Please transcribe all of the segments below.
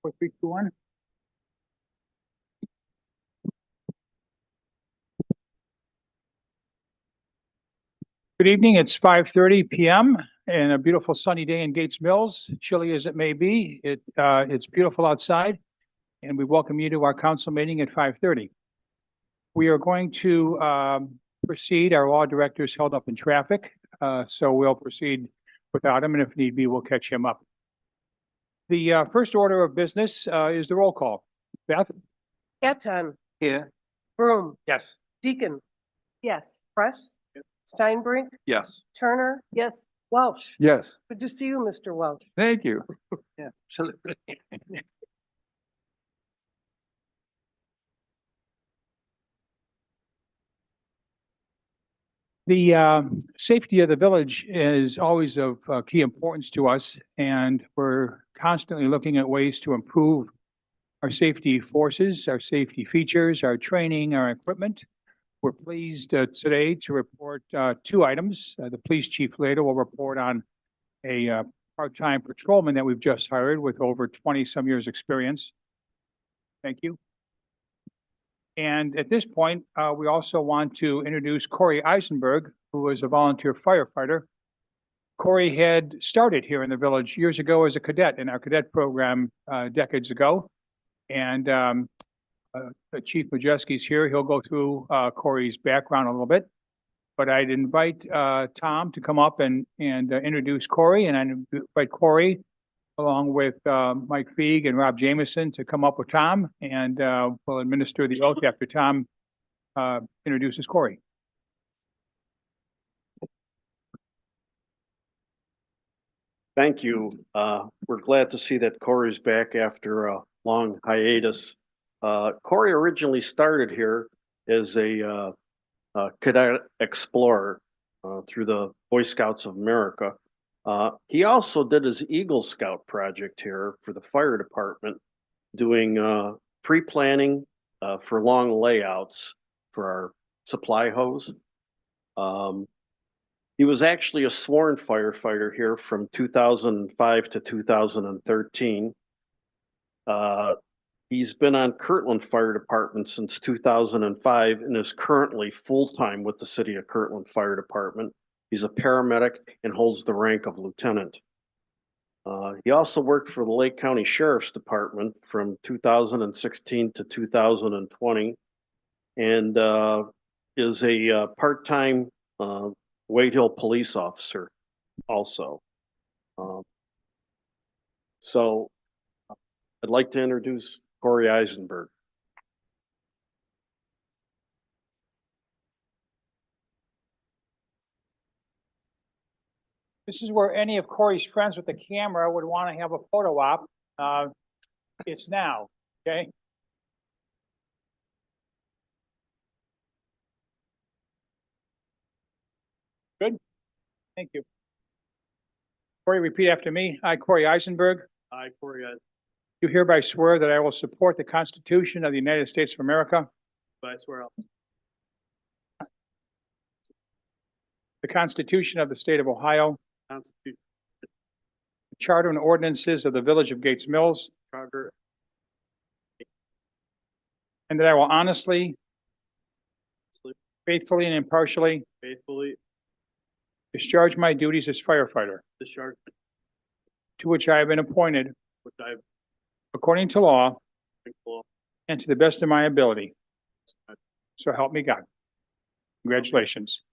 4, 3, 2, 1. Good evening. It's 5:30 p.m. and a beautiful sunny day in Gates Mills. Chilly as it may be, it's beautiful outside, and we welcome you to our council meeting at 5:30. We are going to proceed. Our law director is held up in traffic, so we'll proceed without him, and if need be, we'll catch him up. The first order of business is the roll call. Beth? Eton, Here. Broom, Yes. Deacon. Yes. Press. Steinbrink, Yes. Turner. Yes. Welsh. Yes. Good to see you, Mr. Welsh. Thank you. Yeah, absolutely. The safety of the village is always of key importance to us, and we're constantly looking at ways to improve our safety forces, our safety features, our training, our equipment. We're pleased today to report two items. The police chief later will report on a part-time patrolman that we've just hired with over 20-some years' experience. Thank you. And at this point, we also want to introduce Corey Eisenberg, who is a volunteer firefighter. Corey had started here in the village years ago as a cadet in our cadet program decades ago. And Chief Majeski's here. He'll go through Corey's background a little bit. But I'd invite Tom to come up and introduce Corey, and I'd invite Corey along with Mike Feig and Rob Jameson to come up with Tom, and we'll administer the oath after Tom introduces Corey. Thank you. We're glad to see that Corey's back after a long hiatus. Corey originally started here as a cadet explorer through the Boy Scouts of America. He also did his Eagle Scout project here for the fire department, doing pre-planning for long layouts for our supply hose. He was actually a sworn firefighter here from 2005 to 2013. He's been on Kirtland Fire Department since 2005 and is currently full-time with the City of Kirtland Fire Department. He's a paramedic and holds the rank of lieutenant. He also worked for the Lake County Sheriff's Department from 2016 to 2020 and is a part-time Wade Hill police officer also. So I'd like to introduce Corey Eisenberg. This is where any of Corey's friends with the camera would want to have a photo op. It's now, okay? Good. Thank you. Corey, repeat after me. I, Corey Eisenberg. I, Corey Eisenberg. Do hereby swear that I will support the Constitution of the United States of America. I swear I'll. The Constitution of the State of Ohio. Constitution. The Charter and ordinances of the Village of Gates Mills. Charter. And that I will honestly, faithfully, and impartially discharge my duties as firefighter, to which I have been appointed according to law and to the best of my ability. So help me God. Congratulations.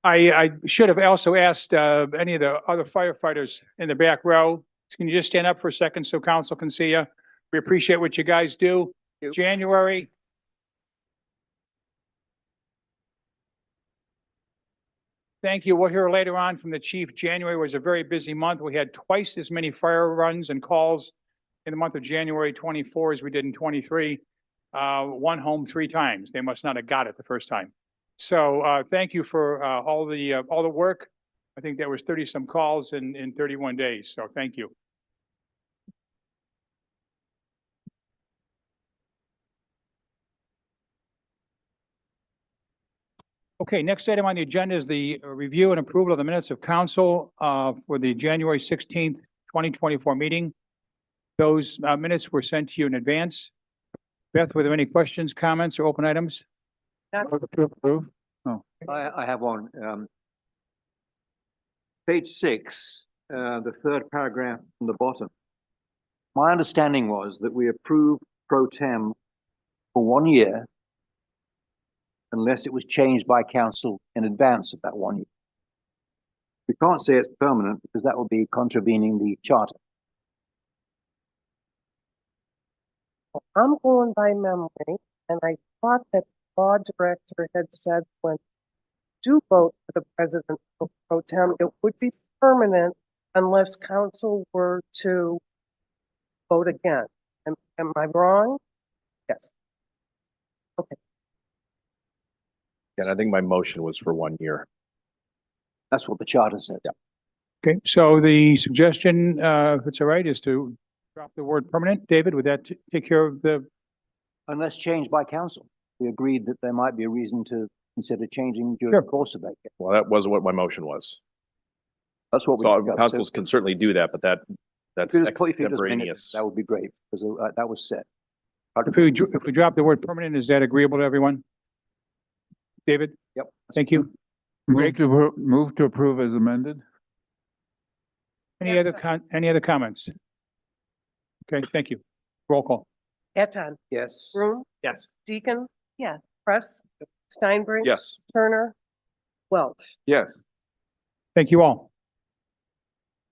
I should have also asked any of the other firefighters in the back row, can you just stand up for a second so council can see you? We appreciate what you guys do. January. Thank you. We'll hear later on from the chief. January was a very busy month. We had twice as many fire runs and calls in the month of January 24 as we did in 23. One home 3 times. They must not have got it the first time. So thank you for all the work I think there was 30-some calls in 31 days, so thank you. Okay, next item on the agenda is the review and approval of the minutes of council for the January 16th, 2024 meeting. Those minutes were sent to you in advance. Beth, were there any questions, comments, or open items? To approve. I have one. Page 6, the third paragraph from the bottom. My understanding was that we approved pro tem for 1 year unless it was changed by council in advance of that 1 year. We can't say it's permanent because that will be contravening the charter. I'm going by memory, and I thought that law director had said when do vote for the president pro tem, it would be permanent unless council were to vote again. Am I wrong? Yes. Okay. And I think my motion was for 1 year. That's what the charter said. Yeah. Okay, so the suggestion, if it's all right, is to drop the word permanent. David, would that take care of the, Unless changed by council. We agreed that there might be a reason to consider changing during Sure. the course of that year. Well, that wasn't what my motion was. That's what we. So discussed. councils can certainly do that, but that's If you put those minutes, extemporaneous. that would be great, because that was set. if we drop the word permanent, is that agreeable to everyone? David? Yep. Thank you. Move to approve as amended? Any other comments? Okay, thank you. Roll call. Eton, Yes. Broom, Yes. Deacon. Yes. Press, Steinbrink. Yes. Turner, Welch. Yes. Thank you all.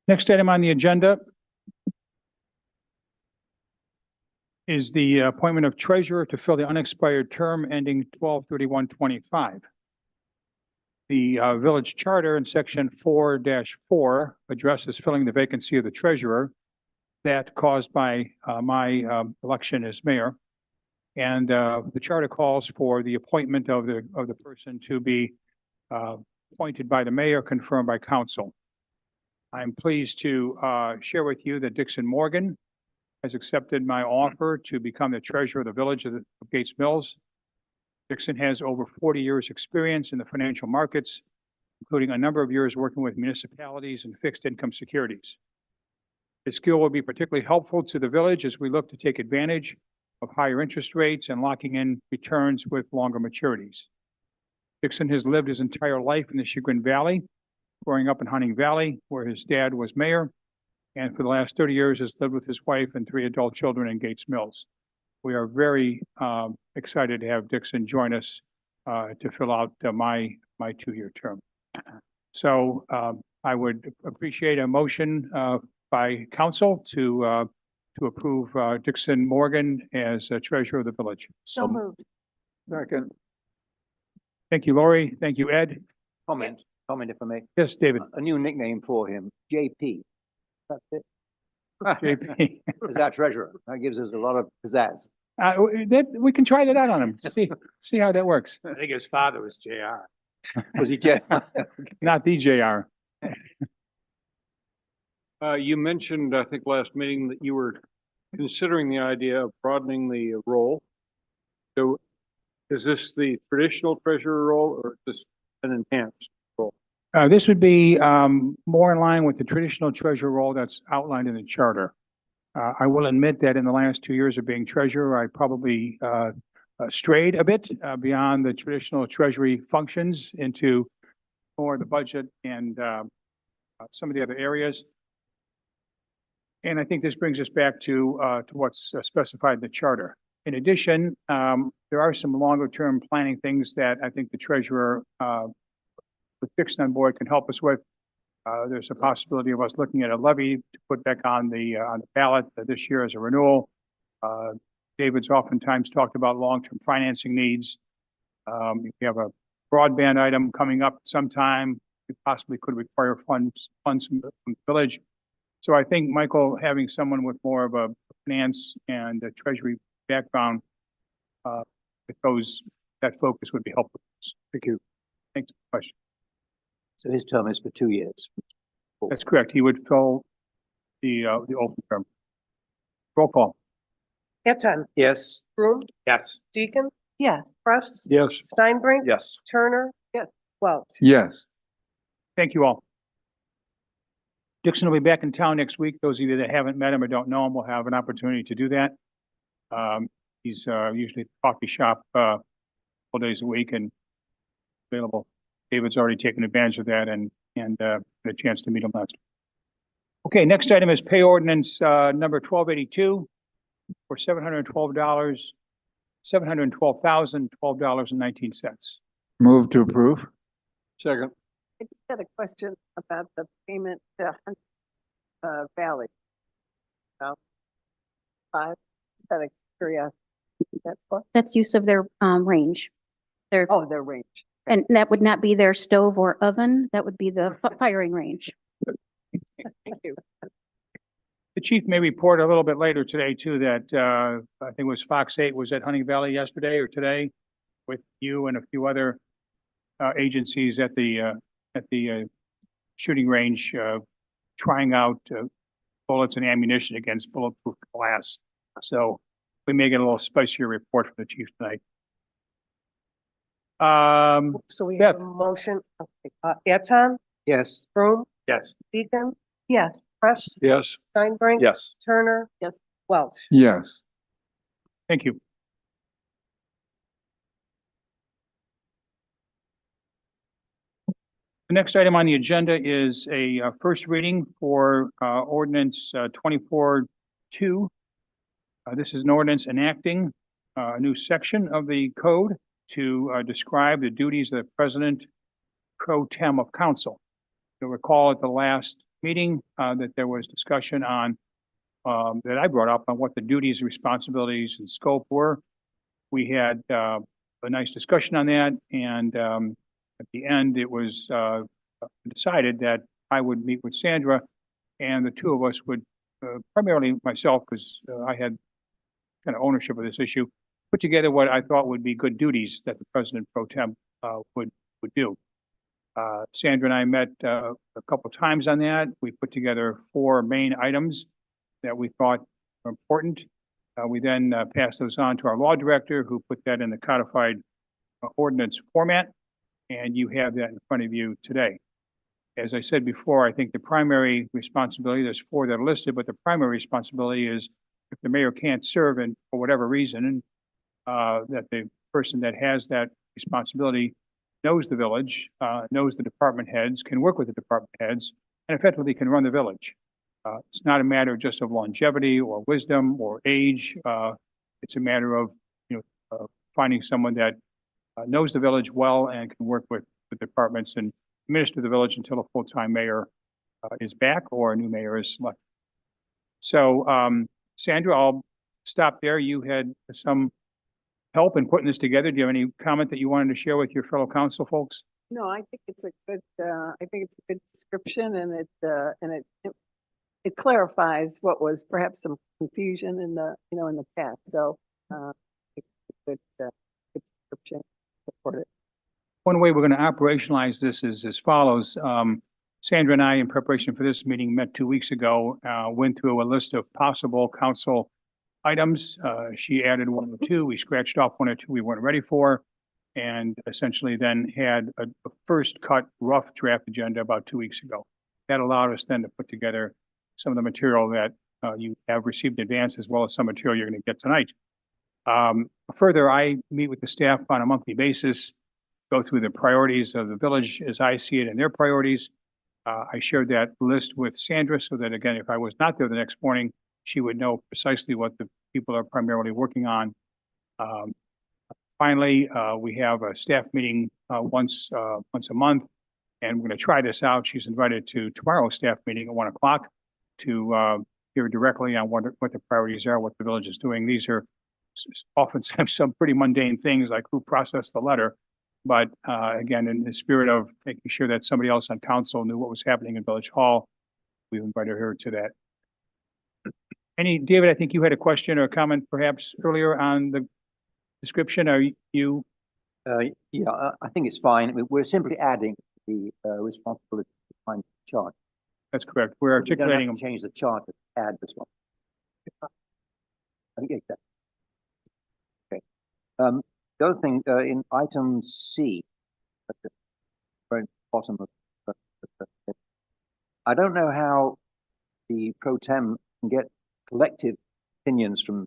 Next item on the agenda is the appointment of treasurer to fill the unexpired term ending 12/31/25. The village charter in section 4-4 addresses filling the vacancy of the treasurer that caused by my election as mayor. And the charter calls for the appointment of the person to be appointed by the mayor, confirmed by council. I'm pleased to share with you that Dixon Morgan has accepted my offer to become the treasurer of the village of Gates Mills. Dixon has over 40 years' experience in the financial markets, including a number of years working with municipalities and fixed income securities. His skill will be particularly helpful to the village as we look to take advantage of higher interest rates and locking in returns with longer maturities. Dixon has lived his entire life in the Chagrin Valley, growing up in Hunting Valley, where his dad was mayor, and for the last 30 years has lived with his wife and 3 adult children in Gates Mills. We are very excited to have Dixon join us to fill out my 2-year term. So I would appreciate a motion by council to approve Dixon Morgan as treasurer of the village. So moved. Second. Thank you, Lori. Thank you, Ed. Comment if I may. Yes, David. A new nickname for him, JP. That's it. JP. As our treasurer. That gives us a lot of pizzazz. We can try that out on him. See how that works. I think his father was JR. Was he Jeff? Not the JR. You mentioned, I think, last meeting that you were considering the idea of broadening the role. So is this the traditional treasurer role or is this an enhanced role? This would be more in line with the traditional treasurer role that's outlined in the charter. I will admit that in the last 2 years of being treasurer, I probably strayed a bit beyond the traditional treasury functions into more the budget and some of the other areas. And I think this brings us back to what's specified in the charter. In addition, there are some longer term planning things that I think the treasurer with Dixon on board can help us with. There's a possibility of us looking at a levy to put back on the ballot this year as a renewal. David's oftentimes talked about long-term financing needs. If you have a broadband item coming up sometime, it possibly could require funds from the village. So I think, Michael, having someone with more of a finance and a treasury background, that focus would be helpful. Thank you. Thanks for the question. So his term is for 2 years. That's correct. He would fill the open term. Roll call. Eton, Yes. Broom, Yes. Deacon, Yes. Press, Yes. Steinbrink, Yes. Turner, Welch. Yes. Thank you all. Dixon will be back in town next week. Those of you that haven't met him or don't know him will have an opportunity to do that. He's usually at the coffee shop 4 days a week and available. David's already taken advantage of that and had a chance to meet him last. Okay, next item is pay ordinance number 1282 for $712,012.19. Move to approve. Second. I just had a question about the payment to Valley. Five, just out of curiosity. That's what? That's use of their range. Their, Oh, their range. and that would not be their stove or oven. That would be the firing range. Thank you. The chief may report a little bit later today too, that I think it was Fox 8 was at Hunting Valley yesterday or today with you and a few other agencies at the shooting range, trying out bullets and ammunition against bulletproof glass. So we may get a little spicier report from the chief tonight. So we have a motion, Eton, Yes. Broom, Yes. Deacon, Yes. Press, Yes. Steinbrink. Yes. Turner. Yes. Welch. Yes. Thank you. The next item on the agenda is a first reading for ordinance 24-2. This is an ordinance enacting a new section of the code to describe the duties of the president pro tem of council. You'll recall at the last meeting that there was discussion on that I brought up on what the duties, responsibilities, and scope were. We had a nice discussion on that, and at the end, it was decided that I would meet with Sandra, and the two of us would, primarily myself, because I had kind of ownership of this issue, put together what I thought would be good duties that the president pro tem would do. Sandra and I met a couple times on that. We put together 4 main items that we thought were important. We then passed those on to our law director, who put that in the codified ordinance format, and you have that in front of you today. As I said before, I think the primary responsibility, there's 4 that are listed, but the primary responsibility is if the mayor can't serve and for whatever reason, that the person that has that responsibility knows the village, knows the department heads, can work with the department heads, and effectively can run the village. It's not a matter just of longevity or wisdom or age. It's a matter of, finding someone that knows the village well and can work with the departments and administer the village until a full-time mayor is back or a new mayor is selected. So, Sandra, I'll stop there. You had some help in putting this together. Do you have any comment that you wanted to share with your fellow council folks? No, I think it's a good, I think it's a good description, and it clarifies what was perhaps some confusion in the, in the past. So, it's a good description. Support it. One way we're going to operationalize this is as follows. Sandra and I, in preparation for this meeting, met 2 weeks ago, went through a list of possible council items. She added 1 or 2. We scratched off 1 or 2 we weren't ready for, and essentially then had a first cut rough draft agenda about 2 weeks ago. That allowed us then to put together some of the material that you have received in advance, as well as some material you're going to get tonight. Further, I meet with the staff on a monthly basis, go through the priorities of the village as I see it and their priorities. I shared that list with Sandra so that, again, if I was not there the next morning, she would know precisely what the people are primarily working on. Finally, we have a staff meeting once a month, and we're going to try this out. She's invited to tomorrow's staff meeting at 1 o'clock to hear directly on what the priorities are, what the village is doing. These are often some pretty mundane things like who processed the letter. But again, in the spirit of making sure that somebody else on council knew what was happening in Village Hall, we've invited her to that. David, I think you had a question or a comment perhaps earlier on the description. Are you? Yeah, I think it's fine. We're simply adding the responsibility to find the chart. That's correct. We're We don't have articulating to them. change the chart to add this one. I think exactly. Okay. The other thing, in item C, at the very bottom of, I don't know how the pro tem can get collective opinions from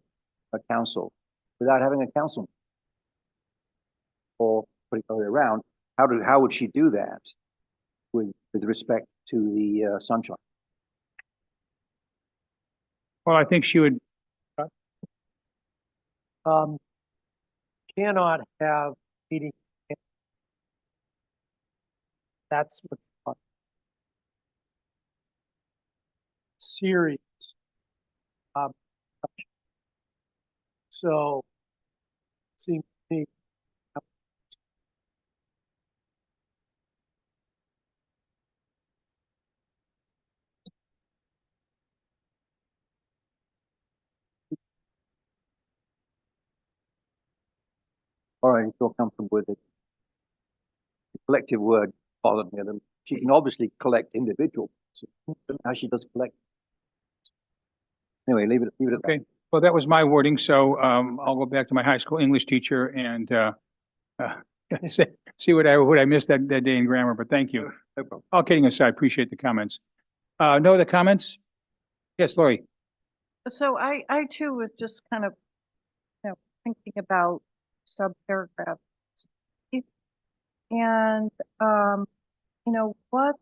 a council without having a council. Or putting it around, how would she do that with respect to the sunshine? Well, I think she would, Cannot have meeting. That's what. Series. Um, so. Seems to me. All right, you feel comfortable with it? The collective word bothered me a little. She can obviously collect individual, so how she does collect. Anyway, leave it at that. okay. Well, that was my wording, so I'll go back to my high school English teacher and see what I missed that day in grammar, but thank you. No problem. All kidding aside, appreciate the comments. No other comments? Yes, Lori? So I too was just kind of, thinking about subparagraph. And, what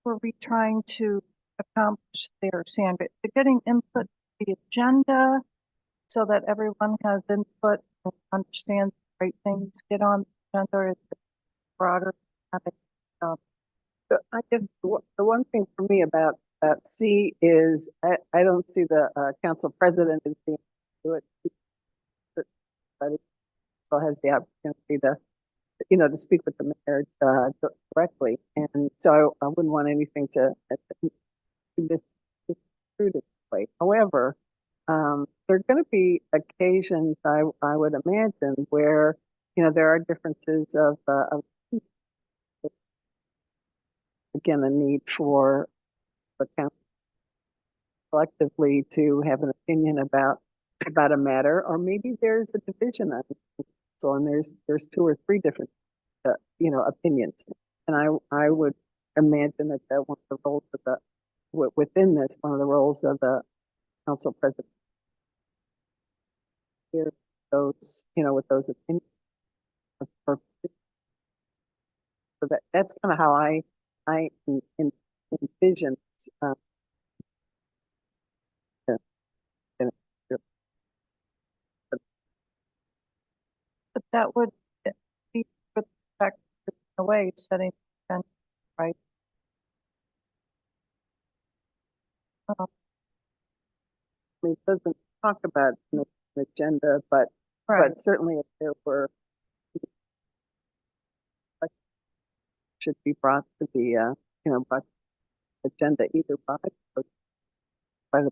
were we trying to accomplish there, Sandra? Getting input to the agenda so that everyone has input and understands the right things, get on the agenda, is it broader. I guess the one thing for me about C is I don't see the council president as being able to do it. But it still has the opportunity to speak with the mayor directly, and so I wouldn't want anything to be misconstrued this way. However, there are going to be occasions I would imagine where there are differences of again a need for the council collectively to have an opinion about a matter, or maybe there's a division on council and there's 2 or 3 different opinions, and I would imagine that one of the roles of the within this, one of the roles of the council president here, those with those opinions. So that's kind of how I envision. But that would be with respect to the way setting, right? I mean, it doesn't talk about an agenda, but certainly if there were should be brought to the brought to the agenda either by the.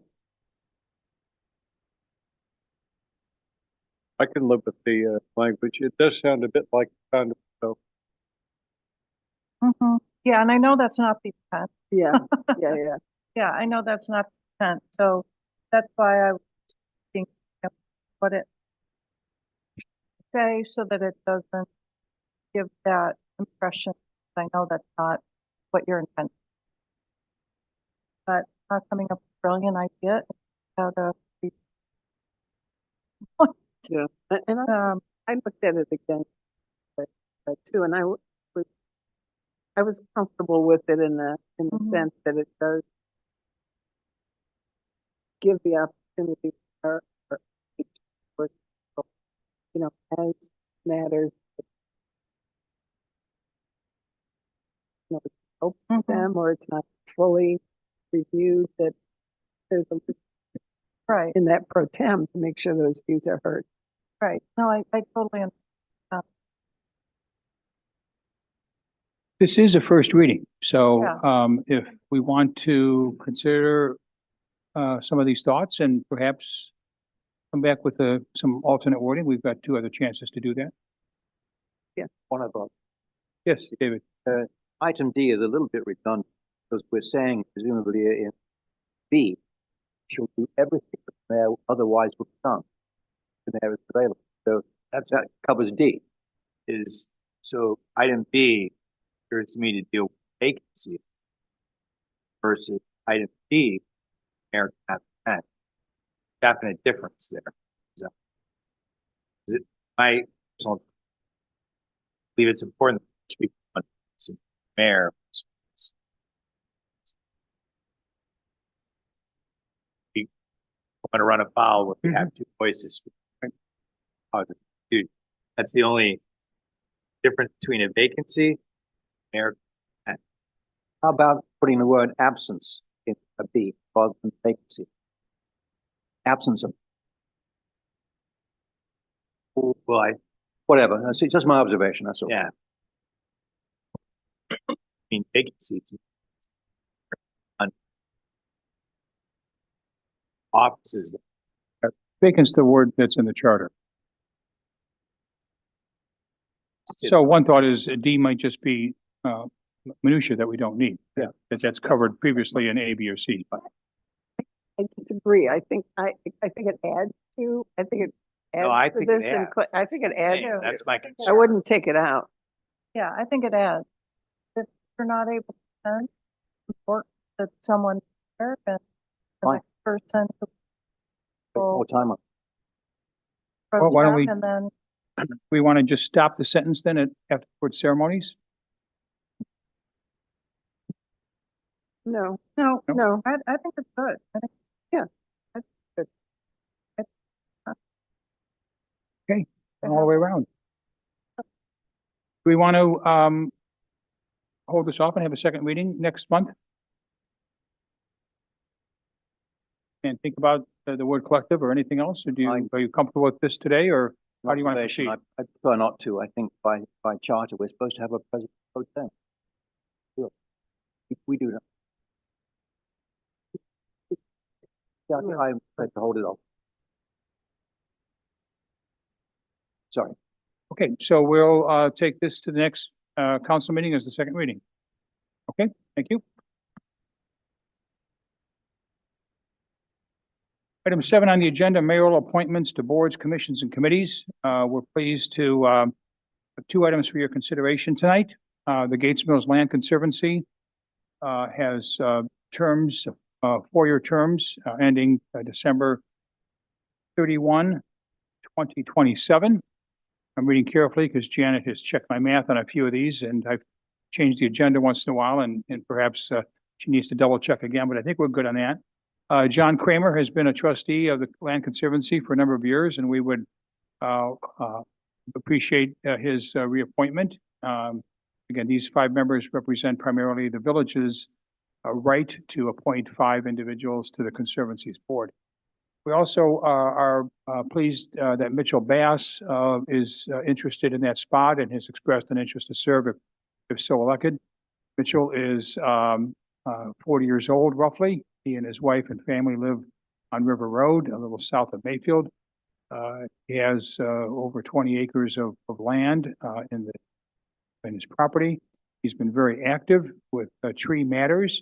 I can live with the language. It does sound a bit like kind of, so Yeah, and I know that's not the intent. Yeah, yeah. Yeah, I know that's not the intent. So that's why I was thinking of what it say so that it doesn't give that impression. I know that's not what your intent. But coming up with a brilliant idea how to Yeah, and I looked at it again too, and I was comfortable with it in the sense that it does give the opportunity for as matters open to them or it's not fully reviewed, that there's a right in that pro tem to make sure those views are heard. right. No, I totally understand. This is a first reading, so Yeah. if we want to consider some of these thoughts and perhaps come back with some alternate wording, we've got 2 other chances to do that. One of them. Yes, David. item D is a little bit redundant because we're saying presumably in B, she'll do everything that the mayor otherwise would have done. The mayor is available. So that covers D. So item B appears to me to deal with vacancy versus item D, mayor can have 10. Definite difference there. Is it my personal believe it's important to be mayor. We want to run a foul where we have two voices. Dude, that's the only difference between a vacancy, mayor. How about putting the word absence in a B rather than vacancy? Absence of. Well, Whatever. That's just my observation. That's all. yeah. I mean, vacancy. Offices. Vacant's the word that's in the charter. So one thought is D might just be minutia that we don't need. Yeah. That's covered previously in A, B, or C. I disagree. I think it adds to, I think it adds No, I to think this it and adds. I think it adds. That's my I concern. wouldn't take it out. Yeah, I think it adds. If you're not able to send, it's important that someone there and the Fine. next person to Waste more time on. Well, why don't we- and then We want to just stop the sentence then at afterward ceremonies? No, no, no. I think it's good. I think, Yeah. that's good. All the way around. Do we want to hold this off and have a second reading next month? And think about the word collective or anything else, or are you comfortable with this today, or how do you want to proceed? I prefer not to. I think by charter, we're supposed to have a president pro tem. We do that. Yeah, I'm prepared to hold it off. Sorry. Okay, so we'll take this to the next council meeting as the second reading. Okay, thank you. Item 7 on the agenda, mayoral appointments to boards, commissions, and committees. We're pleased to have 2 items for your consideration tonight. The Gates Mills Land Conservancy has terms, 4-year terms ending December 31, 2027. I'm reading carefully because Janet has checked my math on a few of these, and I've changed the agenda once in a while, and perhaps she needs to double check again, but I think we're good on that. John Kramer has been a trustee of the Land Conservancy for a number of years, and we would appreciate his reappointment. Again, these 5 members represent primarily the village's right to appoint 5 individuals to the Conservancy's board. We also are pleased that Mitchell Bass is interested in that spot and has expressed an interest to serve if so elected. Mitchell is 40 years old roughly. He and his wife and family live on River Road, a little south of Mayfield. He has over 20 acres of land in his property. He's been very active with tree matters.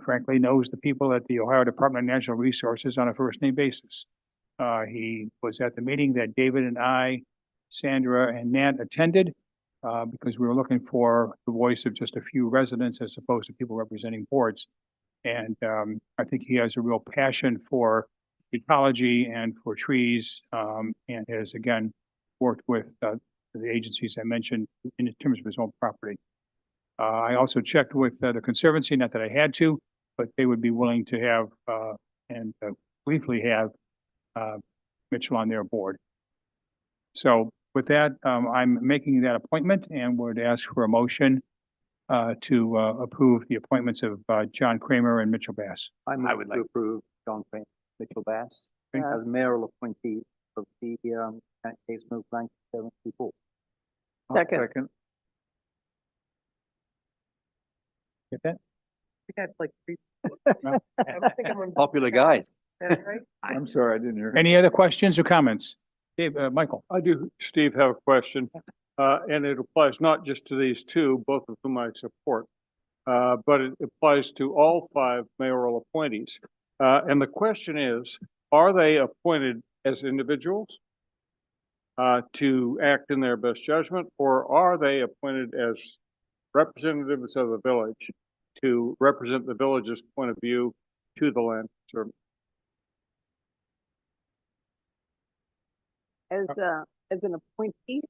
Frankly, knows the people at the Ohio Department of Natural Resources on a first-name basis. He was at the meeting that David and I, Sandra and Nat attended because we were looking for the voice of just a few residents as opposed to people representing boards. And I think he has a real passion for ecology and for trees and has, again, worked with the agencies I mentioned in terms of his own property. I also checked with the Conservancy, not that I had to, but they would be willing to have and briefly have Mitchell on their board. So with that, I'm making that appointment and would ask for a motion to approve the appointments of John Kramer and Mitchell Bass. I would like to approve John Kramer, Mitchell Bass as mayoral appointee of the Gates Mills Land Conservancy board. Second. Get that? we had like 3. No. I think I'm on- Popular guys. That's right. I'm sorry, I didn't hear. Any other questions or comments? Dave, Michael? I do, Steve, have a question. and it applies not just to these two, both of whom I support, but it applies to all 5 mayoral appointees. And the question is, are they appointed as individuals to act in their best judgment, or are they appointed as representatives of the village to represent the village's point of view to the land conservancy? As an appointee,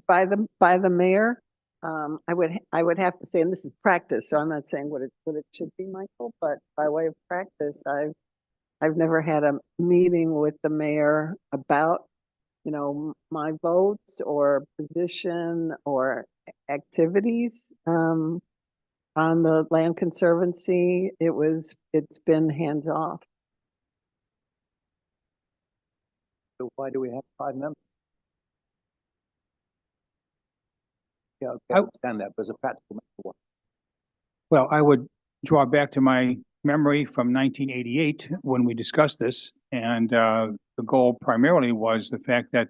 by the mayor, I would have to say, and this is practice, so I'm not saying what it should be, Michael, but by way of practice, I've never had a meeting with the mayor about, my votes or position or activities, on the land conservancy. It's been hands off. So why do we have 5 members? Yeah, I understand that, but as a practical matter, what? Well, I would draw back to my memory from 1988 when we discussed this, and the goal primarily was the fact that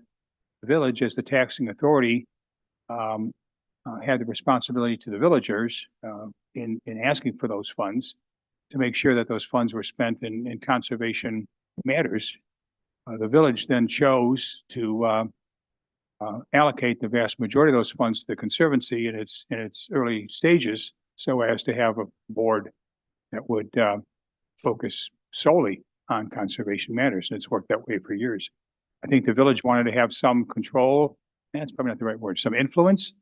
the village, as the taxing authority, had the responsibility to the villagers in asking for those funds to make sure that those funds were spent in conservation matters. The village then chose to allocate the vast majority of those funds to the conservancy in its early stages, so as to have a board that would focus solely on conservation matters. And it's worked that way for years. I think the village wanted to have some control. That's probably not the right word. Some influence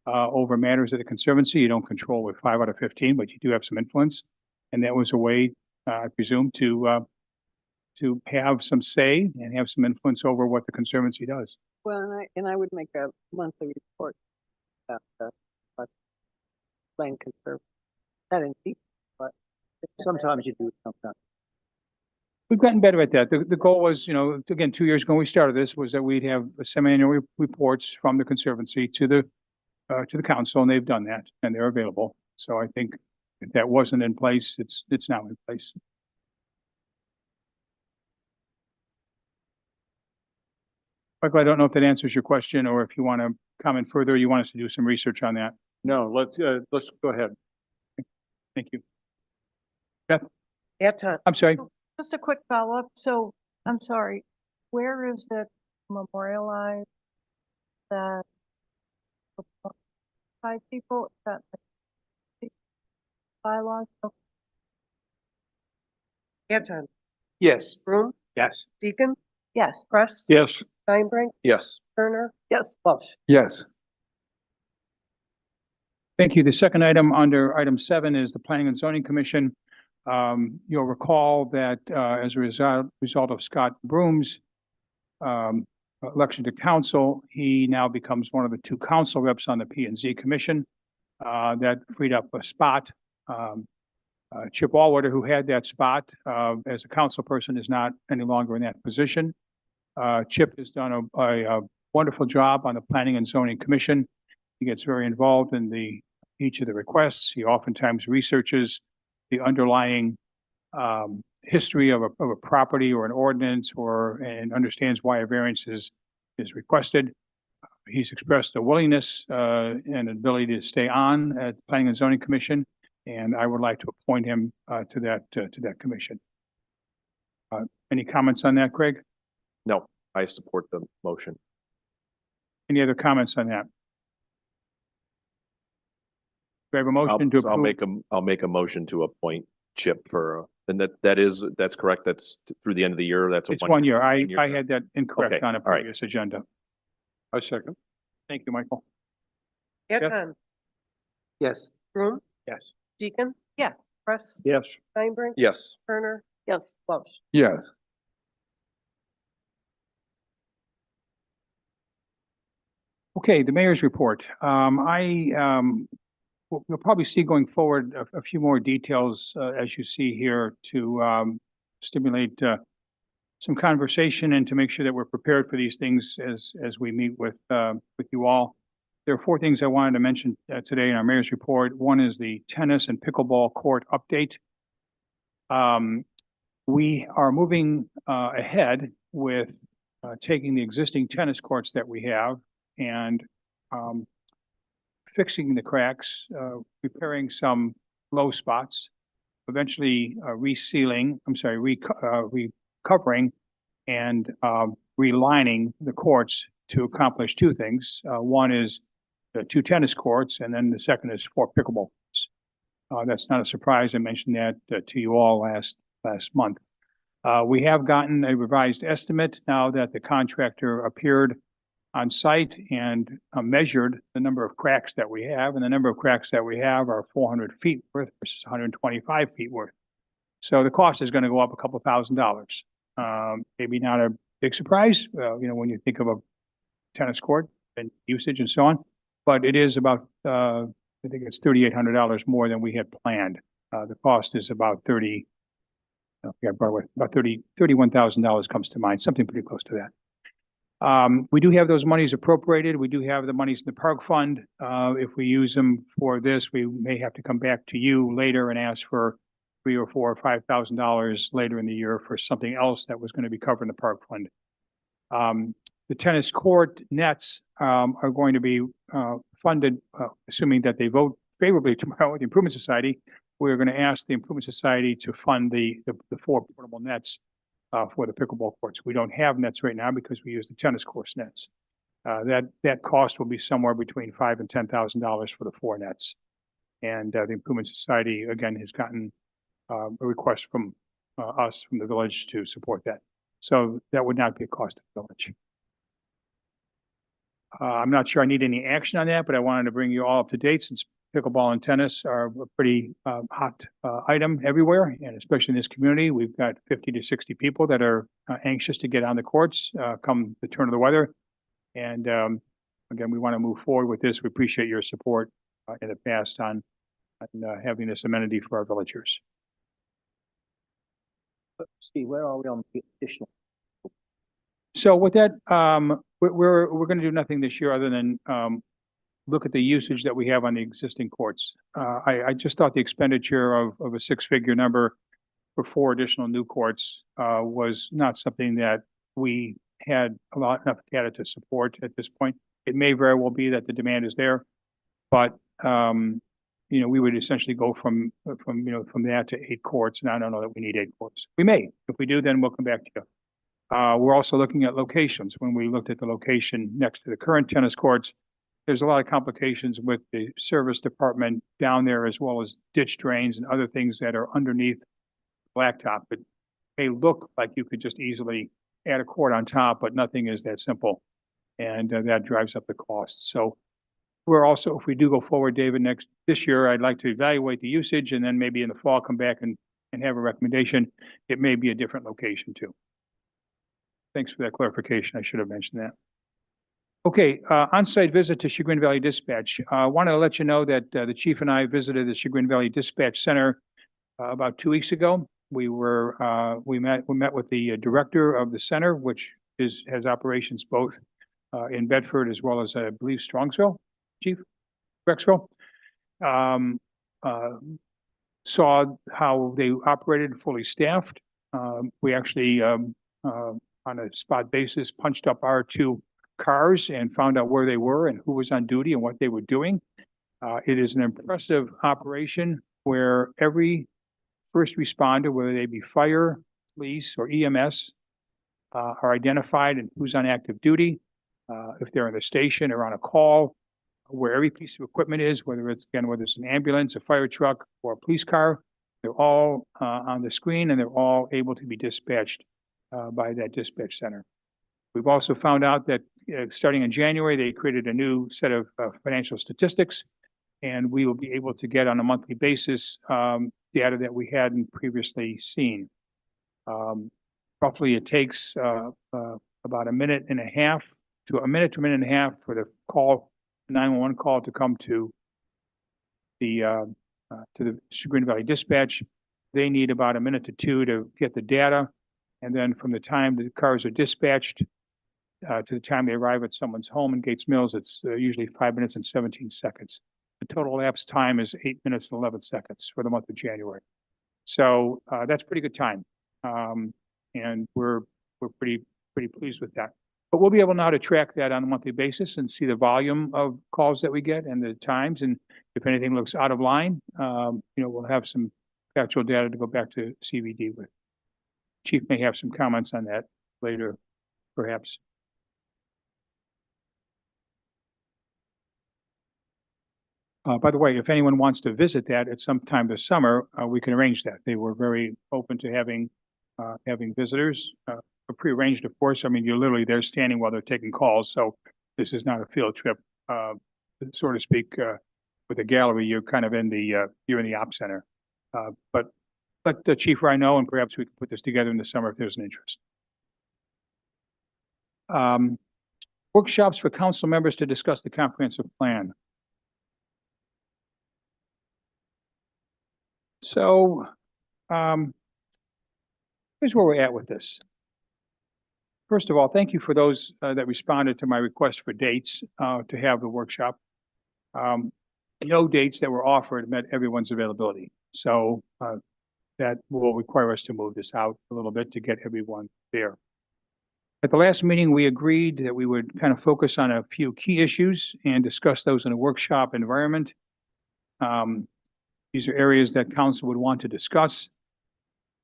over matters of the conservancy. You don't control with 5 out of 15, but you do have some influence. And that was a way, I presume, to have some say and have some influence over what the conservancy does. Well, and I would make a monthly report about land conservancy. Not in detail, but Sometimes you do, sometimes. We've gotten better at that. The goal was, again, 2 years ago when we started this, was that we'd have semi-annual reports from the conservancy to the council, and they've done that, and they're available. So I think if that wasn't in place, it's now in place. Michael, I don't know if that answers your question, or if you want to comment further, you want us to do some research on that. No, let's go ahead. Thank you. Anton, I'm sorry. Just a quick follow-up. So, I'm sorry, where is it memorialized that 5 people, is that the bylaws? Anton, Yes. Broom, Yes. Deacon, Yes. Press, Yes. Steinbrink, Yes. Turner, yes, Welsh. Yes. Thank you. The second item under item 7 is the Planning and Zoning Commission. You'll recall that as a result of Scott Broom's election to council, he now becomes one of the 2 council reps on the P and Z Commission. That freed up a spot. Chip Allwater, who had that spot as a council person, is not any longer in that position. Chip has done a wonderful job on the Planning and Zoning Commission. He gets very involved in each of the requests. He oftentimes researches the underlying history of a property or an ordinance, and understands why a variance is requested. He's expressed a willingness and an ability to stay on at the Planning and Zoning Commission, and I would like to appoint him to that commission. Any comments on that, Craig? No, I support the motion. Any other comments on that? Do I have a motion to approve? I'll make a motion to appoint Chip and that's correct. That's through the end of the year. That's It's 1 year. I year. had that incorrect Okay, on a all right. previous agenda. I second. Thank you, Michael. Anton, Yes. Broom, Yes. Deacon. Yeah. Press, Yes. Steinbrink, Yes. Turner, yes. Welsh. Yes. Okay, the mayor's report. We'll probably see going forward a few more details, as you see here, to stimulate some conversation and to make sure that we're prepared for these things as we meet with you all. There are 4 things I wanted to mention today in our mayor's report. One is the tennis and pickleball court update. We are moving ahead with taking the existing tennis courts that we have and fixing the cracks, repairing some low spots, eventually recovering and relining the courts to accomplish two things. One is the 2 tennis courts, and then the second is 4 pickleball courts. That's not a surprise. I mentioned that to you all last month. We have gotten a revised estimate now that the contractor appeared on site and measured the number of cracks that we have, and the number of cracks that we have are 400 feet worth versus 125 feet worth. So the cost is going to go up a couple $1,000. Maybe not a big surprise, when you think of a tennis court and usage and so on, but it is about, I think it's $3,800 more than we had planned. The cost is about $31,000 comes to mind, something pretty close to that. We do have those monies appropriated. We do have the monies in the park fund. If we use them for this, we may have to come back to you later and ask for $3,000 or $4,000 or $5,000 later in the year for something else that was going to be covered in the park fund. The tennis court nets are going to be funded, assuming that they vote favorably tomorrow with the Improvement Society. We're going to ask the Improvement Society to fund the 4 portable nets for the pickleball courts. We don't have nets right now because we use the tennis course nets. That cost will be somewhere between $5,000 and $10,000 for the 4 nets. And the Improvement Society, again, has gotten a request from us, from the village, to support that. So that would not be a cost to the village. I'm not sure I need any action on that, but I wanted to bring you all up to date since pickleball and tennis are a pretty hot item everywhere, and especially in this community. We've got 50 to 60 people that are anxious to get on the courts come the turn of the weather. And again, we want to move forward with this. We appreciate your support in the past on having this amenity for our villagers. Steve, where are we on the additional? So with that, we're going to do nothing this year other than look at the usage that we have on the existing courts. I just thought the expenditure of a 6-figure number for 4 additional new courts was not something that we had enough data to support at this point. It may very well be that the demand is there, but we would essentially go from that to 8 courts, and I don't know that we need 8 courts. We may. If we do, then we'll come back to you. We're also looking at locations. When we looked at the location next to the current tennis courts, there's a lot of complications with the service department down there, as well as ditch drains and other things that are underneath blacktop. It may look like you could just easily add a court on top, but nothing is that simple. And that drives up the costs. So we're also, if we do go forward, David, this year, I'd like to evaluate the usage, and then maybe in the fall, come back and have a recommendation. It may be a different location too. Thanks for that clarification. I should have mentioned that. Okay, on-site visit to Chagrin Valley Dispatch. I wanted to let you know that the chief and I visited the Chagrin Valley Dispatch Center about 2 weeks ago. We met with the director of the center, which has operations both in Bedford as well as, I believe, Strongsville, Chief Rexville. Saw how they operated fully staffed. We actually, on a spot basis, punched up our 2 cars and found out where they were and who was on duty and what they were doing. It is an impressive operation where every first responder, whether they be fire, police, or EMS, are identified and who's on active duty. If they're in the station or on a call, where every piece of equipment is, whether it's an ambulance, a fire truck, or a police car, they're all on the screen, and they're all able to be dispatched by that dispatch center. We've also found out that starting in January, they created a new set of financial statistics, and we will be able to get on a monthly basis data that we hadn't previously seen. Roughly, it takes about a minute and a half to a minute and a half for the 911 call to come to the Chagrin Valley Dispatch. They need about a minute to 2 to get the data, and then from the time the cars are dispatched to the time they arrive at someone's home in Gates Mills, it's usually 5 minutes and 17 seconds. The total elapsed time is 8 minutes and 11 seconds for the month of January. So that's pretty good time, and we're pretty pleased with that. But we'll be able now to track that on a monthly basis and see the volume of calls that we get and the times. And if anything looks out of line, we'll have some factual data to go back to CVD with. Chief may have some comments on that later, perhaps. By the way, if anyone wants to visit that at some time this summer, we can arrange that. They were very open to having visitors, prearranged, of course. I mean, you're literally there standing while they're taking calls. So this is not a field trip, so to speak, with a gallery. You're kind of in you're in the op center. But let the Chief Ryan know, and perhaps we can put this together in the summer if there's an interest. Workshops for council members to discuss the comprehensive plan. So, here's where we're at with this. First of all, thank you for those that responded to my request for dates to have the workshop. No dates that were offered met everyone's availability. So that will require us to move this out a little bit to get everyone there. At the last meeting, we agreed that we would kind of focus on a few key issues and discuss those in a workshop environment. These are areas that council would want to discuss.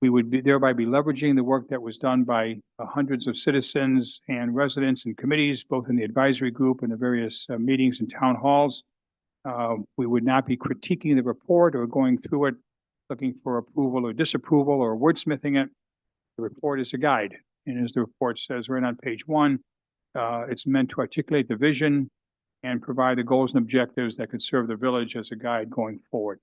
We would thereby be leveraging the work that was done by hundreds of citizens and residents and committees, both in the advisory group and the various meetings and town halls. We would not be critiquing the report or going through it, looking for approval or disapproval or wordsmithing it. The report is a guide. And as the report says right on page 1, it's meant to articulate the vision and provide the goals and objectives that could serve the village as a guide going forward.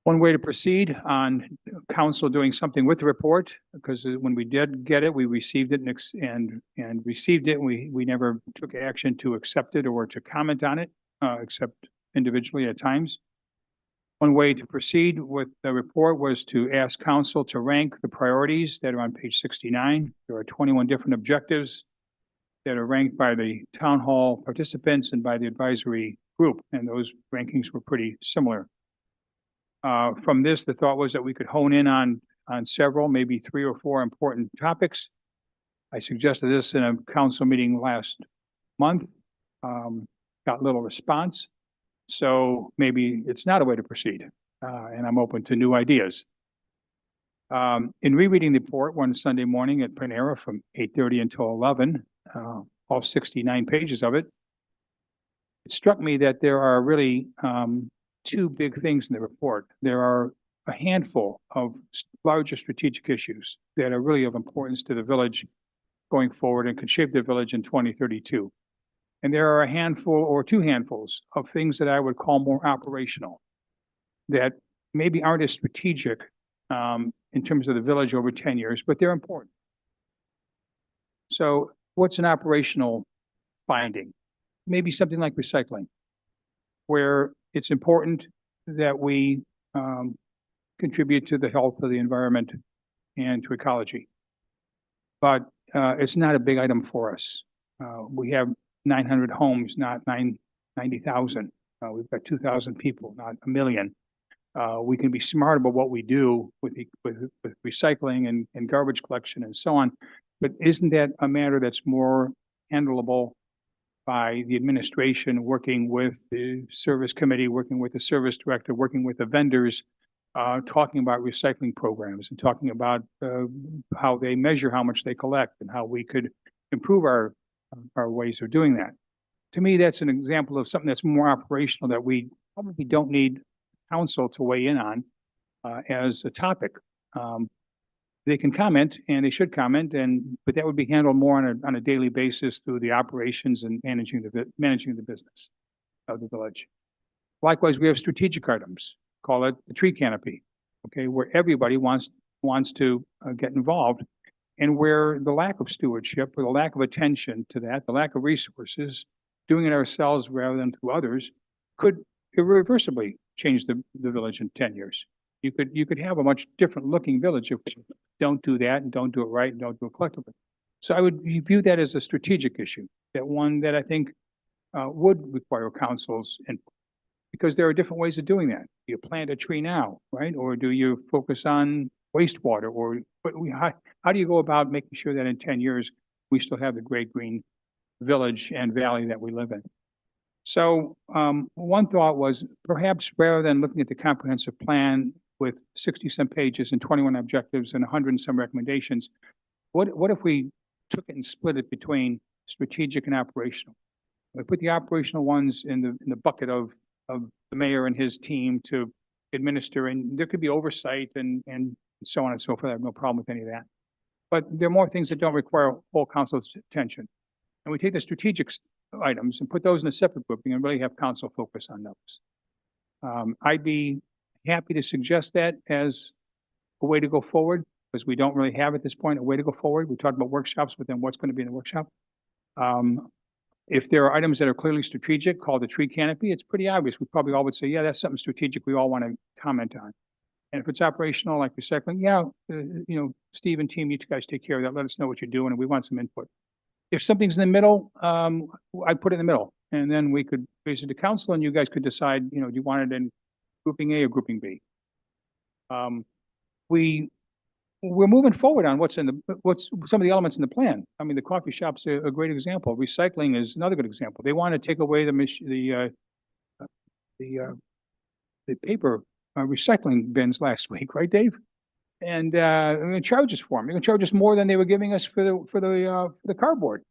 One way to proceed on council doing something with the report, because when we did get it, we received it and received it. We never took action to accept it or to comment on it, except individually at times. One way to proceed with the report was to ask council to rank the priorities that are on page 69. There are 21 different objectives that are ranked by the town hall participants and by the advisory group, and those rankings were pretty similar. From this, the thought was that we could hone in on several, maybe 3 or 4 important topics. I suggested this in a council meeting last month, got little response. So maybe it's not a way to proceed, and I'm open to new ideas. In rereading the report one Sunday morning at Panera from 8:30 until 11, all 69 pages of it, it struck me that there are really 2 big things in the report. There are a handful of larger strategic issues that are really of importance to the village going forward and could shape the village in 2032. And there are a handful or 2 handfuls of things that I would call more operational that maybe aren't as strategic in terms of the village over 10 years, but they're important. So what's an operational finding? Maybe something like recycling, where it's important that we contribute to the health of the environment and to ecology. But it's not a big item for us. We have 900 homes, not 90,000. We've got 2,000 people, not 1 million. We can be smart about what we do with recycling and garbage collection and so on. But isn't that a matter that's more handleable by the administration, working with the service committee, working with the service director, working with the vendors, talking about recycling programs and talking about how they measure how much they collect and how we could improve our ways of doing that. To me, that's an example of something that's more operational that we probably don't need council to weigh in on as a topic. They can comment and they should comment, but that would be handled more on a daily basis through the operations and managing the business of the village. Likewise, we have strategic items, call it the tree canopy, okay, where everybody wants to get involved, and where the lack of stewardship or the lack of attention to that, the lack of resources, doing it ourselves rather than through others, could irreversibly change the village in 10 years. You could have a much different looking village if we don't do that and don't do it right and don't do it collectively. So I would view that as a strategic issue, that one that I think would require council's input, because there are different ways of doing that. Do you plant a tree now, right? Or do you focus on wastewater? Or how do you go about making sure that in 10 years we still have the great green village and valley that we live in. So, one thought was perhaps rather than looking at the comprehensive plan with 60-some pages and 21 objectives and 100 and some recommendations, what if we took it and split it between strategic and operational? We put the operational ones in the bucket of the mayor and his team to administer, and there could be oversight and so on and so forth. I have no problem with any of that. But there are more things that don't require full council's attention. And we take the strategic items and put those in a separate grouping and really have council focus on those. I'd be happy to suggest that as a way to go forward, because we don't really have at this point a way to go forward. We talked about workshops, but then what's going to be in the workshop? If there are items that are clearly strategic, called the tree canopy, it's pretty obvious. We probably all would say, yeah, that's something strategic we all want to comment on. And if it's operational, like recycling, yeah, Steve and team, you guys take care of that. Let us know what you're doing, and we want some input. If something's in the middle, I'd put it in the middle, and then we could raise it to council, and you guys could decide, do you want it in grouping A or grouping B? We're moving forward on what's some of the elements in the plan. I mean, the coffee shop's a great example. Recycling is another good example. They want to take away the paper recycling bins last week, right, Dave? And they're going to charge us for them. They're going to charge us more than they were giving us for the cardboard.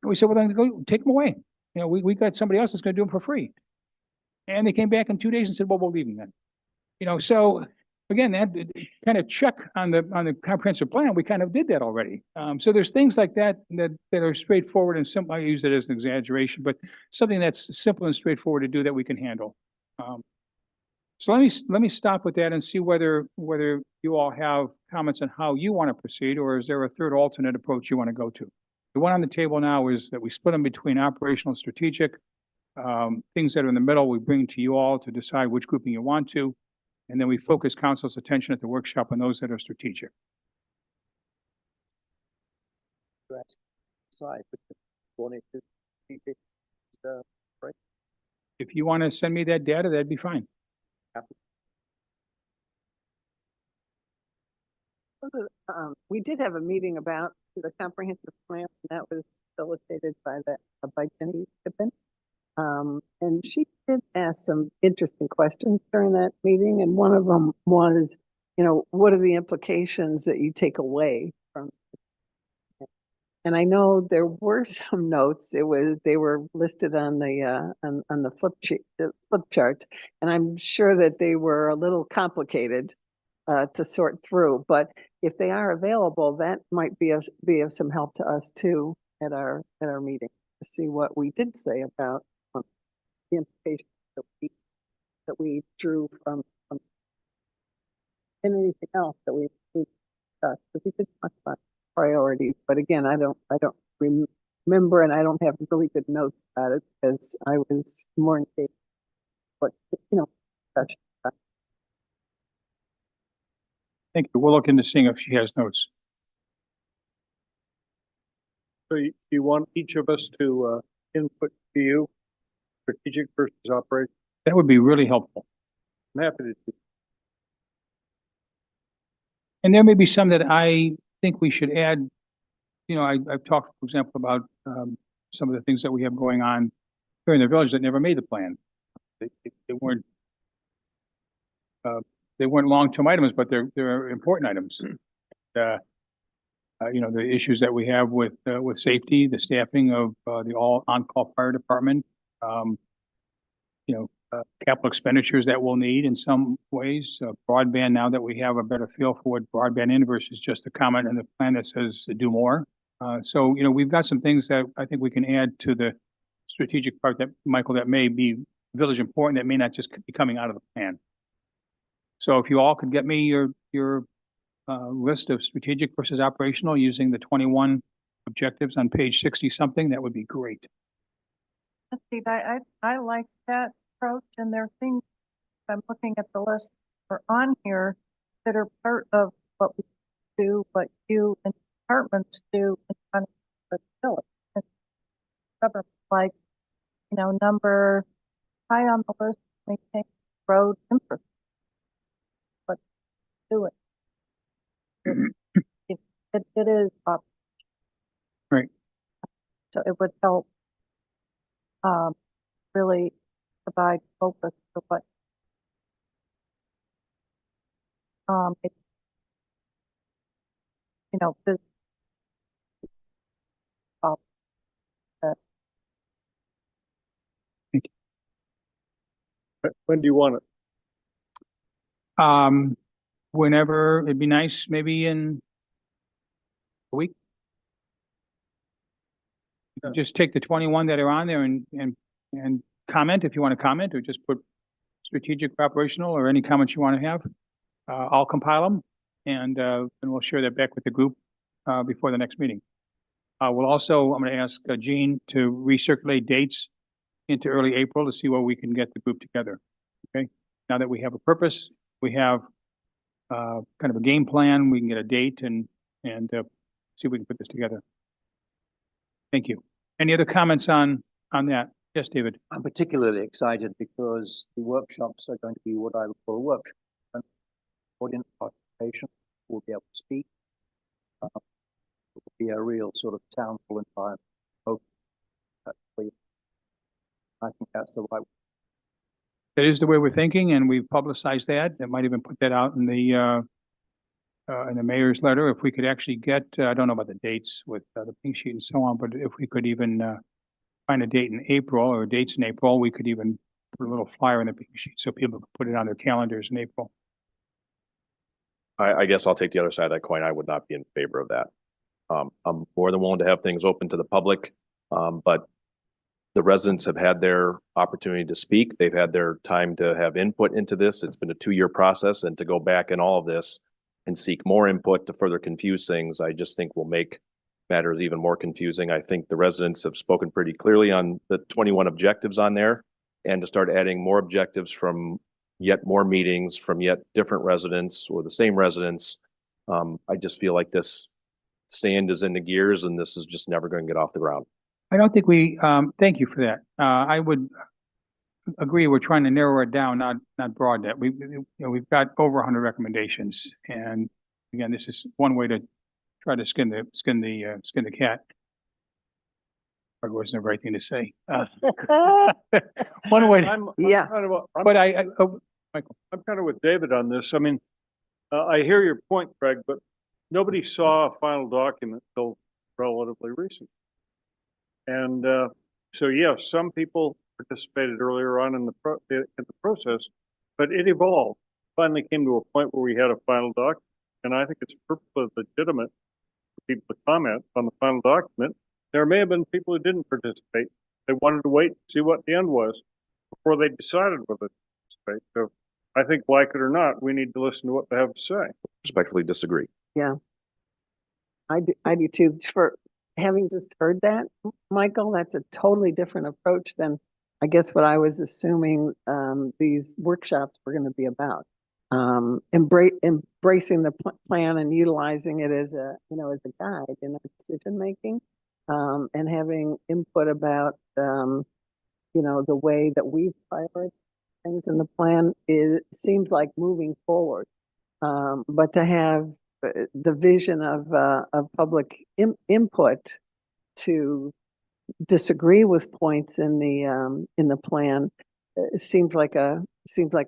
And we said, well, then go take them away. We got somebody else that's going to do them for free. And they came back in 2 days and said, well, we'll leave them then. So again, that kind of check on the comprehensive plan, we kind of did that already. So there's things like that are straightforward and simple. I use it as an exaggeration, but something that's simple and straightforward to do that we can handle. So let me stop with that and see whether you all have comments on how you want to proceed, or is there a third alternate approach you want to go to? The one on the table now is that we split them between operational and strategic. Things that are in the middle, we bring to you all to decide which grouping you want to. And then we focus council's attention at the workshop on those that are strategic. If you want to send me that data, that'd be fine. We did have a meeting about the comprehensive plan, and that was facilitated by Jenny Pippin. And she did ask some interesting questions during that meeting, and one of them was, what are the implications that you take away from it? And I know there were some notes. They were listed on the flip chart, and I'm sure that they were a little complicated to sort through. But if they are available, that might be of some help to us too at our meeting to see what we did say about the implications that we drew from and anything else that we discussed. Because we did talk about priorities, but again, I don't remember, and I don't have really good notes about it because I was more engaged. But discussion. Thank you. We'll look into seeing if she has notes. So you want each of us to input to you, strategic versus operational? That would be really helpful. I'm happy to do. And there may be some that I think we should add. I've talked, for example, about some of the things that we have going on here in the village that never made the plan. They weren't long-term items, but they're important items. The issues that we have with safety, the staffing of the all on-call fire department, capital expenditures that we'll need in some ways, broadband, now that we have a better feel for what broadband is versus just a comment in the plan that says do more. So we've got some things that I think we can add to the strategic part that, Michael, that may be village important, that may not just be coming out of the plan. So if you all could get me your list of strategic versus operational using the 21 objectives on page 60 something, that would be great. Steve, I like that approach, and there are things I'm looking at the list that are on here that are part of what we do, what you and departments do in the village. Like, number high on the list, maintain road infrastructure. But do it. It is up. Right. So it would help really provide focus for what it, you know, this, uh, When do you want it? Whenever, it'd be nice, maybe in a week. You can just take the 21 that are on there and comment if you want to comment, or just put strategic, operational, or any comments you want to have. I'll compile them and we'll share that back with the group before the next meeting. We'll also, I'm going to ask Jean to recirculate dates into early April to see where we can get the group together. Okay, now that we have a purpose, we have kind of a game plan, we can get a date and see if we can put this together. Thank you. Any other comments on that? Yes, David. I'm particularly excited because the workshops are going to be what I would call a workshop. And audience participation will be able to speak. It will be a real sort of town hall environment. I think that's the right way. That is the way we're thinking, and we've publicized that. That might even put that out in the mayor's letter. If we could actually get, I don't know about the dates with the pink sheet and so on, but if we could even find a date in April or dates in April, we could even put a little flyer in the pink sheet so people could put it on their calendars in April. I guess I'll take the other side of that coin. I would not be in favor of that. I'm more than willing to have things open to the public, but the residents have had their opportunity to speak. They've had their time to have input into this. It's been a 2-year process, and to go back in all of this and seek more input to further confuse things, I just think will make matters even more confusing. I think the residents have spoken pretty clearly on the 21 objectives on there, and to start adding more objectives from yet more meetings from yet different residents or the same residents. I just feel like this sand is in the gears and this is just never going to get off the ground. I don't think we, thank you for that. I would agree. We're trying to narrow it down, not broaden it. We've got over 100 recommendations. And again, this is one way to try to skin the cat. Or wasn't the right thing to say. One way to, Yeah. but Michael. I'm kind of with David on this. I mean, I hear your point, Craig, but nobody saw a final document till relatively recent. And so, yeah, some people participated earlier on in the process, but it evolved. Finally came to a point where we had a final document, and I think it's perfectly legitimate for people to comment on the final document. There may have been people who didn't participate. They wanted to wait and see what the end was before they decided whether to participate. So I think, like it or not, we need to listen to what they have to say. Respectfully disagree. Yeah. I do too. For having just heard that, Michael, that's a totally different approach than I guess what I was assuming these workshops were going to be about. Embracing the plan and utilizing it as a guide in our decision making, and having input about the way that we've prioritized things in the plan seems like moving forward. But to have the vision of public input to disagree with points in the plan seems like a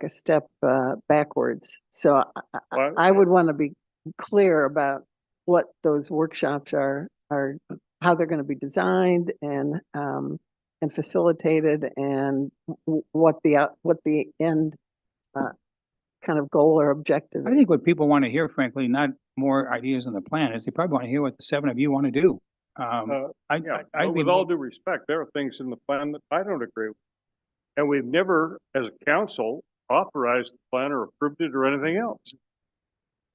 step backwards. So I would want to be clear about what those workshops are how they're going to be designed and facilitated, and what the end kind of goal or objective. I think what people want to hear, frankly, not more ideas on the plan, is they probably want to hear what the 7 of you want to do. With all due respect, there are things in the plan that I don't agree with. And we've never, as a council, authorized the plan or approved it or anything else.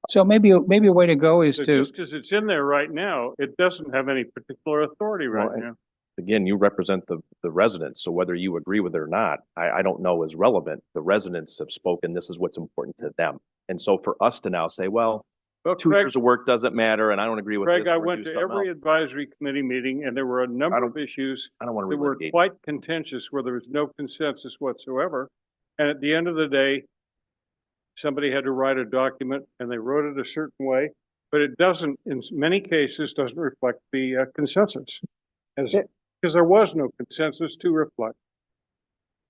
So maybe a way to go is So to, just because it's in there right now, it doesn't have any particular authority right now. Again, you represent the residents, so whether you agree with it or not, I don't know is relevant. The residents have spoken, this is what's important to them. And so for us to now say, well, 2 years of work doesn't matter, and I don't agree with Craig, this. I we're went gonna to do something every else. advisory committee meeting, and there were a number of issues I don't want that to were relitigate. quite contentious, where there was no consensus whatsoever. And at the end of the day, somebody had to write a document, and they wrote it a certain way, but it doesn't, in many cases, doesn't reflect the consensus. As Because there was no consensus to reflect.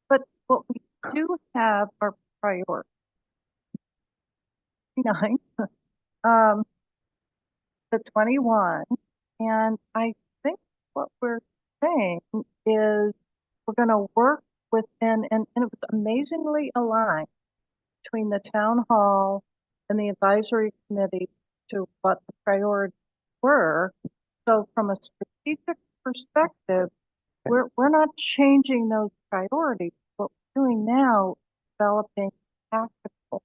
But what we do have are priorities. 9, the 21, and I think what we're saying is we're gonna work within, and it was amazingly aligned between the town hall and the advisory committee to what the priorities were. So from a strategic perspective, we're not changing those priorities. What we're doing now is developing tactical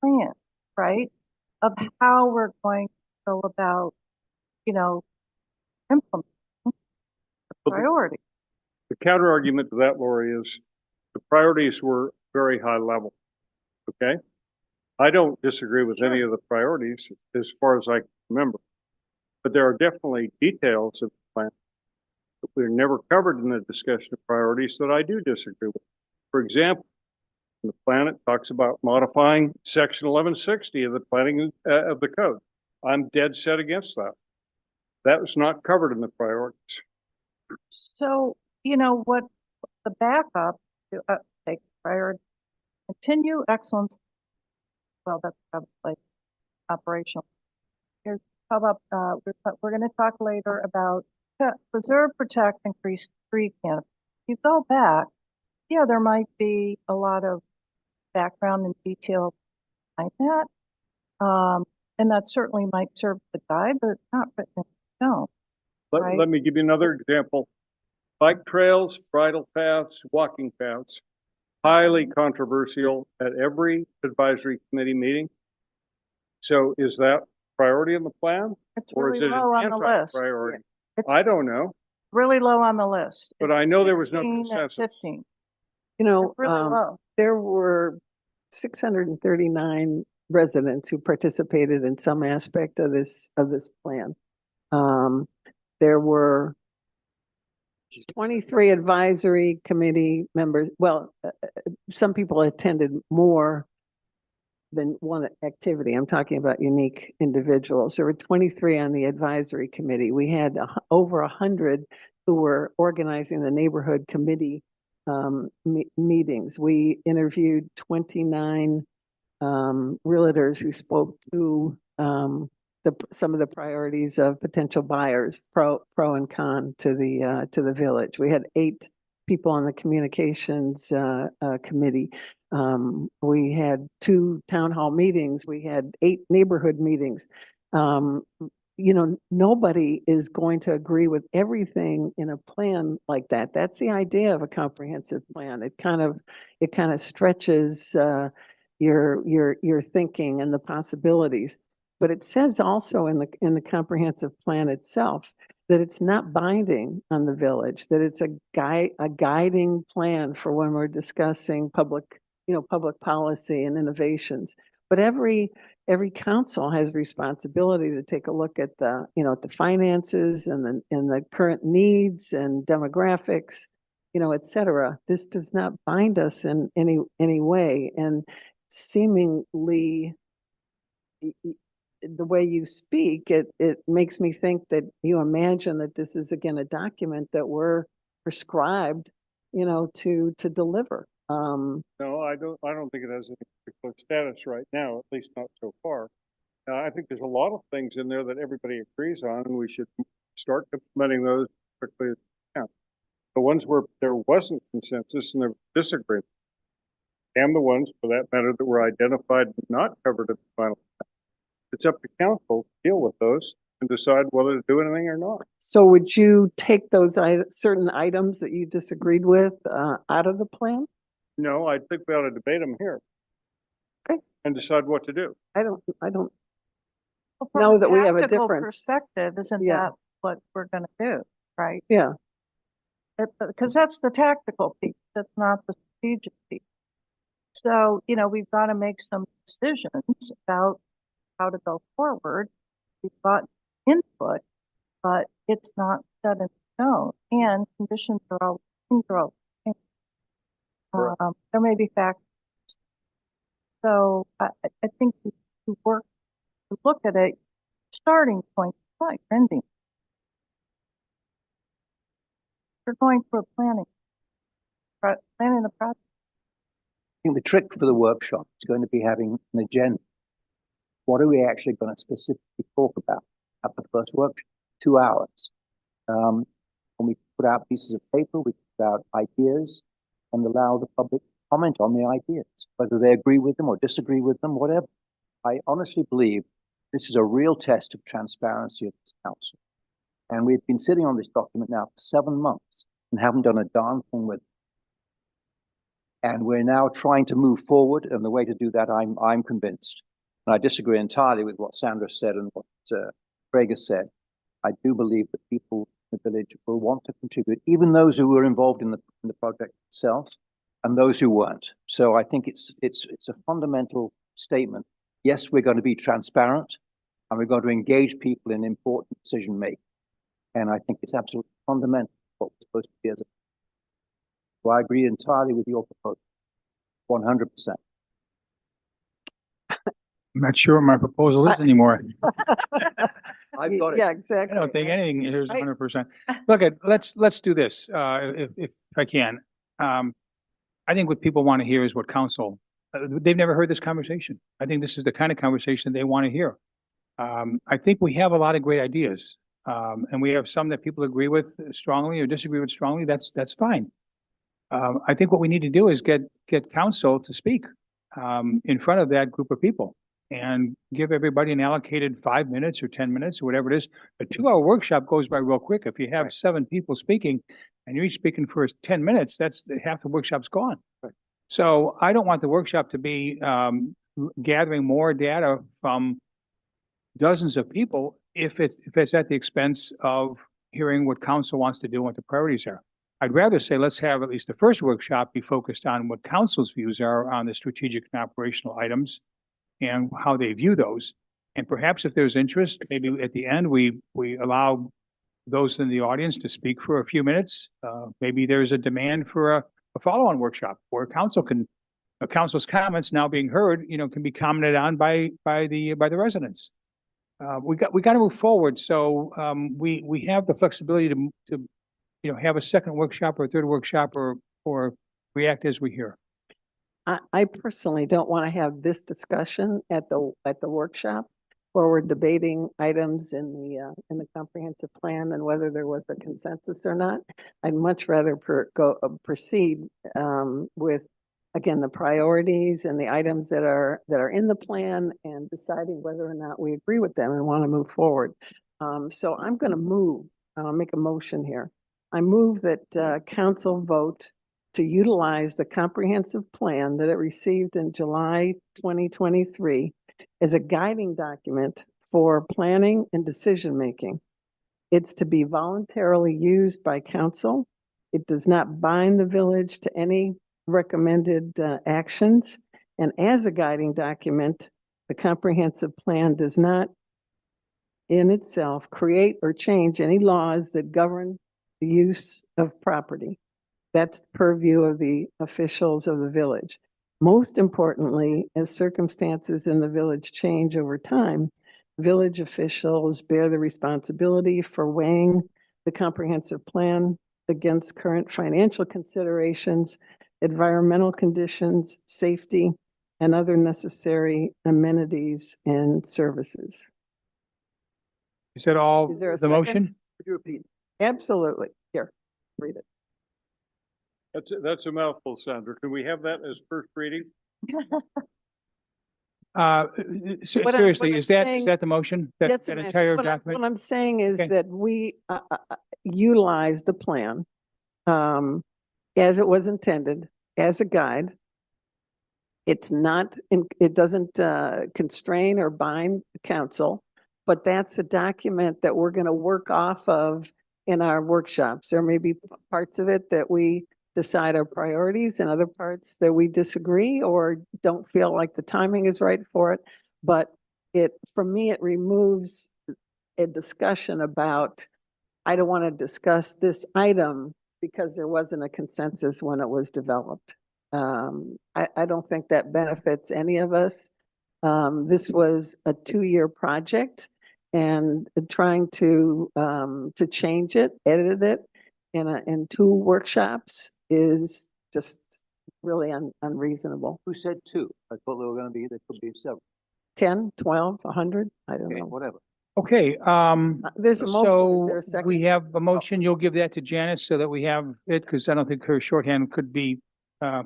plan, right? Of how we're going to go about, implementing the But priorities. the counter argument to that, Lori, is the priorities were very high level. Okay? I don't disagree with any of the priorities as far as I can remember. But there are definitely details of the plan that were never covered in the discussion of priorities that I do disagree with. For example, in the plan, it talks about modifying section 1160 of the planning of the code. I'm dead set against that. That was not covered in the priorities. So, what the backup to take priority, continue excellence. Well, that's probably operational. Here's how about, we're going to talk later about preserve, protect, increase tree canopy. If you go back, yeah, there might be a lot of background and detail behind that. And that certainly might serve the guide, but it's not written in stone. Right. Let me give you another example. Bike trails, bridle paths, walking paths, highly controversial at every advisory committee meeting. So is that priority in the plan? It's Or really is it low an on the list. anti-priority? It's I don't know, really low on the list. but It's I know there was no 16 and consensus. 15. You know, It's really low. there were 639 residents who participated in some aspect of this plan. There were 23 advisory committee members. Well, some people attended more than one activity. I'm talking about unique individuals. There were 23 on the advisory committee. We had over 100 who were organizing the neighborhood committee meetings. We interviewed 29 realtors who spoke to some of the priorities of potential buyers, pro and con to the village. We had 8 people on the communications committee. We had 2 town hall meetings. We had 8 neighborhood meetings. Nobody is going to agree with everything in a plan like that. That's the idea of a comprehensive plan. It kind of stretches your thinking and the possibilities. But it says also in the comprehensive plan itself that it's not binding on the village, that it's a guiding plan for when we're discussing public policy and innovations. But every council has responsibility to take a look at at the finances and the current needs and demographics, et cetera. This does not bind us in any way. And seemingly, the way you speak, it makes me think that you imagine that this is again a document that we're prescribed, to deliver. No, I don't think it has any particular status right now, at least not so far. I think there's a lot of things in there that everybody agrees on, and we should start implementing those quickly as we can. The ones where there wasn't consensus and there was disagreement, and the ones, for that matter, that were identified but not covered in the final. It's up to council to deal with those and decide whether to do anything or not. So would you take those certain items that you disagreed with out of the plan? No, I think we ought to debate them here. Okay. And decide what to do. I don't Well, from know that we have a tactical difference. perspective, isn't Yeah. that what we're going to do, right? Yeah. Because that's the tactical piece. That's not the strategic piece. So, we've got to make some decisions about how to go forward. We've got input, but it's not set in stone, and conditions are all changing. There may be factors. So I think to work to look at it, starting point, right, ending. You're going through a planning the project. I think the trick for the workshop is going to be having an agenda. What are we actually going to specifically talk about at the first workshop? 2 hours. When we put out pieces of paper, we put out ideas and allow the public to comment on the ideas, whether they agree with them or disagree with them, whatever. I honestly believe this is a real test of transparency of this council. And we've been sitting on this document now for 7 months and haven't done a darn thing with it. And we're now trying to move forward, and the way to do that, I'm convinced. And I disagree entirely with what Sandra said and what Craig has said. I do believe that people in the village will want to contribute, even those who were involved in the project itself and those who weren't. So I think it's a fundamental statement. Yes, we're going to be transparent and we're going to engage people in important decision making. And I think it's absolutely fundamental what we're supposed to be as a. So I agree entirely with your proposal, 100%. I'm not sure what my proposal is anymore. I've got it. Yeah, I exactly. don't think anything here is I- 100%. Look, let's do this, if I can. I think what people want to hear is what council, they've never heard this conversation. I think this is the kind of conversation they want to hear. I think we have a lot of great ideas. And we have some that people agree with strongly or disagree with strongly. That's fine. I think what we need to do is get council to speak in front of that group of people and give everybody an allocated 5 minutes or 10 minutes or whatever it is. A 2-hour workshop goes by real quick. If you have 7 people speaking and you're each speaking for 10 minutes, that's half the workshop's gone. Right. So I don't want the workshop to be gathering more data from dozens of people if it's at the expense of hearing what council wants to do and what the priorities are. I'd rather say, let's have at least the first workshop be focused on what council's views are on the strategic and operational items and how they view those. And perhaps if there's interest, maybe at the end, we allow those in the audience to speak for a few minutes. Maybe there's a demand for a follow-on workshop where council's comments now being heard, can be commented on by the residents. We got to move forward. So we have the flexibility to have a second workshop or a third workshop or react as we hear. I personally don't want to have this discussion at the workshop where we're debating items in the comprehensive plan and whether there was a consensus or not. I'd much rather proceed with, again, the priorities and the items that are in the plan and deciding whether or not we agree with them and want to move forward. So I'm going to make a motion here. I move that council vote to utilize the comprehensive plan that it received in July 2023 as a guiding document for planning and decision-making. It's to be voluntarily used by council. It does not bind the village to any recommended actions. And as a guiding document, the comprehensive plan does not in itself create or change any laws that govern the use of property. That's the purview of the officials of the village. Most importantly, as circumstances in the village change over time, village officials bear the responsibility for weighing the comprehensive plan against current financial considerations, environmental conditions, safety, and other necessary amenities and services. Is that all Is there a the motion? second? Could you repeat? Absolutely. Here, read it. That's a mouthful, Sandra. Can we have that as first reading? Seriously, I'm is saying- that the motion? Yes, That ma'am. entire What document? I'm saying is Okay. that we utilize the plan as it was intended, as a guide. It's not, it doesn't constrain or bind the council, but that's a document that we're going to work off of in our workshops. There may be parts of it that we decide are priorities and other parts that we disagree or don't feel like the timing is right for it. But for me, it removes a discussion about, I don't want to discuss this item because there wasn't a consensus when it was developed. I don't think that benefits any of us. This was a 2-year project and trying to change it, edit it, and 2 workshops is just really unreasonable. Who said two? I thought there could be several. 10, 12, 100, I don't Okay, know. whatever. Okay, There's a motion, is there so a second? we have a motion. You'll give that to Janice so that we have it, because I don't think her shorthand could be that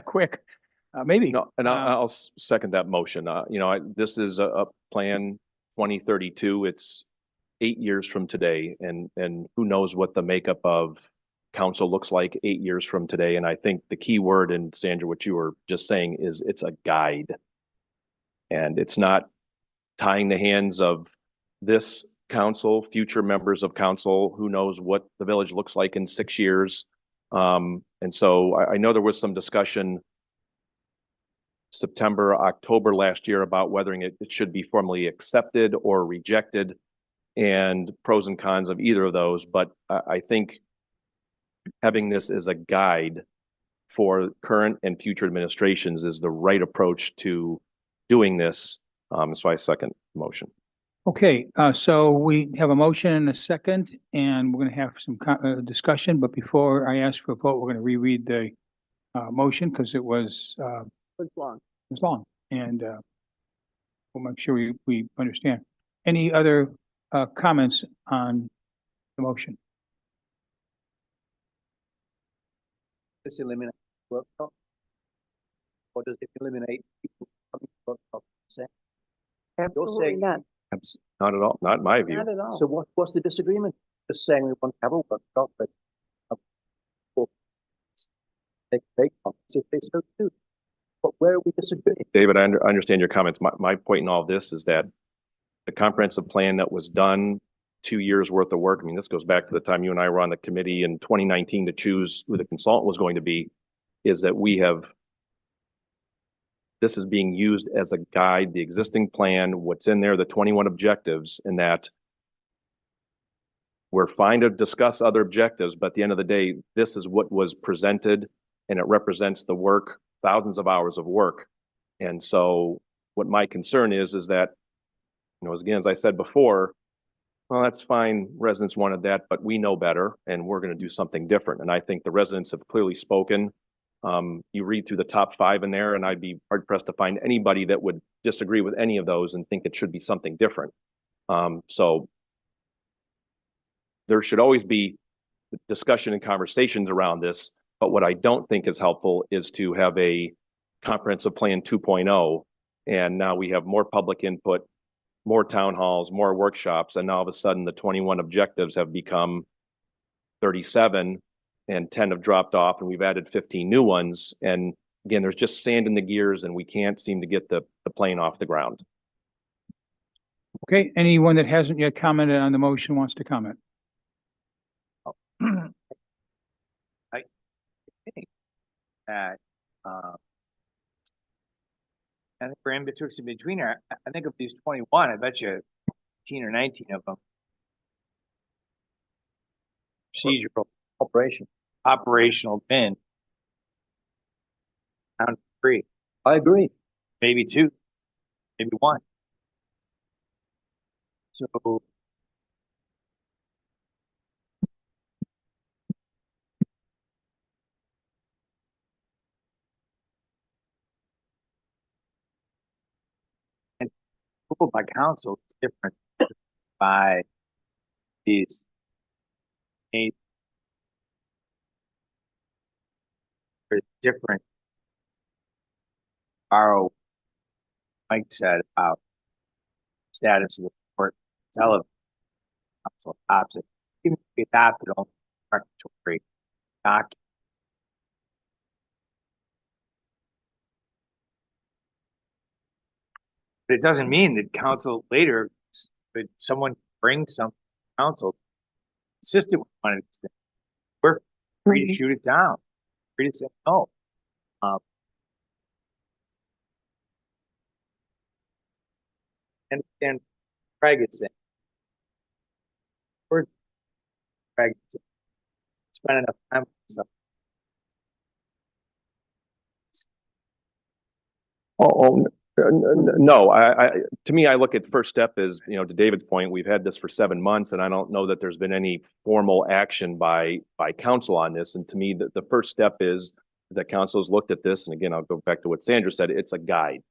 quick. Maybe. No, and I'll second that motion. This is a plan 2032. It's 8 years from today, and who knows what the makeup of council looks like 8 years from today. And I think the key word, and Sandra, what you were just saying, is it's a guide. And it's not tying the hands of this council, future members of council, who knows what the village looks like in 6 years. And so I know there was some discussion September, October last year about whether it should be formally accepted or rejected, and pros and cons of either of those. But I think having this as a guide for current and future administrations is the right approach to doing this. So I second the motion. Okay, so we have a motion and a second, and we're going to have some discussion. But before I ask for a vote, we're going to reread the motion because it was long. and we'll make sure we understand. Any other comments on the motion? Does it eliminate workshop? Or does it eliminate people coming to workshop? Absolutely saying- not, Not at all, not in my view. not at all. So what's the disagreement? Just saying we want to have a workshop, but they comments if they so do. But where are we disagreeing? David, I understand your comments. My point in all of this is that the comprehensive plan that was done, 2 years worth of work. I mean, this goes back to the time you and I were on the committee in 2019 to choose who the consultant was going to be, is that this is being used as a guide, the existing plan, what's in there, the 21 objectives, and that we're fine to discuss other objectives, but at the end of the day, this is what was presented, and it represents the work, thousands of hours of work. And so what my concern is that, as I said before, well, that's fine. Residents wanted that, but we know better and we're going to do something different. And I think the residents have clearly spoken. You read through the top 5 in there, and I'd be hard pressed to find anybody that would disagree with any of those and think it should be something different. So there should always be discussion and conversations around this. But what I don't think is helpful is to have a comprehensive plan 2.0. And now we have more public input, more town halls, more workshops. And now all of a sudden the 21 objectives have become 37 and 10 have dropped off, and we've added 15 new ones. And again, there's just sand in the gears and we can't seem to get the plane off the ground. Okay, anyone that hasn't yet commented on the motion wants to comment? That, I think we're in between here. I think of these 21, I bet you 18 or 19 of them. Procedural, operational bin. Down to 3. I agree. Maybe 2, maybe 1. So. And approval by council is different by these. There's different. Mike said about status of the court, council adopts it. Even if we adopted on regulatory document. But it doesn't mean that council later, but someone brings something to council consistent with one of these things. We're free to shoot it down, free to say no. And Craig is saying, Craig is saying, spend enough time with something. No, to me, I look at first step as, you know, to David's point, we've had this for 7 months and I don't know that there's been any formal action by council on this. And to me, the first step is that council has looked at this. And again, I'll go back to what Sandra said. It's a guide.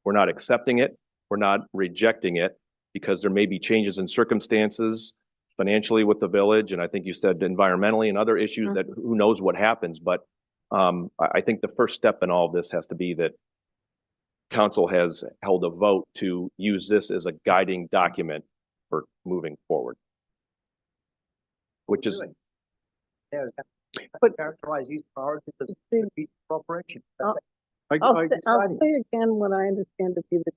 We're not accepting it. We're not rejecting it because there may be changes in circumstances financially with the village. And I think you said environmentally and other issues that who knows what happens. But I think the first step in all of this has to be that council has held a vote to use this as a guiding document for moving forward. Which is, But characterize these priorities as strategic cooperation. I'll say again what I understand to be the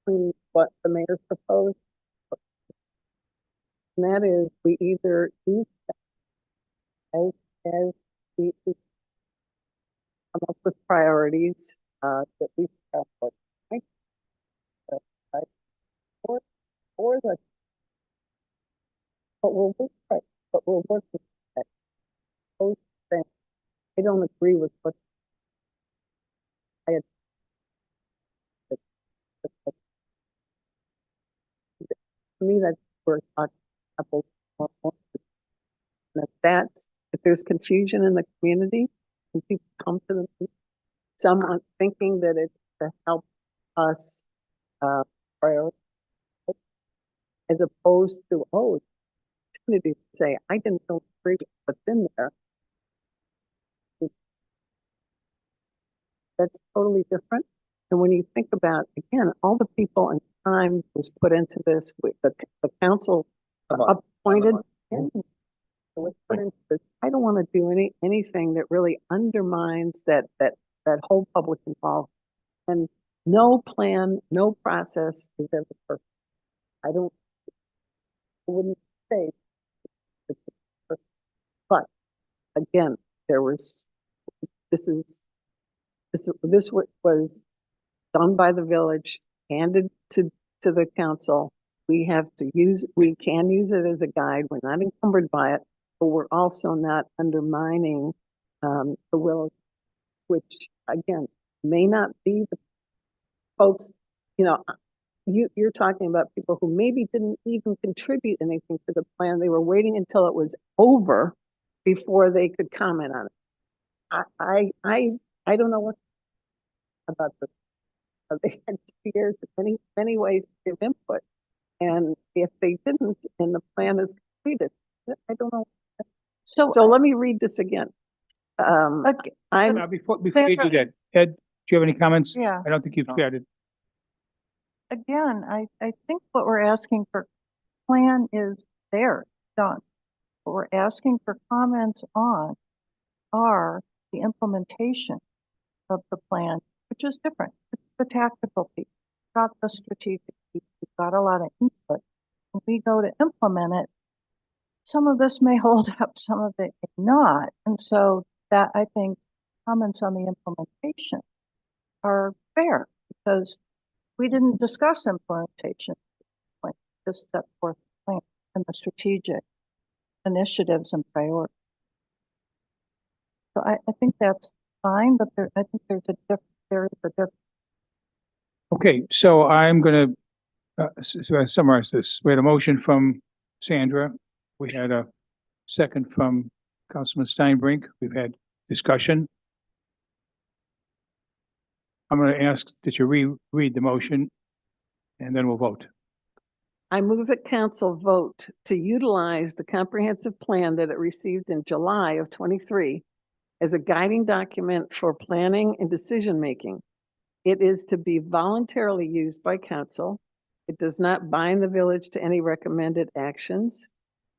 between what the mayor proposed. And that is we either use that as we come up with priorities that we have like, right? Or the but we'll work right, but we'll work with that. Those things. I don't agree with what I had. To me, that's where apples. If there's confusion in the community, and people come to them, someone thinking that it's to help us prioritize, as opposed to opportunity to say, I didn't know what's in there. That's totally different. And when you think about, again, all the people and time was put into this, with the council appointed. I don't want to do anything that really undermines that whole public involvement. And no plan, no process is ever perfect. I wouldn't say it's perfect. But again, this was done by the village, handed to the council. We can use it as a guide. We're not encumbered by it, but we're also not undermining the will, which again, may not be the folks, you're talking about people who maybe didn't even contribute anything to the plan. They were waiting until it was over before they could comment on it. I don't know what about this. They had 2 years, many ways to give input. And if they didn't, and the plan is completed, I don't know. So let me read this again. Now, before you do that, Ed, do you have any comments? Yeah. I don't think you've shared it. Again, I think what we're asking for plan is there, done. What we're asking for comments on are the implementation of the plan, which is different. It's the tactical piece, not the strategic piece. We've got a lot of input. When we go to implement it, some of this may hold up, some of it may not. And so that I think comments on the implementation are fair because we didn't discuss implementation. Like just set forth the plan and the strategic initiatives and priorities. So I think that's fine, but I think there is a difference. Okay, so I'm going to summarize this. We had a motion from Sandra. We had a second from Councilman Steinbrink. We've had discussion. I'm going to ask that you reread the motion and then we'll vote. I move that council vote to utilize the comprehensive plan that it received in July of 23 as a guiding document for planning and decision-making. It is to be voluntarily used by council. It does not bind the village to any recommended actions.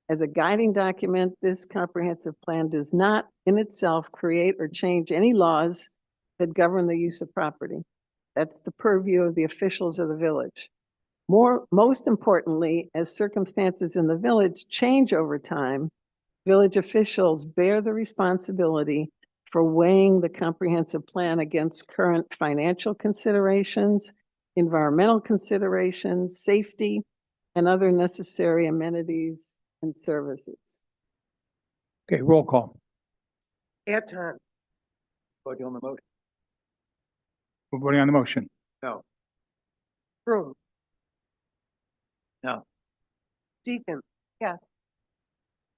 As a guiding document, this comprehensive plan does not in itself create or change any laws that govern the use of property. That's the purview of the officials of the village. Most importantly, as circumstances in the village change over time, village officials bear the responsibility for weighing the comprehensive plan against current financial considerations, environmental considerations, safety, and other necessary amenities and services. Okay, roll call. Airtime. Voting on the motion. We're voting on the motion. No. Broom. No. Deacon. Yes.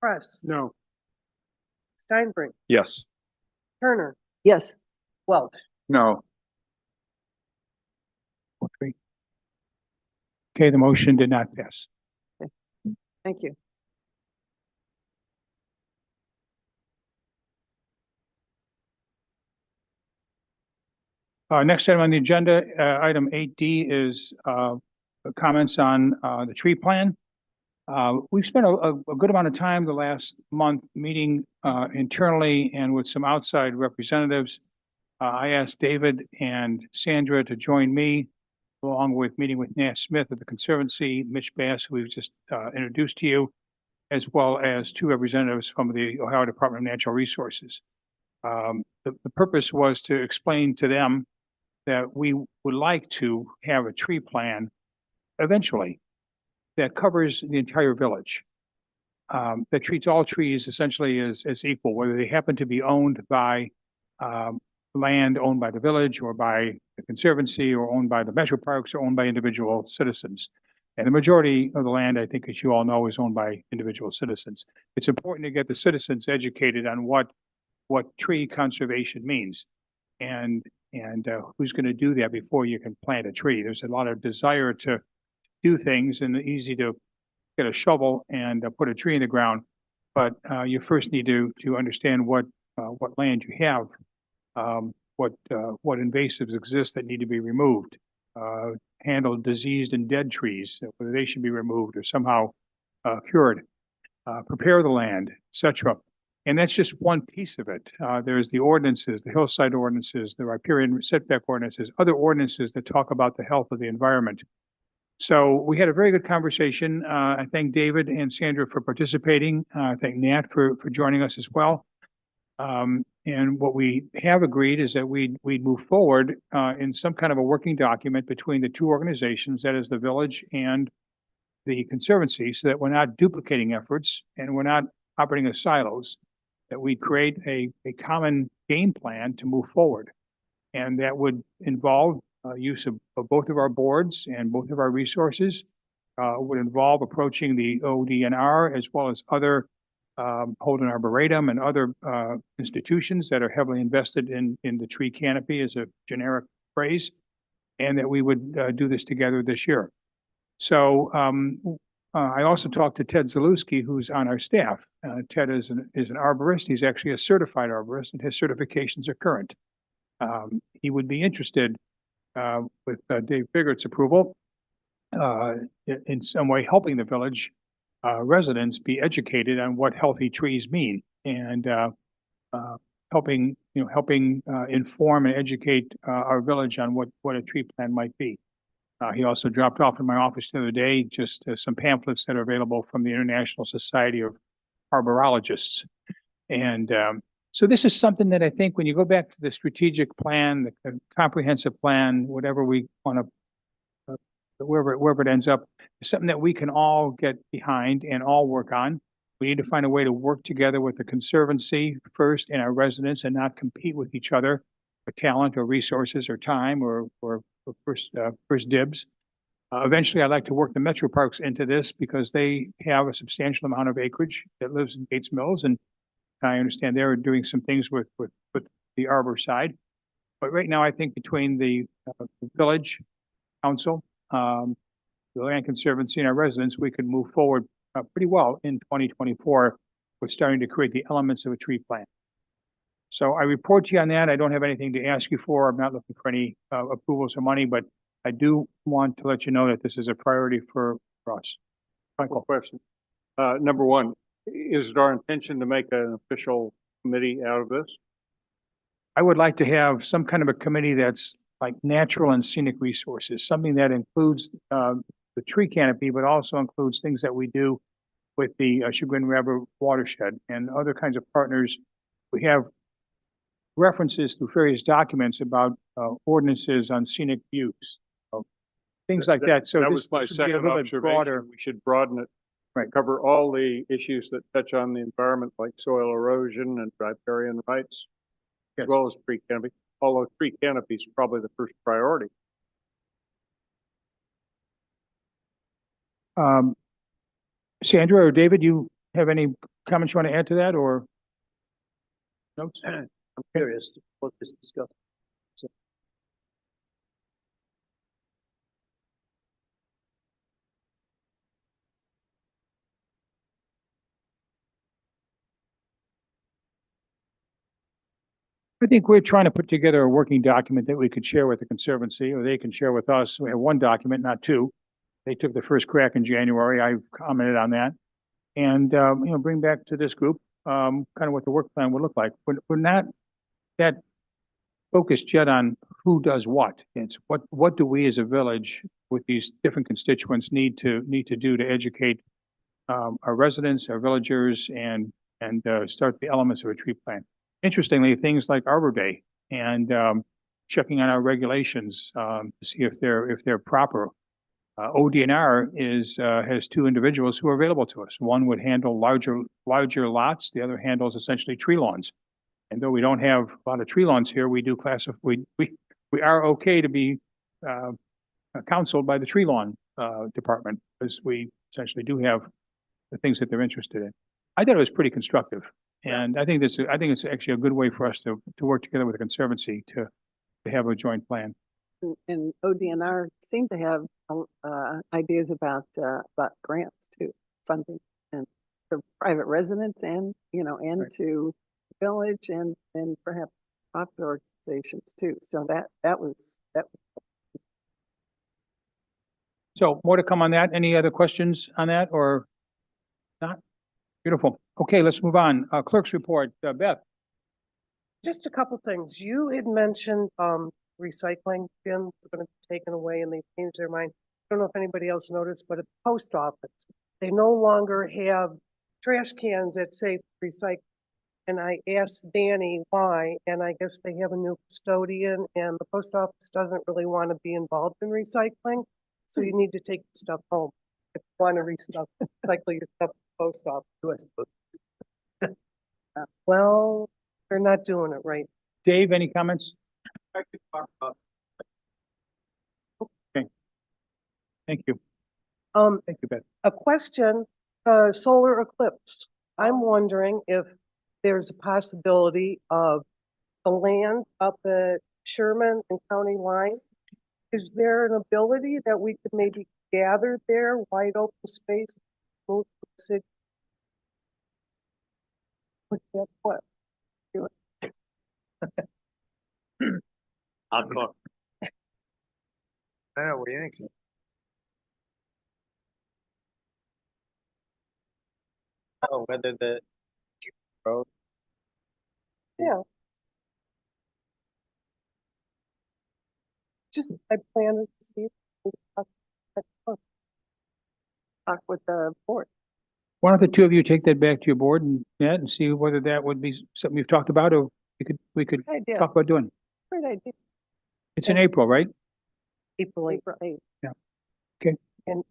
Press. No. Steinbrink. Yes. Turner. Yes, Welch. No. Okay, the motion did not pass. thank you. Next item on the agenda, item 8D is comments on the tree plan. We've spent a good amount of time the last month meeting internally and with some outside representatives. I asked David and Sandra to join me, along with meeting with Nat Smith of the Conservancy, Mitch Bass, who we've just introduced to you, as well as two representatives from the Ohio Department of Natural Resources. The purpose was to explain to them that we would like to have a tree plan eventually that covers the entire village. That treats all trees essentially as equal, whether they happen to be owned by land owned by the village or by the Conservancy or owned by the metro parks or owned by individual citizens. And the majority of the land, I think, as you all know, is owned by individual citizens. It's important to get the citizens educated on what tree conservation means and who's going to do that before you can plant a tree. There's a lot of desire to do things and easy to get a shovel and put a tree in the ground. But you first need to understand what land you have, what invasives exist that need to be removed, handle diseased and dead trees, whether they should be removed or somehow cured, prepare the land, etc. And that's just one piece of it. There's the ordinances, the hillside ordinances, the riparian setback ordinances, other ordinances that talk about the health of the environment. So we had a very good conversation. I thank David and Sandra for participating. I thank Nat for joining us as well. And what we have agreed is that we'd move forward in some kind of a working document between the two organizations, that is the village and the Conservancy, so that we're not duplicating efforts and we're not operating as silos, that we create a common game plan to move forward. And that would involve use of both of our boards and both of our resources, would involve approaching the ODNR as well as other Holden Arboretum and other institutions that are heavily invested in the tree canopy as a generic phrase, and that we would do this together this year. So I also talked to Ted Zalewski, who's on our staff. Ted is an arborist. He's actually a certified arborist, and his certifications are current. He would be interested, with Dave Bigert's approval, in some way helping the village residents be educated on what healthy trees mean, and helping inform and educate our village on what a tree plan might be. He also dropped off in my office the other day just some pamphlets that are available from the International Society of Arborologists. And so this is something that I think when you go back to the strategic plan, the comprehensive plan, whatever we want to, wherever it ends up, is something that we can all get behind and all work on. We need to find a way to work together with the Conservancy first and our residents and not compete with each other for talent or resources or time or first dibs. Eventually, I'd like to work the metro parks into this because they have a substantial amount of acreage that lives in Gates Mills, and I understand they're doing some things with the arbor side. But right now, I think between the village council, the Land Conservancy, and our residents, we could move forward pretty well in 2024 with starting to create the elements of a tree plan. So I report to you on that. I don't have anything to ask you for. I'm not looking for any approvals or money, but I do want to let you know that this is a priority for us. Michael, question. Number one, is it our intention to make an official committee out of this? I would like to have some kind of a committee that's like natural and scenic resources, something that includes the tree canopy, but also includes things that we do with the Chagrin River watershed and other kinds of partners. We have references through various documents about ordinances on scenic views, things like that. So that this was my should be a second little bit broader. observation. We should broaden it. Right. Cover all the issues that touch on the environment, like soil erosion and riparian rights, Yes. as well as tree canopy. Although tree canopy is probably the first priority. Sandra or David, you have any comments you want to add to that or? Notes? I'm curious what this discussed. I think we're trying to put together a working document that we could share with the Conservancy, or they can share with us. We have one document, not two. They took the first crack in January. I've commented on that. And, bring back to this group, kind of what the work plan would look like. We're not that focused yet on who does what. It's what do we as a village with these different constituents need to do to educate our residents, our villagers, and start the elements of a tree plan. Interestingly, things like Arbor Day and checking on our regulations to see if they're proper. ODNR has two individuals who are available to us. One would handle larger lots. The other handles essentially tree lawns. And though we don't have a lot of tree lawns here, we do we are okay to be counseled by the tree lawn department, because we essentially do have the things that they're interested in. I thought it was pretty constructive, and I think it's actually a good way for us to work together with the Conservancy to have a joint plan. And ODNR seem to have ideas about grants too, funding, and for private residents and, and Right. to village and perhaps profit organizations too. So that was. So more to come on that. Any other questions on that or not? Beautiful. Okay, let's move on. Clerk's report, Beth. Just a couple things. You had mentioned, recycling bins are gonna be taken away and they changed their mind. I don't know if anybody else noticed, but at the post office, they no longer have trash cans that say recycle. And I asked Danny why, and I guess they have a new custodian and the post office doesn't really want to be involved in recycling. So you need to take your stuff home. If you want to recycle your stuff at the post office. Well, they're not doing it right. Dave, any comments? I could talk about Thank you. Thank you, Beth. A question, solar eclipse. I'm wondering if there's a possibility of the land up at Sherman and County line. Is there an ability that we could maybe gather there, wide open space, move to the city? What? I'll talk. I know, what do you think? So? Oh, whether the road. Yeah. Just, I planted to see. Talk with the board. Why don't the two of you take that back to your board and see whether that would be something you've talked about, or we could Good idea. talk about doing. Great idea. It's in April, right? April 8th. April 8th. Yeah. Okay. And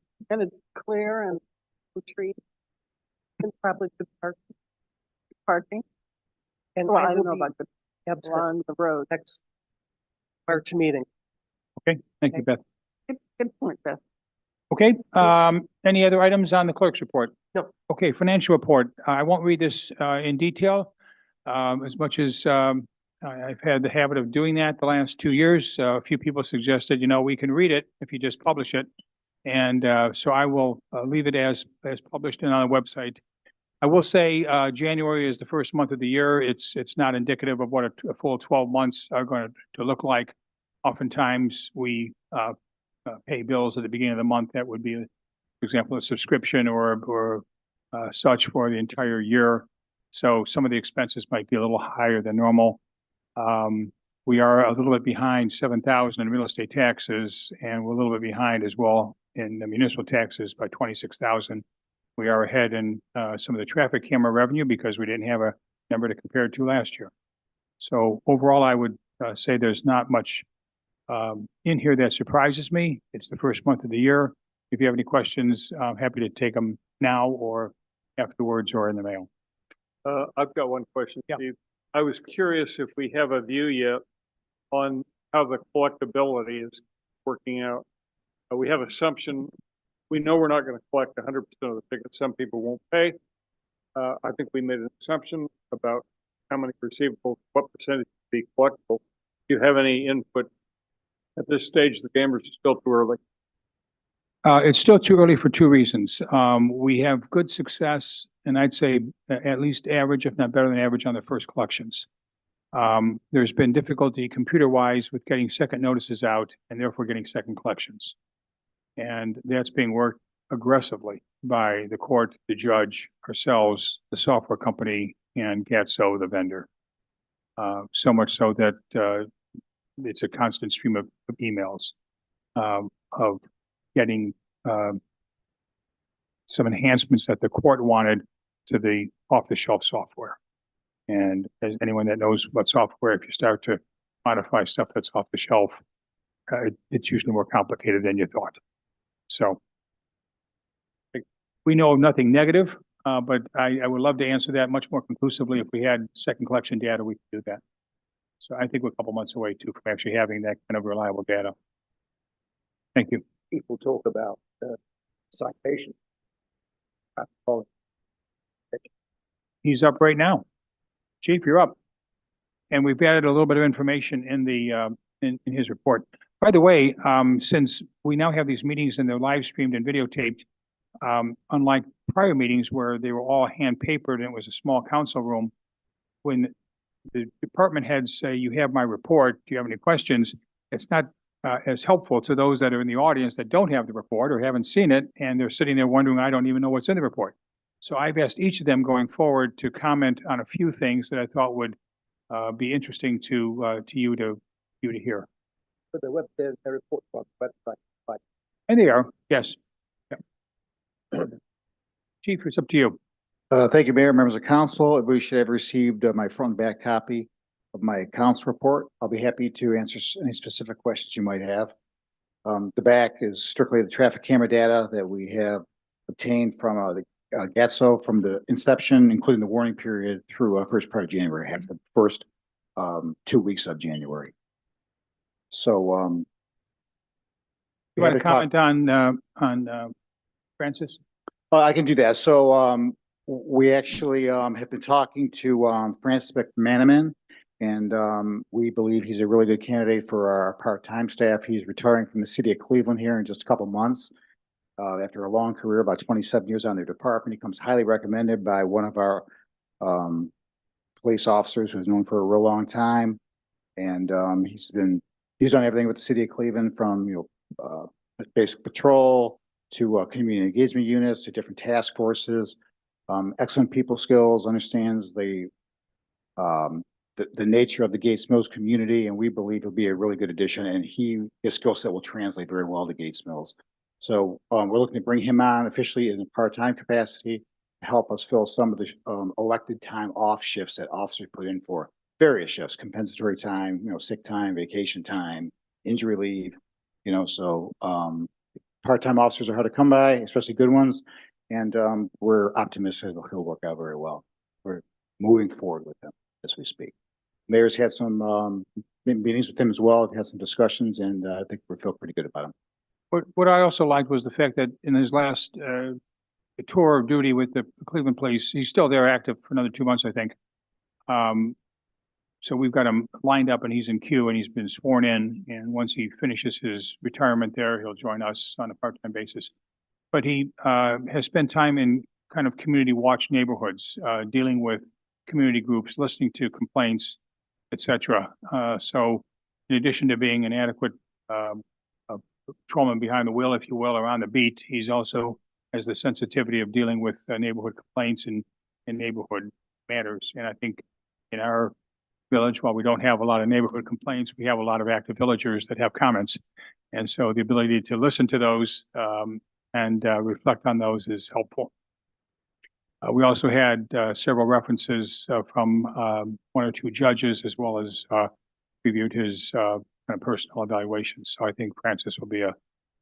it's clear and retreat And probably the parking. And Well, I will don't know be about the absent along the road. next March meeting. Okay, thank you, Beth. Good point, Beth. Okay, any other items on the clerk's report? No. Okay, financial report. I won't read this in detail. As much as I've had the habit of doing that the last 2 years. A few people suggested, we can read it if you just publish it. And so I will leave it as published and on the website. I will say January is the first month of the year. It's not indicative of what a full 12 months are going to look like. Oftentimes we pay bills at the beginning of the month. That would be, for example, a subscription or such for the entire year. So some of the expenses might be a little higher than normal. We are a little bit behind 7,000 in real estate taxes, and we're a little bit behind as well in the municipal taxes by 26,000. We are ahead in some of the traffic camera revenue because we didn't have a number to compare it to last year. So overall, I would say there's not much in here that surprises me. It's the first month of the year. If you have any questions, I'm happy to take them now or afterwards or in the mail. I've got one question, Yeah. Steve. I was curious if we have a view yet on how the collectability is working out. We have assumption we know we're not gonna collect 100% of the tickets. Some people won't pay. I think we made an assumption about how many receivables, what percentage would be collectible. Do you have any input? At this stage, the game is still too early. It's still too early for two reasons. We have good success, and I'd say at least average, if not better than average, on the first collections. There's been difficulty computer-wise with getting second notices out and therefore getting second collections. And that's being worked aggressively by the court, the judge, ourselves, the software company, and Gatso, the vendor. So much so that it's a constant stream of emails of getting some enhancements that the court wanted to the off-the-shelf software. And as anyone that knows about software, if you start to modify stuff that's off the shelf, it's usually more complicated than you thought. So we know of nothing negative, but I would love to answer that much more conclusively. If we had second collection data, we could do that. So I think we're a couple months away too from actually having that kind of reliable data. Thank you. People talk about citation. He's up right now. Chief, you're up. And we've added a little bit of information in the in his report. By the way, since we now have these meetings and they're live streamed and videotaped, unlike prior meetings where they were all hand papered and it was a small council room, when the department heads say, "You have my report, do you have any questions?" It's not as helpful to those that are in the audience that don't have the report or haven't seen it, and they're sitting there wondering, "I don't even know what's in the report." So I've asked each of them going forward to comment on a few things that I thought would be interesting to you to hear. But the report on the website. And they are, yes. Yeah. Chief, it's up to you. Thank you, Mayor, members of council. Everybody should have received my front and back copy of my accounts report. I'll be happy to answer any specific questions you might have. The back is strictly the traffic camera data that we have obtained from the Gatso from the inception, including the warning period through first part of January, half the first 2 weeks of January. So You want to comment on Francis? I can do that. So we actually have been talking to Francis McManaman, and we believe he's a really good candidate for our part-time staff. He's retiring from the city of Cleveland here in just a couple months. After a long career, about 27 years on their department, he comes highly recommended by one of our police officers who's known for a real long time. And he's done everything with the city of Cleveland, from basic patrol to community engagement units to different task forces. Excellent people skills, understands the nature of the Gates Mills community, and we believe he'll be a really good addition. And his skill set will translate very well to Gates Mills. So we're looking to bring him on officially in a part-time capacity to help us fill some of the elected time off shifts that officers put in for various shifts, compensatory time, sick time, vacation time, injury leave, so part-time officers are hard to come by, especially good ones. And we're optimistic he'll work out very well. We're moving forward with him as we speak. Mayor's had some meetings with him as well. We've had some discussions, and I think we feel pretty good about him. What I also liked was the fact that in his last tour of duty with the Cleveland Police, he's still there active for another 2 months, I think. So we've got him lined up and he's in queue and he's been sworn in. And once he finishes his retirement there, he'll join us on a part-time basis. But he has spent time in kind of community watch neighborhoods, dealing with community groups, listening to complaints, etc. So in addition to being an adequate patrolman behind the wheel, if you will, around the beat, he's also has the sensitivity of dealing with neighborhood complaints and neighborhood matters. And I think in our village, while we don't have a lot of neighborhood complaints, we have a lot of active villagers that have comments. And so the ability to listen to those and reflect on those is helpful. We also had several references from one or two judges, as well as reviewed his kind of personal evaluations. So I think Francis will be a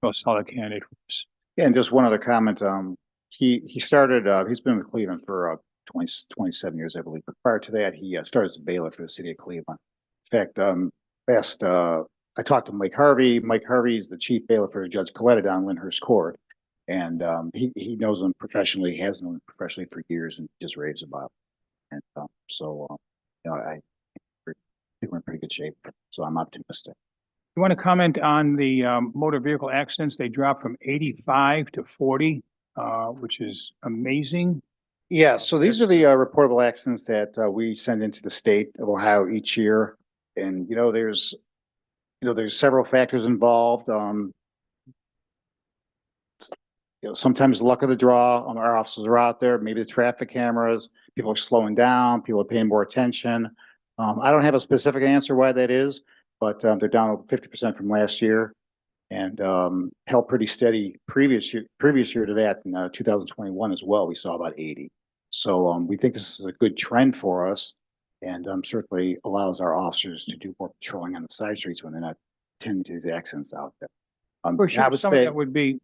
real solid candidate for us. Yeah, and just one other comment. He started, he's been with Cleveland for 27 years, I believe. But prior to that, he started as a bailiff for the city of Cleveland. In fact, I talked to Mike Harvey. Mike Harvey is the chief bailiff for Judge Coletta down Lyndhurst Court. And he knows him professionally, has known him professionally for years and just raves about it. And you know, I think we're in pretty good shape, so I'm optimistic. You want to comment on the motor vehicle accidents? They dropped from 85 to 40, which is amazing. Yeah, so these are the reportable accidents that we send into the state of Ohio each year. And, there's several factors involved. Sometimes luck of the draw, our officers are out there, maybe the traffic cameras, people are slowing down, people are paying more attention. I don't have a specific answer why that is, but they're down over 50% from last year and held pretty steady previous year to that in 2021 as well. We saw about 80. So we think this is a good trend for us and certainly allows our officers to do more patrolling on the side streets when they're not tending to these accidents out there. For and I sure, would some of say- that would be,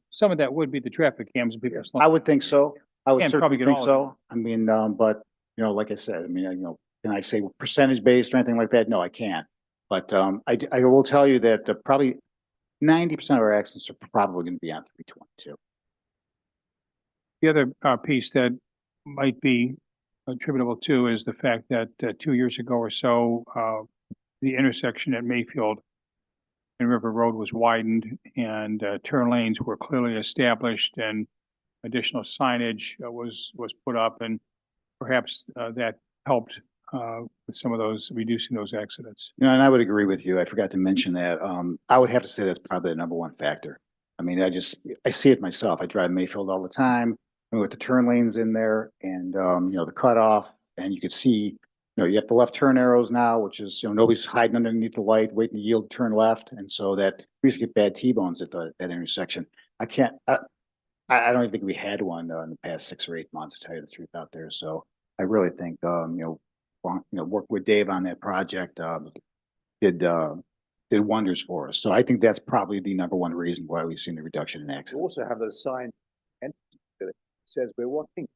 the traffic cams. People are slowing. I would think so. I would Can't certainly probably get think all of so. I mean, but like I said, I mean, can I say percentage based or anything like that? No, I can't. But I will tell you that probably 90% of our accidents are probably going to be on 322. The other piece that might be attributable to is the fact that 2 years ago or so, the intersection at Mayfield and River Road was widened and turn lanes were clearly established and additional signage was put up, and perhaps that helped with some of those, reducing those accidents. And I would agree with you. I forgot to mention that. I would have to say that's probably the number one factor. I mean, I see it myself. I drive Mayfield all the time. With the turn lanes in there and, the cutoff, and you could see, you have the left turn arrows now, which is, nobody's hiding underneath the light, waiting to yield, turn left. And so that we used to get bad T-bones at that intersection. I don't even think we had one in the past 6 or 8 months, to tell you the truth out there. So I really think, work with Dave on that project, did wonders for us. So I think that's probably the number one reason why we've seen the reduction in We accidents. also have those signs and it says we're watching.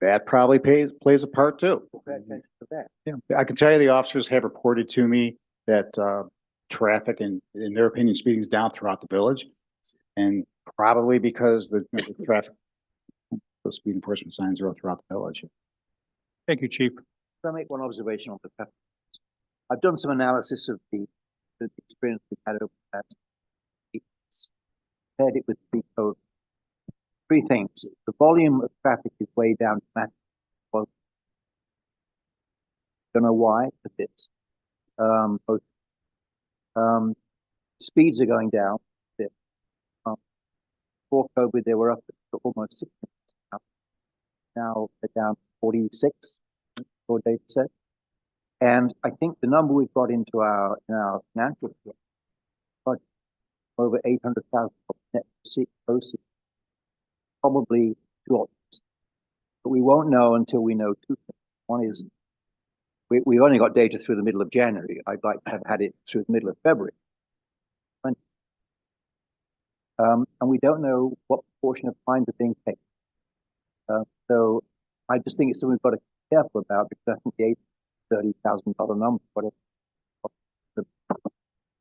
That probably plays a part too. Pay attention to that. Yeah, I can tell you the officers have reported to me that traffic and, in their opinion, speeding is down throughout the village. And probably because the traffic, those speed enforcement signs are throughout the village. Thank you, Chief. Can I make one observation on the traffic? I've done some analysis of the experience we've had over the past 8 months. Compared it with pre-COVID. 3 things. The volume of traffic is way down dramatically. Well, don't know why, but it's speeds are going down. Before COVID, they were up to almost 60 miles. Now they're down 46, for data set. And I think the number we've got into our financial budget, over 800,000 net proceeds, probably 2 options. But we won't know until we know 2 things. One is we've only got data through the middle of January. I'd like to have had it through the middle of February. And we don't know what proportion of fines are being paid. So I just think it's something we've got to be careful about, because I think the $30,000 number, whatever,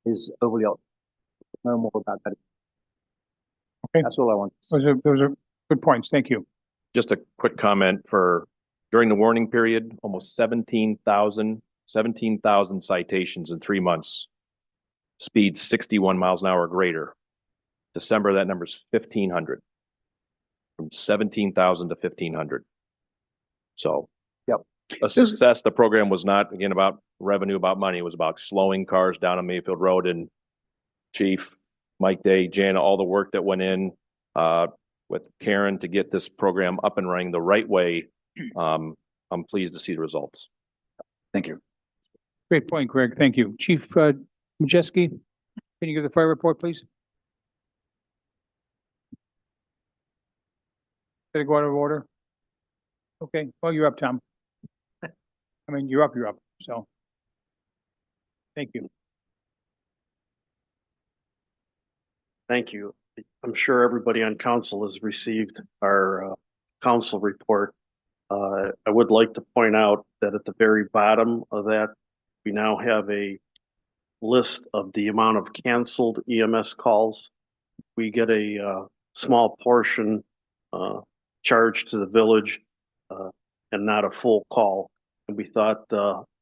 is overly optimistic. No more about that. Okay. That's all I want to say. Those are good points. Thank you. Just a quick comment during the warning period, almost 17,000 citations in 3 months. Speeds 61 miles an hour or greater. December, that number's 1,500. From 17,000 to 1,500. So. Yep. A success. The program was not, again, about revenue, about money. It was about slowing cars down on Mayfield Road, and Chief Mike Day, Jana, all the work that went in with Karen to get this program up and running the right way. I'm pleased to see the results. Thank you. Great point, Greg. Thank you. Chief Majeski, can you give the fire report, please? Did it go out of order? Okay, well, you're up, Tom. I mean, you're up, so. Thank you. Thank you. I'm sure everybody on council has received our council report. I would like to point out that at the very bottom of that, we now have a list of the amount of canceled EMS calls. We get a small portion, charged to the village, and not a full call. And we thought,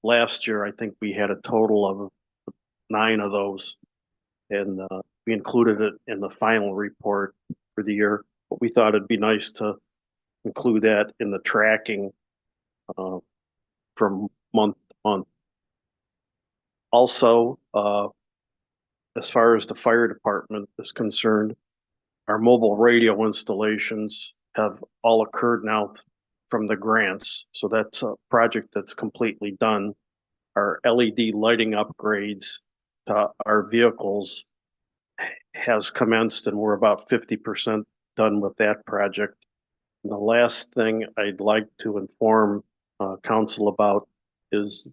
last year, I think we had a total of 9 of those. And, we included it in the final report for the year, but we thought it'd be nice to include that in the tracking, from month to month. Also, as far as the fire department is concerned, our mobile radio installations have all occurred now from the grants. So that's a project that's completely done. Our LED lighting upgrades to our vehicles has commenced, and we're about 50% done with that project. And the last thing I'd like to inform council about is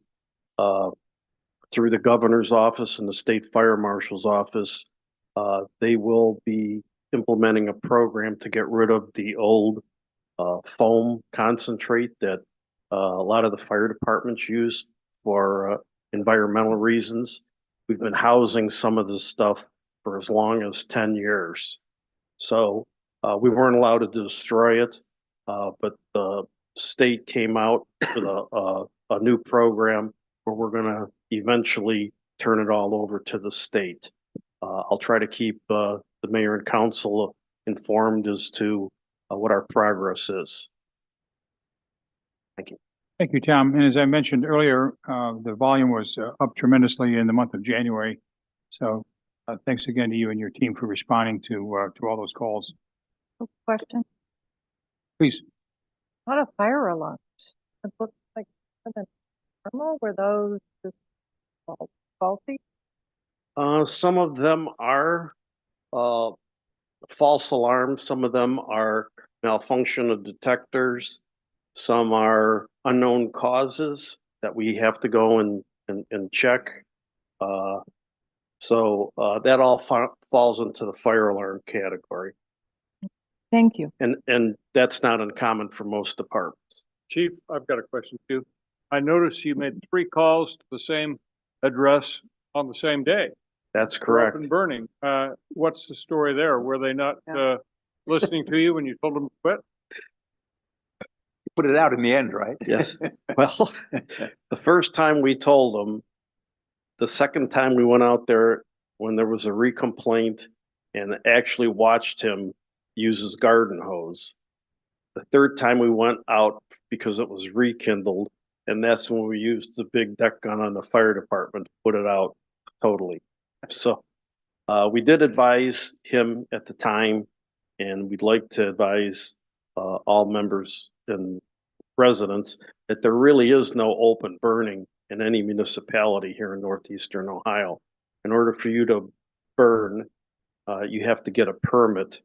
through the governor's office and the state fire marshal's office, they will be implementing a program to get rid of the old foam concentrate that a lot of the fire departments use for environmental reasons. We've been housing some of this stuff for as long as 10 years. So we weren't allowed to destroy it, but the state came out with a new program where we're gonna eventually turn it all over to the state. I'll try to keep the mayor and council informed as to what our progress is. Thank you. Thank you, Tom. And as I mentioned earlier, the volume was up tremendously in the month of January. So thanks again to you and your team for responding to all those calls. Question, Please. a lot of fire alarms. It looks like, normal, were those just faulty? Some of them are false alarms. Some of them are malfunction of detectors. Some are unknown causes that we have to go and check. So that all falls into the fire alarm category. Thank you. And that's not uncommon for most departments. Chief, I've got a question too. I noticed you made 3 calls to the same address on the same day. That's for correct. open burning. What's the story there? Were they not listening to you when you told them to quit? Put it out in the end, right? Yes. Well, the first time we told them, the second time we went out there when there was a recomplaint and actually watched him use his garden hose. The third time we went out because it was rekindled, and that's when we used the big deck gun on the fire department to put it out totally. So we did advise him at the time, and we'd like to advise all members and residents that there really is no open burning in any municipality here in northeastern Ohio. In order for you to burn, you have to get a permit.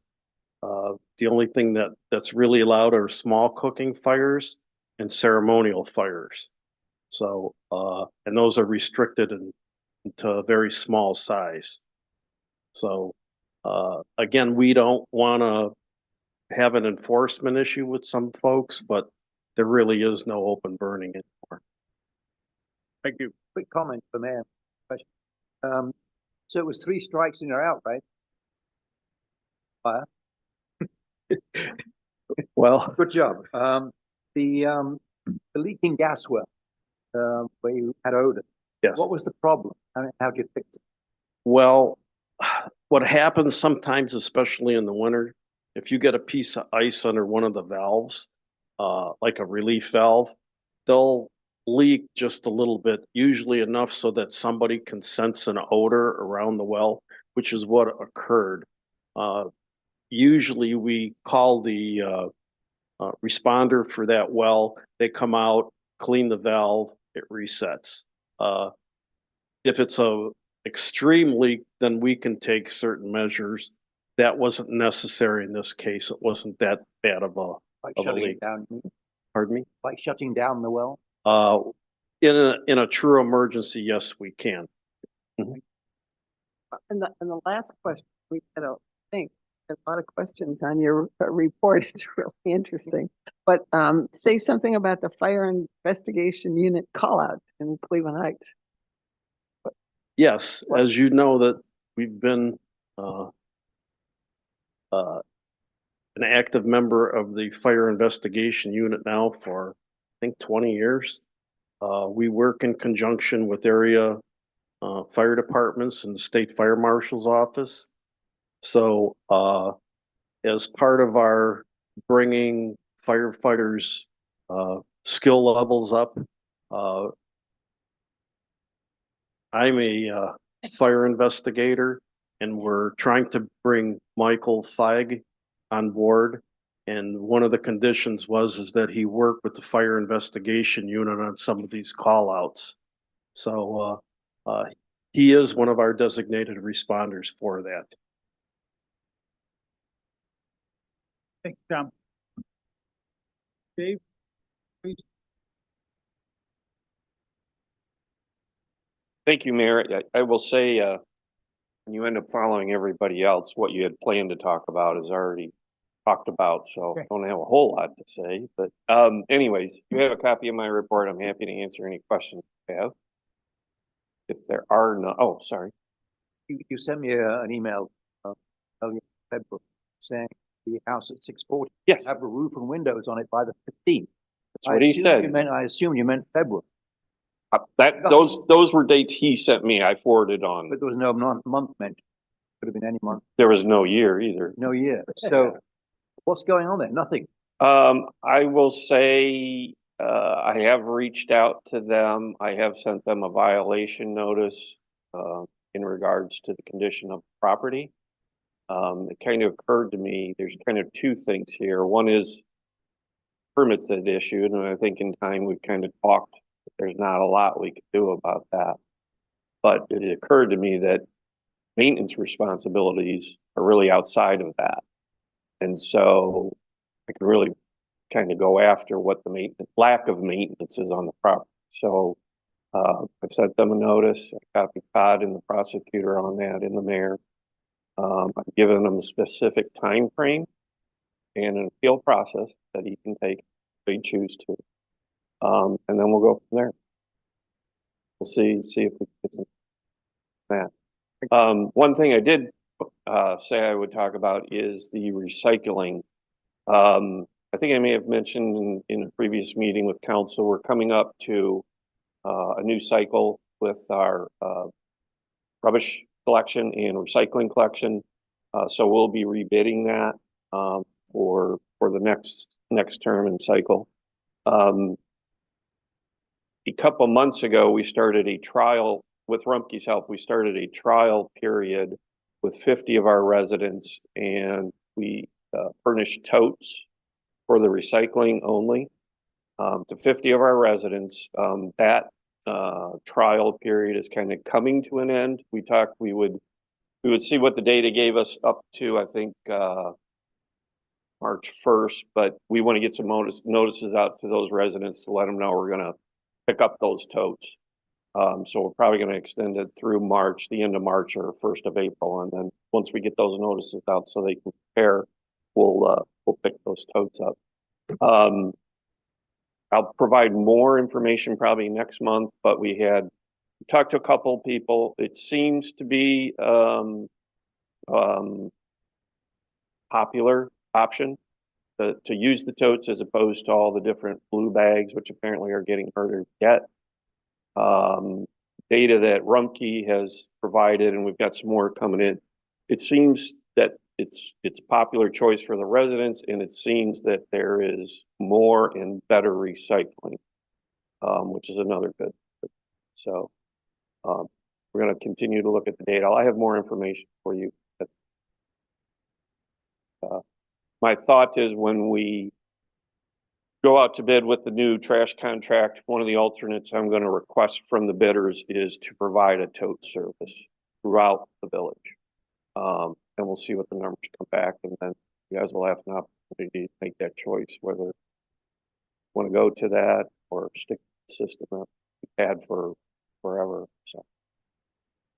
The only thing that's really allowed are small cooking fires and ceremonial fires. So, and those are restricted into a very small size. So, again, we don't want to have an enforcement issue with some folks, but there really is no open burning anymore. Thank you. Quick comment for Mayor. So it was 3 strikes and you're out, right? Fire. Well, Good job. The leaking gas well, where you had odor. yes. What was the problem? How'd you fix it? Well, what happens sometimes, especially in the winter, if you get a piece of ice under one of the valves, like a relief valve, they'll leak just a little bit, usually enough so that somebody can sense an odor around the well, which is what occurred. Usually we call the responder for that well. They come out, clean the valve, it resets. If it's a extreme leak, then we can take certain measures. That wasn't necessary in this case. It wasn't that bad of a Like of a shutting leak. it down? Pardon me? Like shutting down the well? In a true emergency, yes, we can. And the last question, we had a lot of questions on your report. It's really interesting. But say something about the fire investigation unit call out in Cleveland Heights. Yes, as you know that we've been an active member of the fire investigation unit now for, I think, 20 years. We work in conjunction with area fire departments and the state fire marshal's office. So as part of our bringing firefighters skill levels up, I'm a fire investigator, and we're trying to bring Michael Feig on board. And one of the conditions is that he work with the fire investigation unit on some of these call outs. So he is one of our designated responders for that. Thank you, Tom. Dave? Please. Thank you, Mayor. I will say, when you end up following everybody else, what you had planned to talk about is already talked about, so I don't have a whole lot to say, but anyways, you have a copy of my report. I'm happy to answer any questions you have. If there are no, oh, sorry. You sent me an email earlier in February saying the house at 640. Yes. Have a roof and windows on it by the 15th. That's what he said. I assume you meant February. Those were dates he sent me. I forwarded on. But there was no month mentioned. Could have been any month. There was no year either. No year. So what's going on there? Nothing. I will say, I have reached out to them. I have sent them a violation notice, in regards to the condition of the property. It kind of occurred to me, there's kind of two things here. One is permits that issued, and I think in time we've kind of talked, there's not a lot we could do about that. But it occurred to me that maintenance responsibilities are really outside of that. And so I could really kind of go after what the lack of maintenance is on the property. So I've sent them a notice. I copied Todd and the prosecutor on that, and the mayor. I've given them a specific time frame and an appeal process that he can take if they choose to. And then we'll go from there. We'll see if we can get some that. One thing I did say I would talk about is the recycling. I think I may have mentioned in a previous meeting with council, we're coming up to a new cycle with our rubbish collection and recycling collection. So we'll be rebidding that for the next term and cycle. A couple months ago, we started a trial with Rumpke's help. We started a trial period with 50 of our residents, and we furnished totes for the recycling only to 50 of our residents. That trial period is kind of coming to an end. We talked, we would see what the data gave us up to, I think, March 1st, but we want to get some notices out to those residents to let them know we're going to pick up those totes. So we're probably going to extend it through March, the end of March or 1st of April. And then once we get those notices out so they can prepare, we'll pick those totes up. I'll provide more information probably next month, but we talked to a couple people. It seems to be popular option to use the totes as opposed to all the different blue bags, which apparently are getting harder to get. Data that Rumpke has provided, and we've got some more coming in. It seems that it's popular choice for the residents, and it seems that there is more and better recycling, which is another good. So we're going to continue to look at the data. I have more information for you. My thought is when we go out to bid with the new trash contract, one of the alternates I'm going to request from the bidders is to provide a tote service throughout the village. And we'll see what the numbers come back, and then you guys will have an opportunity to make that choice, whether you want to go to that or stick to the system that we've had for forever. So,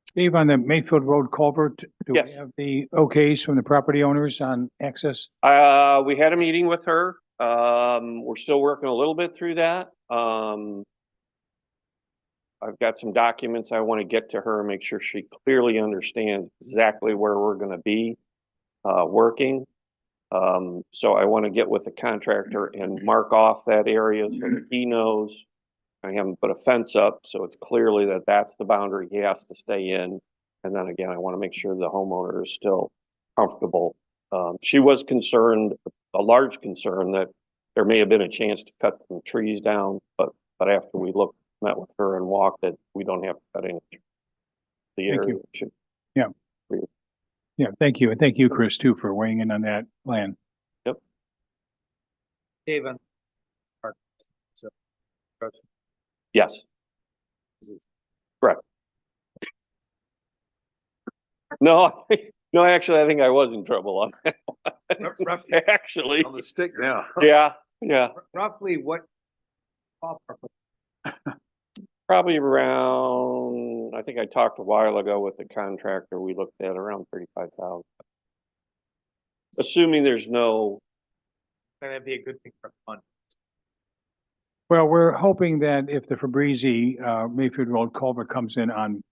Steve, on the Mayfield Road culvert, do we yes, have the okays from the property owners on access? we had a meeting with her. We're still working a little bit through that. I've got some documents I want to get to her and make sure she clearly understands exactly where we're going to be working. So I want to get with the contractor and mark off that area so that he knows. I haven't put a fence up, so it's clearly that that's the boundary he has to stay in. And then again, I want to make sure the homeowner is still comfortable. She was concerned, a large concern, that there may have been a chance to cut some trees down, but after we met with her and walked it, we don't have to cut any. The Thank area you. should. Yeah. Yeah, thank you. And thank you, Chris, too, for weighing in on that plan. David. Yes. Correct. No, no, actually, I think I was in trouble on that one. Actually, On the stick now. yeah. Roughly what? Probably around, I think I talked a while ago with the contractor, we looked at around 35,000. Assuming there's no, That'd be a good thing for fun. Well, we're hoping that if the Fabrizi, Mayfield Road culvert comes in on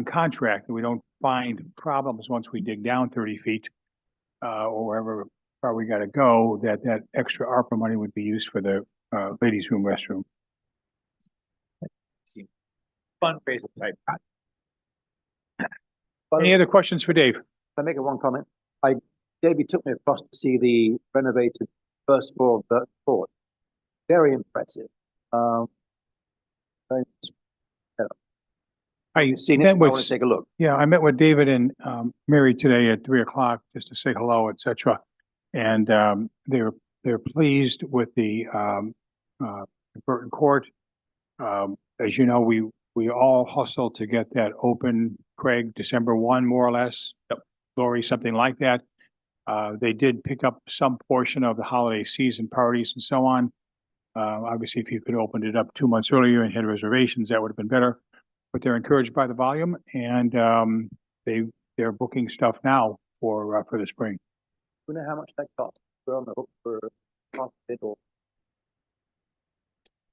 contract, we don't find problems once we dig down 30 feet, or wherever far we gotta go, that extra ARPA money would be used for the, ladies' room, restroom. Fundraiser type. Any other questions for Dave? Can I make one comment? David took me across to see the renovated first floor of the court. Very impressive. Very I seen it. met I want with, to take a look. yeah, I met with David and, Mary today at 3:00 just to say hello, et cetera. And, they're pleased with the, Burton Court. As you know, we all hustled to get that open, Craig, December 1, more or less. Yep. Lori, something like that. They did pick up some portion of the holiday season parties and so on. Obviously, if you could open it up 2 months earlier and had reservations, that would have been better. But they're encouraged by the volume and, they're booking stuff now for the spring. Do you know how much that cost? We're on the hook for cost of it or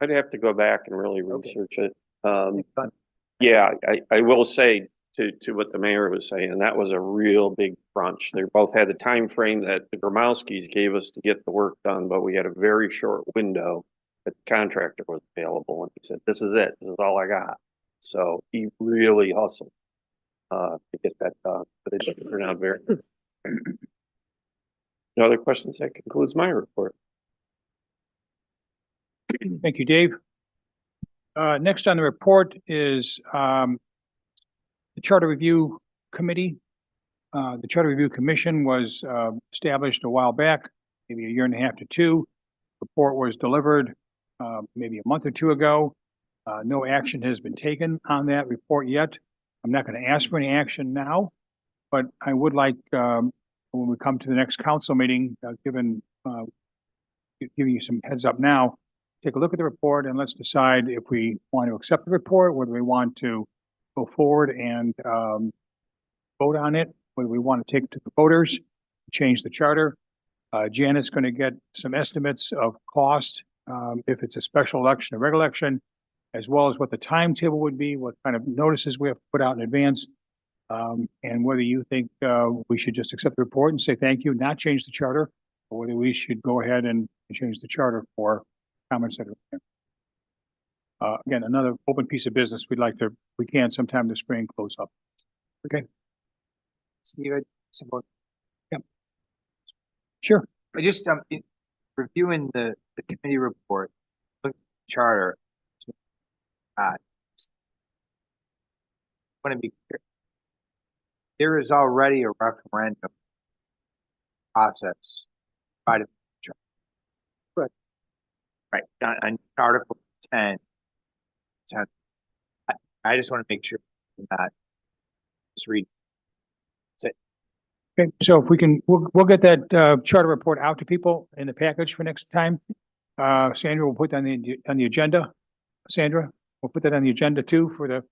I'd have to go back and really research it. fun. Yeah, I will say to what the mayor was saying, that was a real big crunch. They both had the time frame that the Gromowskis gave us to get the work done, but we had a very short window that the contractor was available, and he said, "This is it. This is all I got." So he really hustled to get that done, but it didn't turn out very. No other questions? That concludes my report. Thank you, Dave. Next on the report is, the Charter Review Committee. The Charter Review Commission was, established a while back, maybe 1.5 to 2 years. Report was delivered, maybe a month or two ago. No action has been taken on that report yet. I'm not going to ask for any action now, but I would like, when we come to the next council meeting, giving you some heads up now, take a look at the report and let's decide if we want to accept the report, whether we want to go forward and vote on it, whether we want to take it to the voters, change the charter. Janet's going to get some estimates of cost, if it's a special election, a regular election, as well as what the timetable would be, what kind of notices we have to put out in advance. And whether you think we should just accept the report and say thank you, not change the charter, or whether we should go ahead and change the charter for comments that are there. Again, another open piece of business we'd like to, we can sometime this spring close up. Okay, Steve, support. sure. I just, reviewing the committee report, look at the charter. Want to be clear. There is already a referendum process by the charter. Right, on Article 10. I just want to make sure that just read. Okay, so if we can, we'll get that charter report out to people in the package for next time. Sandra will put that on the agenda. Sandra, we'll put that on the agenda too for the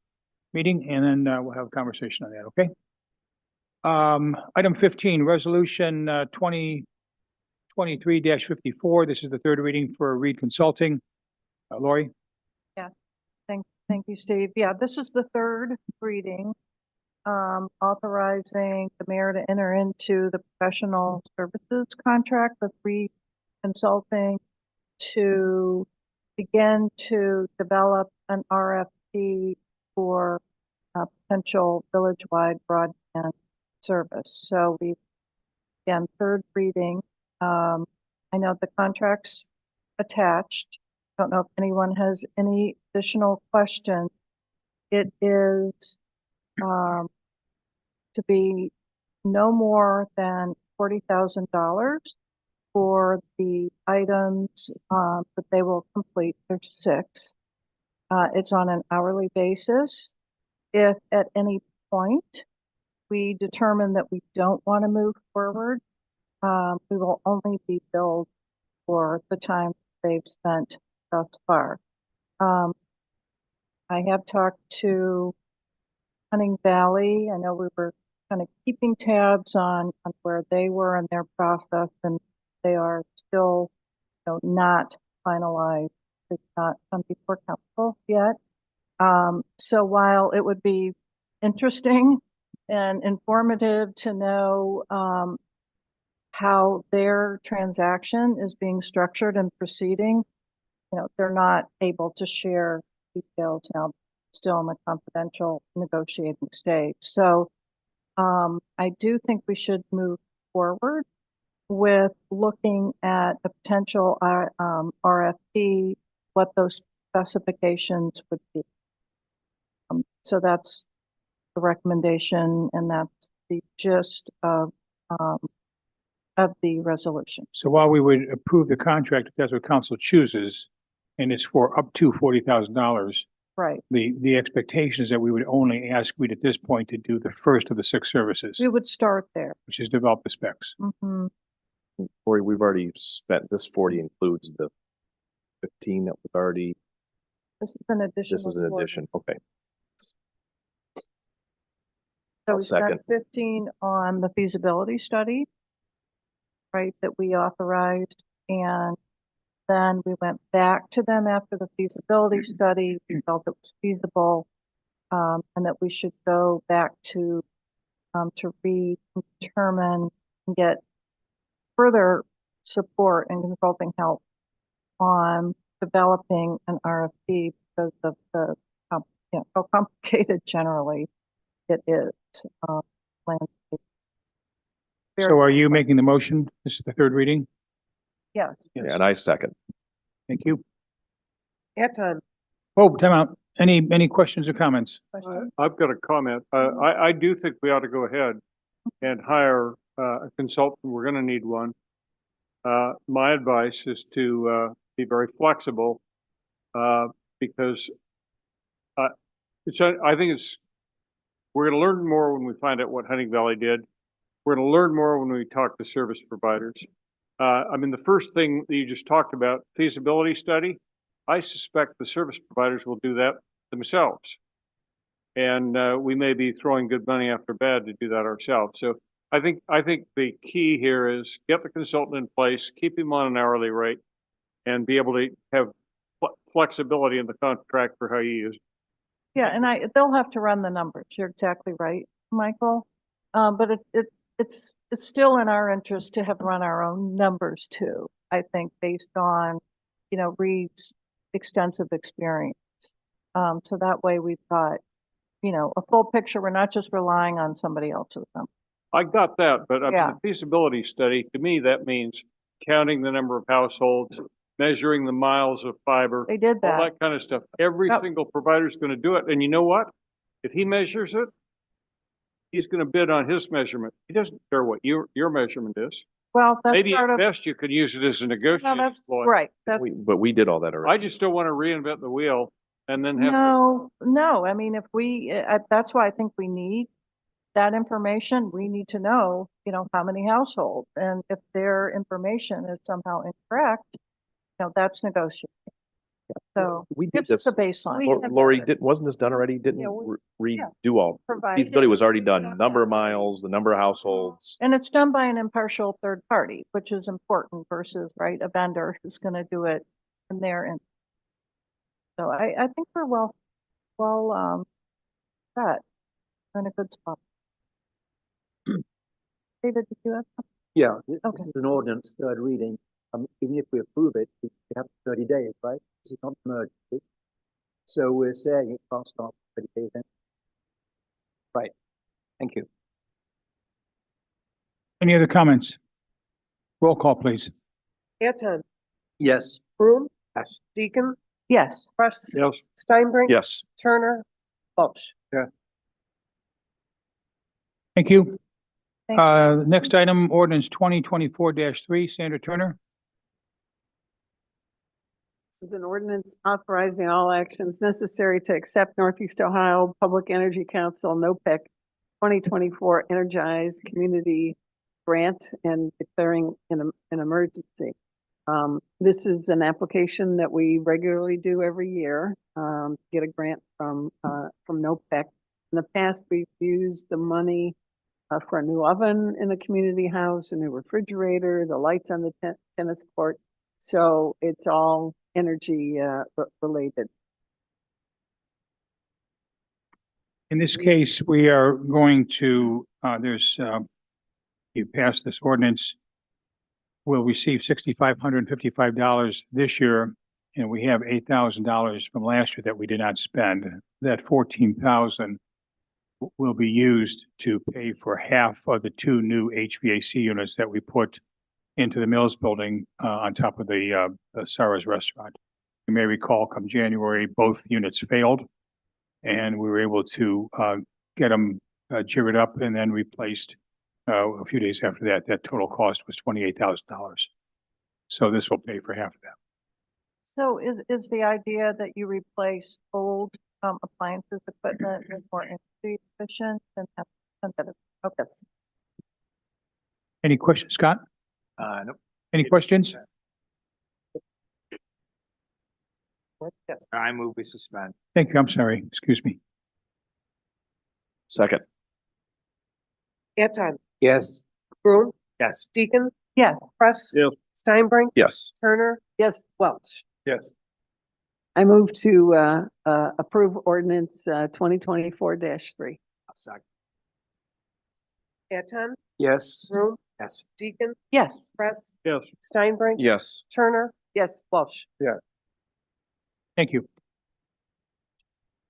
meeting, and then we'll have a conversation on that, okay? Item 15, resolution 2023-54. This is the third reading for Reed Consulting. Lori? Thank you, Steve. Yeah, this is the third reading. authorizing the mayor to enter into the professional services contract with Reed Consulting to begin to develop an RFP for potential village-wide broadband service. So we, again, third reading. I know the contract's attached. Don't know if anyone has any additional questions. It is to be no more than $40,000 for the items that they will complete. There's 6. It's on an hourly basis. If at any point we determine that we don't want to move forward, we will only be billed for the time they've spent thus far. I have talked to Hunting Valley. I know we were kind of keeping tabs on where they were in their process, and they are still, not finalized. It's not come before council yet. So while it would be interesting and informative to know how their transaction is being structured and proceeding, they're not able to share details now, still in the confidential negotiating stage. So I do think we should move forward with looking at a potential RFP, what those specifications would be. So that's the recommendation, and that's the gist of the resolution. So while we would approve the contract, if that's what council chooses, and it's for up to $40,000, Right. the expectation is that we would only ask Reed at this point to do the first of the 6 services, We would start there. which is develop the specs. Mhm. Corey, we've already spent, this 40 includes the 15 that was already, This is an addition. this is an addition, okay. So I'll we spent second. 15 on the feasibility study, right, that we authorized, and then we went back to them after the feasibility study. We felt it was feasible, and that we should go back to redetermine and get further support and consulting help on developing an RFP because of the how complicated generally it is. Landscape. So are you making the motion? This is the third reading? Yes. Yeah, and I second. Thank you. Anton, Oh, time out. Any questions or comments? I've got a comment. I do think we ought to go ahead and hire a consultant. We're gonna need one. My advice is to be very flexible because I think we're gonna learn more when we find out what Hunting Valley did. We're gonna learn more when we talk to service providers. The first thing that you just talked about, feasibility study, I suspect the service providers will do that themselves. And we may be throwing good money after bad to do that ourselves. So I think the key here is get the consultant in place, keep him on an hourly rate, and be able to have flexibility in the contract for how you use it. Yeah, and they'll have to run the numbers. You're exactly right, Michael. But it's still in our interest to have run our own numbers too. I think based on, Reed's extensive experience. So that way we've got, a full picture. We're not just relying on somebody else's number. I got that, but Yeah. the feasibility study, to me, that means counting the number of households, measuring the miles of fiber, They did all that. that kind of stuff. Every Yep. single provider's gonna do it, and you know what? If he measures it, he's gonna bid on his measurement. He doesn't care what your measurement is. Well, that's Maybe part at of, best you could use it as a no, negotiating that's ploy. right. That's, But we did all that I already. just don't wanna reinvent the wheel and then have. no, I mean, if we, that's why I think we need that information. We need to know, how many households, and if their information is somehow incorrect, that's negotiable. So We did gives us this. a baseline. We have Lori, done it. wasn't this done already? Didn't Yeah, redo all? Provide. Feasibility was already done. Number of miles, the number of households. And it's done by an impartial third party, which is important versus, right, a vendor who's gonna do it in their end. So I think we're well set. We're in a good spot. David, did you have? Yeah, this Okay. is an ordinance, third reading. Even if we approve it, we have 30 days, right? This is not an emergency. So we're saying it can't start 30 days then. Right. Thank you. Any other comments? Roll call, please. Anton, Yes. Broom, Yes. Deacon, Yes. Russ, Yes. Steinbrink. Yes. Turner, Welch. Thank you. Thank Next item, ordinance 2024-3, Sandra Turner. This is an ordinance authorizing all actions necessary to accept Northeast Ohio Public Energy Council, NOPEC 2024 Energize Community Grant and declaring an emergency. This is an application that we regularly do every year, get a grant from NOPEC. In the past, we've used the money for a new oven in the community house, a new refrigerator, the lights on the tennis court. So it's all energy related. In this case, we are going to, you pass this ordinance, we'll receive $6,555 this year, and we have $8,000 from last year that we did not spend. That $14,000 will be used to pay for half of the 2 new HVAC units that we put into the Mills building on top of the Sarah's restaurant. You may recall, come January, both units failed, and we were able to get them jiggered up and then replaced a few days after that. That total cost was $28,000. So this will pay for half of that. So is the idea that you replace old appliances, equipment with more energy efficient and have synthetic? Okay. Any questions, Scott? Nope. Any questions? I move we suspend. Thank you. I'm sorry. Excuse me. Second. Anton, Yes. Broom, Yes. Deacon, Yes. Russ. Yes. Steinbrink, Yes. Turner, Yes, Welch. Yes. I move to approve ordinance 2024-3. Second. Anton, Yes. Broom, Yes. Deacon, Yes. Russ, Yes. Steinbrink, Yes. Turner, Yes, Welch. Thank you.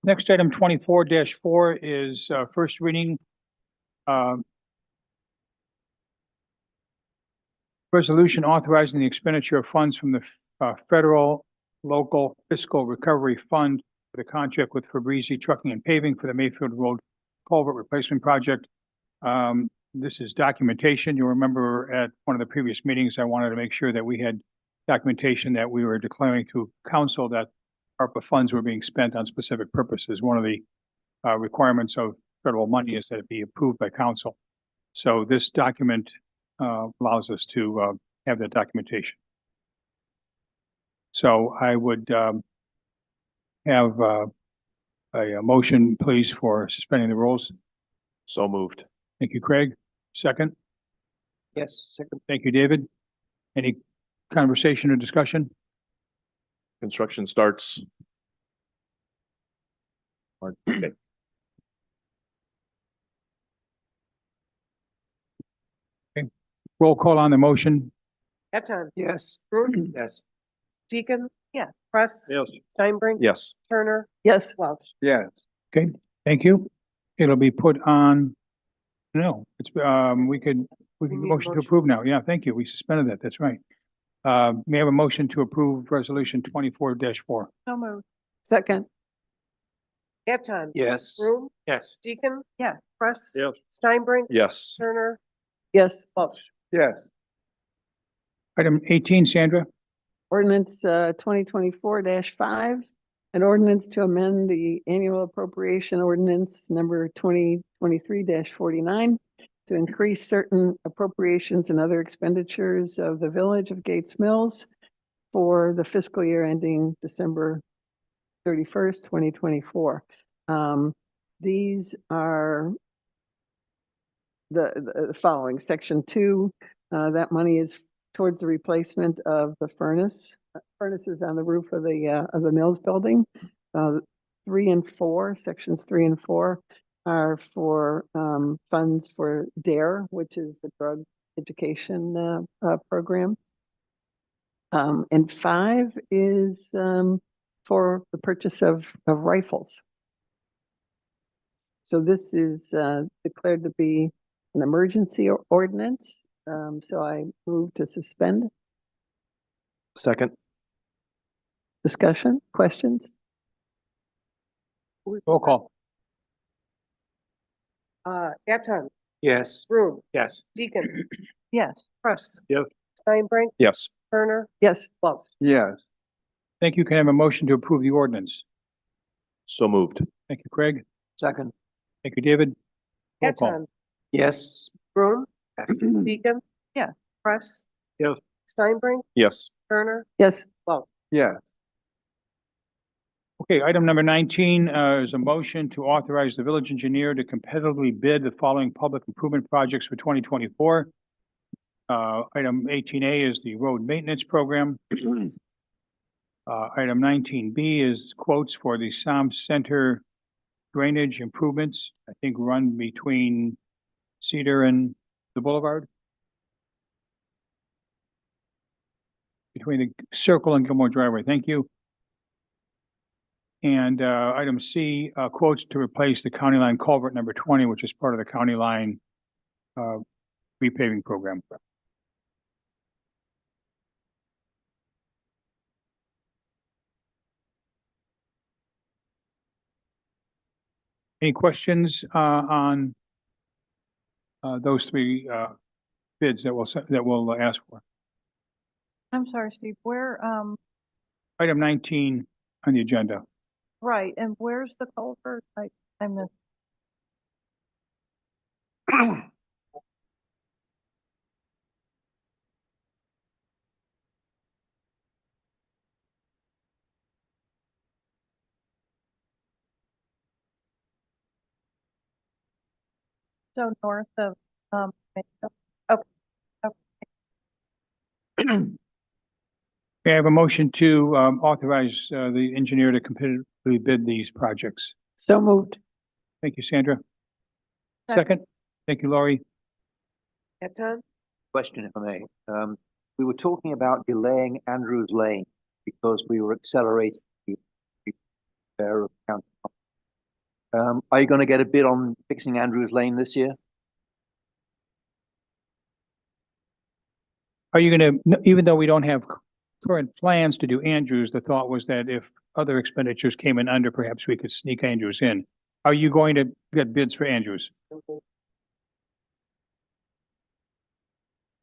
Next item 24-4 is first reading. Resolution authorizing the expenditure of funds from the federal local fiscal recovery fund for the contract with Fabrizi Trucking and Paving for the Mayfield Road Culvert Replacement Project. This is documentation. You'll remember at one of the previous meetings, I wanted to make sure that we had documentation that we were declaring through council that ARPA funds were being spent on specific purposes. One of the requirements of federal money is that it be approved by council. So this document allows us to have that documentation. So I would have a motion, please, for suspending the rules. So moved. Thank you, Craig. Second. Yes, second. Thank you, David. Any conversation or discussion? Construction starts. Okay. Roll call on the motion. Anton, Yes. Broom, Yes. Deacon. Yeah. Russ. Yes. Steinbrink. Yes. Turner, yes, Welch. Yes. Okay, thank you. It'll be put on, no, it's, we can We need a motion to motion. approve now. Yeah, thank you. We suspended that. That's right. May I have a motion to approve resolution 24-4? So moved. second, Anton. Yes. Broom, Yes. Deacon. Yeah. Russ. Yes. Steinbrink. Yes. Turner, yes. Welch. Yes. Item 18, Sandra. Ordinance 2024-5, an ordinance to amend the annual appropriation ordinance number 2023-49 to increase certain appropriations and other expenditures of the Village of Gates Mills for the fiscal year ending December 31st, 2024. These are the following. Section 2, that money is towards the replacement of the furnaces on the roof of the Mills building. 3 and 4, sections 3 and 4, are for funds for DARE, which is the drug education program. And 5 is for the purchase of rifles. So this is declared to be an emergency ordinance. So I move to suspend. Second. Discussion, questions? Roll call. Eton, Yes. Broom, Yes. Deacon, Yes. Russ. Yes. Steinbrink, Yes. Turner, Yes. Welch. Yes. Thank you. Can I have a motion to approve the ordinance? So moved. Thank you, Craig. Second. Thank you, David. Roll call. Eton, Yes. Broom, Yes. Deacon. Yeah. Russ. Yes. Steinbrink, Yes. Turner, Yes. Welch. Yes. Okay, item number 19 is a motion to authorize the village engineer to competitively bid the following public improvement projects for 2024. Item 18A is the road maintenance program. Item 19B is quotes for the Somme Center drainage improvements, I think run between Cedar and the Boulevard. Between the Circle and Gilmore Driveway. Thank you. And item C, quotes to replace the county line culvert number 20, which is part of the county line repaving program. Any questions on those three bids that we'll ask for? I'm sorry, Steve, where, Item 19 on the agenda. right, and where's the culvert? I missed. So north of, okay. May I have a motion to authorize the engineer to competitively bid these projects? So moved. Thank you, Sandra. Second. Second. Thank you, Laurie. Eton, Question, if I may. We were talking about delaying Andrews Lane because we were accelerating the repair of county. Are you going to get a bid on fixing Andrews Lane this year? Are you going to, even though we don't have current plans to do Andrews, the thought was that if other expenditures came in under, perhaps we could sneak Andrews in. Are you going to get bids for Andrews?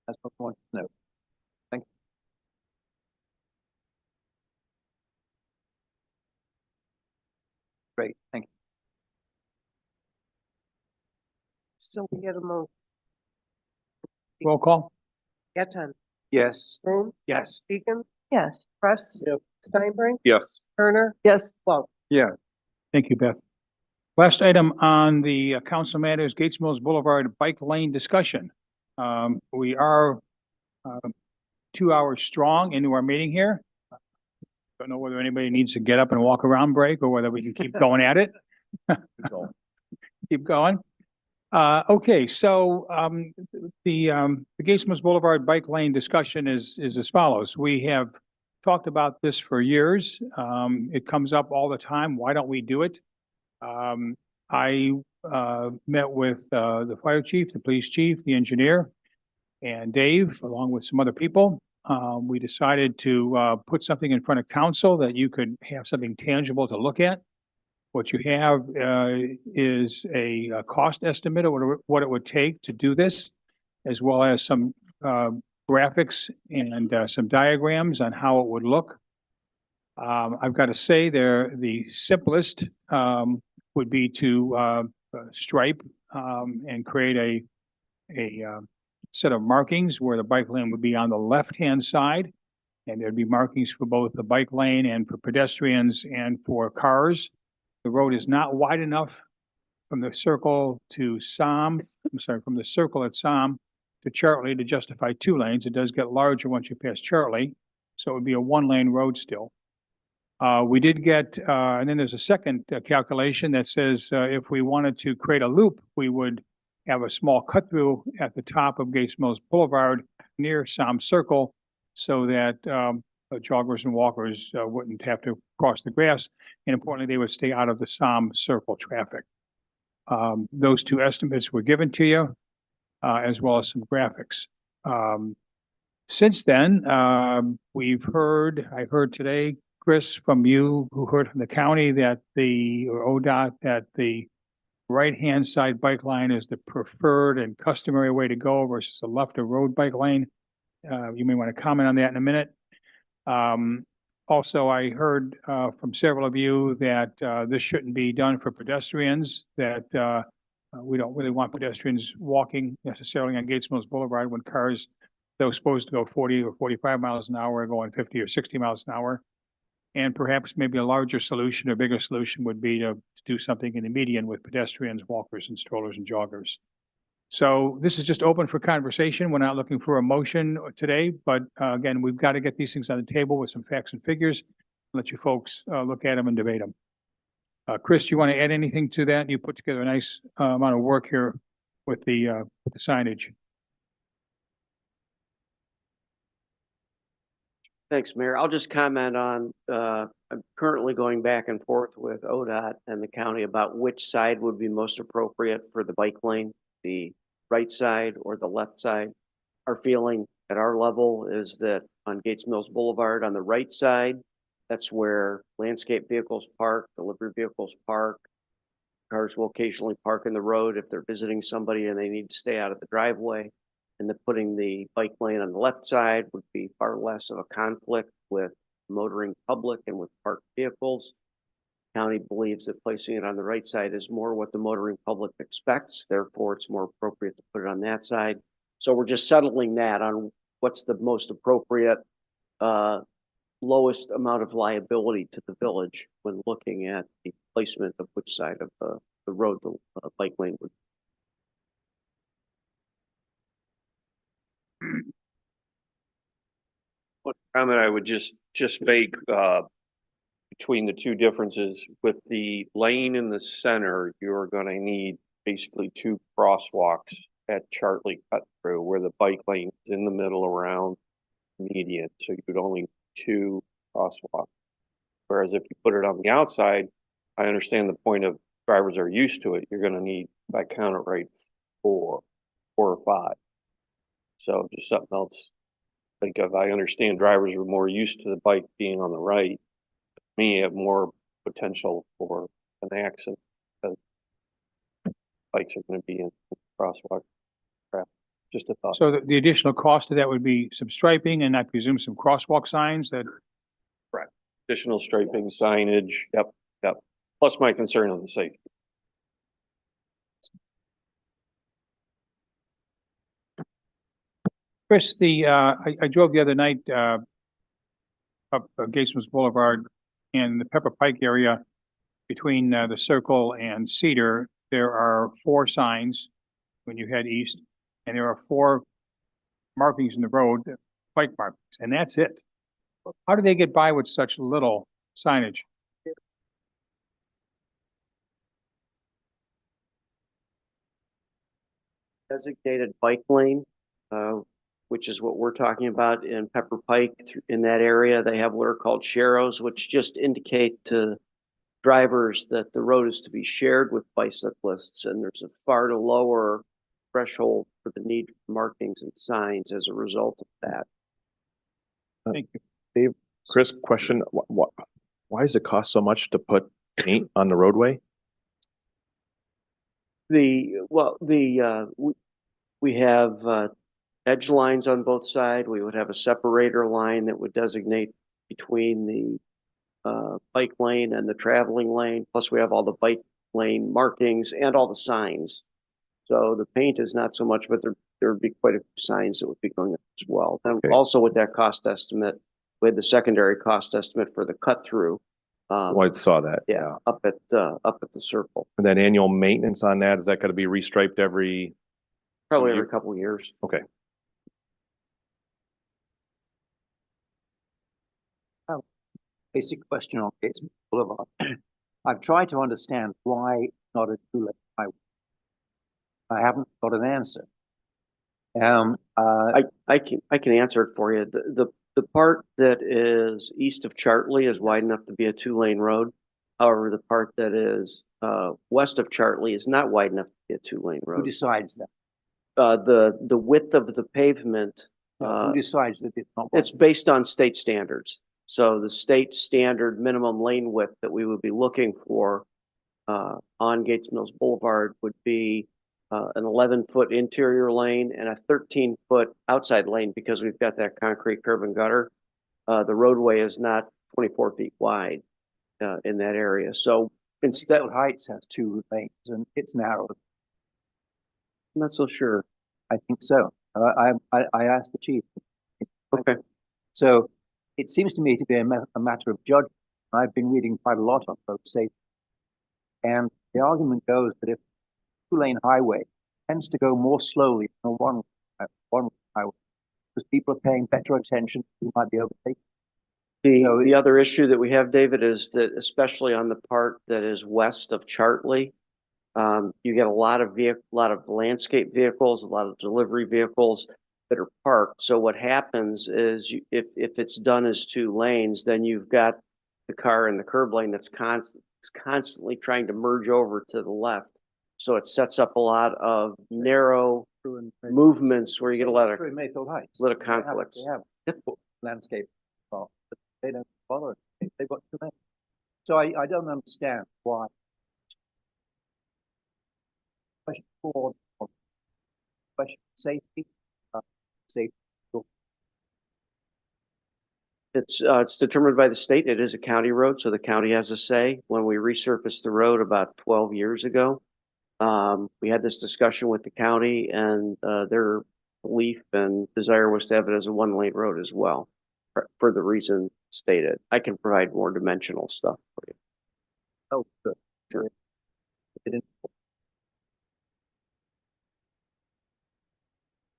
That's what I want to know. Thank you. Great, thank you. so we get a motion. Roll call? Eton, Yes. Broom, Yes. Deacon, Yes. Russ. Yep. Steinbrink, Yes. Turner, Yes. Welch. Yes. Thank you, Beth. Last item on the council matters, Gates Mills Boulevard bike lane discussion. We are 2 hours strong into our meeting here. Don't know whether anybody needs to get up and walk around break or whether we can keep going at it. Keep going. Okay, so the Gates Mills Boulevard bike lane discussion is as follows. We have talked about this for years. It comes up all the time. Why don't we do it? I met with the fire chief, the police chief, the engineer, and Dave, along with some other people. We decided to put something in front of council that you could have something tangible to look at. What you have is a cost estimate of what it would take to do this, as well as some graphics and some diagrams on how it would look. I've got to say the simplest would be to stripe and create a set of markings where the bike lane would be on the left-hand side. And there'd be markings for both the bike lane and for pedestrians and for cars. The road is not wide enough from the circle to Somme, from the circle at Somme to Chartley to justify 2 lanes. It does get larger once you pass Chartley, so it would be a 1-lane road still. We did get, and then there's a second calculation that says, if we wanted to create a loop, we would have a small cut through at the top of Gates Mills Boulevard near Somme Circle so that, joggers and walkers, wouldn't have to cross the grass. And importantly, they would stay out of the Somme Circle traffic. Those two estimates were given to you, as well as some graphics. Since then, I heard today, Chris, from you, who heard from the county that or ODOT, that the right-hand side bike line is the preferred and customary way to go versus the left of road bike lane. You may want to comment on that in a minute. Also, I heard from several of you that this shouldn't be done for pedestrians, that we don't really want pedestrians walking necessarily on Gates Mills Boulevard when cars that were supposed to go 40 or 45 miles an hour are going 50 or 60 miles an hour. And perhaps maybe a larger solution, a bigger solution would be to do something in the median with pedestrians, walkers, and strollers and joggers. So this is just open for conversation. We're not looking for a motion today, but again, we've got to get these things on the table with some facts and figures. Let you folks look at them and debate them. Chris, do you want to add anything to that? You put together a nice amount of work here with the signage. Thanks, Mayor. I'll just comment on, I'm currently going back and forth with ODOT and the county about which side would be most appropriate for the bike lane, the right side or the left side. Our feeling at our level is that on Gates Mills Boulevard on the right side, that's where landscape vehicles park, delivery vehicles park. Cars will occasionally park in the road if they're visiting somebody and they need to stay out of the driveway. And then putting the bike lane on the left side would be far less of a conflict with motoring public and with parked vehicles. County believes that placing it on the right side is more what the motoring public expects. Therefore, it's more appropriate to put it on that side. So we're just settling that on what's the most appropriate, lowest amount of liability to the village when looking at the placement of which side of the road the bike lane would. What comment I would just make between the two differences with the lane in the center, you're going to need basically two crosswalks at Chartley cut through where the bike lane is in the middle around median. So you'd only two crosswalks. Whereas if you put it on the outside, I understand the point of drivers are used to it. You're going to need, if I count it right, four or five. So just something else to think of. I understand drivers are more used to the bike being on the right. Me have more potential for an accident because bikes are going to be in crosswalk. Just a thought. So the additional cost of that would be some striping and I presume some crosswalk signs that. Correct. Additional striping, signage. Yep. Plus my concern of the safety. Chris, I drove the other night up Gates Mills Boulevard in the Pepper Pike area between the Circle and Cedar. There are 4 signs when you head east, and there are 4 markings in the road, bike markings, and that's it. How do they get by with such little signage? Designated bike lane, which is what we're talking about in Pepper Pike. In that area, they have what are called sharrows, which just indicate to drivers that the road is to be shared with bicyclists, and there's a far lower threshold for the need for markings and signs as a result of that. Thank you. Dave, Chris, question, why does it cost so much to put paint on the roadway? We have edge lines on both sides. We would have a separator line that would designate between the bike lane and the traveling lane. Plus we have all the bike lane markings and all the signs. So the paint is not so much, but there would be quite a few signs that would be going up as well. And also with that cost estimate, we had the secondary cost estimate for the cut through. Well, I saw that. Yeah, up at the Circle. And that annual maintenance on that, is that going to be restriped every? Probably every couple of years. Okay. basic question on Gates Boulevard. I've tried to understand why it's not a two-lane highway. I haven't got an answer. I can answer it for you. The part that is east of Chartley is wide enough to be a two-lane road. However, the part that is west of Chartley is not wide enough to be a two-lane Who road. decides that? The width of the pavement, Who decides that it's not? it's based on state standards. So the state standard minimum lane width that we would be looking for on Gates Mills Boulevard would be an 11-foot interior lane and a 13-foot outside lane, because we've got that concrete curb and gutter. The roadway is not 24 feet wide in that area. So instead, Mayfield Heights has two lanes and it's narrow. I'm not so sure. I think so. I asked the chief. Okay. So it seems to me to be a matter of judgment. I've been reading quite a lot on road safety. And the argument goes that if two-lane highway tends to go more slowly than a one highway, because people are paying better attention, you might be overtaken. The other issue that we have, David, is that especially on the part that is west of Chartley, you get a lot of landscape vehicles, a lot of delivery vehicles that are parked. So what happens is if it's done as two lanes, then you've got the car in the curb lane that's constantly trying to merge over to the left. So it sets up a lot of narrow movements where you get a lot of Mayfield Heights. conflicts. They have landscape, but they don't bother. They've got two lanes. So I don't understand why. Question 4, question safety. Safety. It's determined by the state. It is a county road, so the county has a say. When we resurfaced the road about 12 years ago, we had this discussion with the county, and their belief and desire was to have it as a one-lane road as well, for the reason stated. I can provide more dimensional stuff for you. Oh, good. Sure. It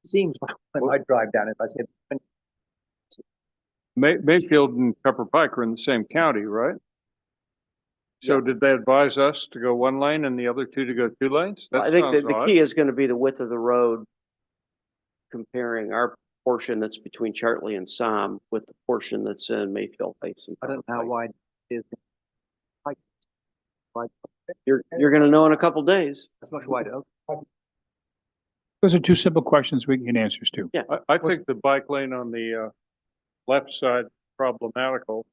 seems like when I drive down it, I said, Mayfield and Pepper Pike are in the same county, right? So did they advise us to go one lane and the other two to go two lanes? That I think sounds that the odd. key is going to be the width of the road, comparing our portion that's between Chartley and Somme with the portion that's in Mayfield Heights. I don't know how wide it is. You're going to know in a couple days. That's much wider. Those are two simple questions we can get answers to. Yeah. I think the bike lane on the left side is problematical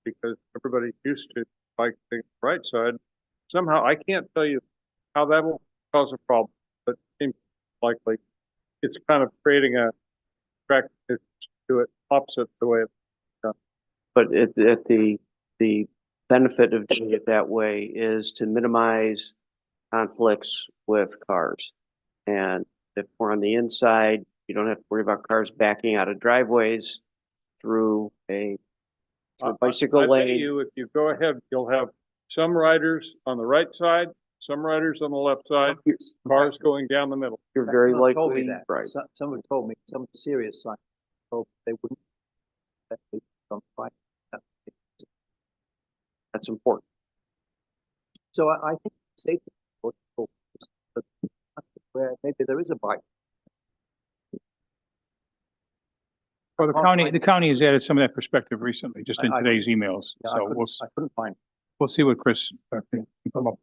because everybody's used to biking the right side. Somehow, I can't tell you how that will cause a problem, but it seems likely. It's kind of creating a track to it opposite the way it's done. But the benefit of doing it that way is to minimize conflicts with cars. And if we're on the inside, you don't have to worry about cars backing out of driveways through a bicycle I bet lane. you, if you go ahead, you'll have some riders on the right side, some riders on the left side, cars going down the middle. You're very Someone told me likely that. right. Someone told me, some serious sign, told they wouldn't. That they don't fight. That's important. So I think safety, but where maybe there is a bike. Well, the county has added some of that perspective recently, just in I- today's emails. Yeah, So I couldn't find. we'll see what Chris can come up.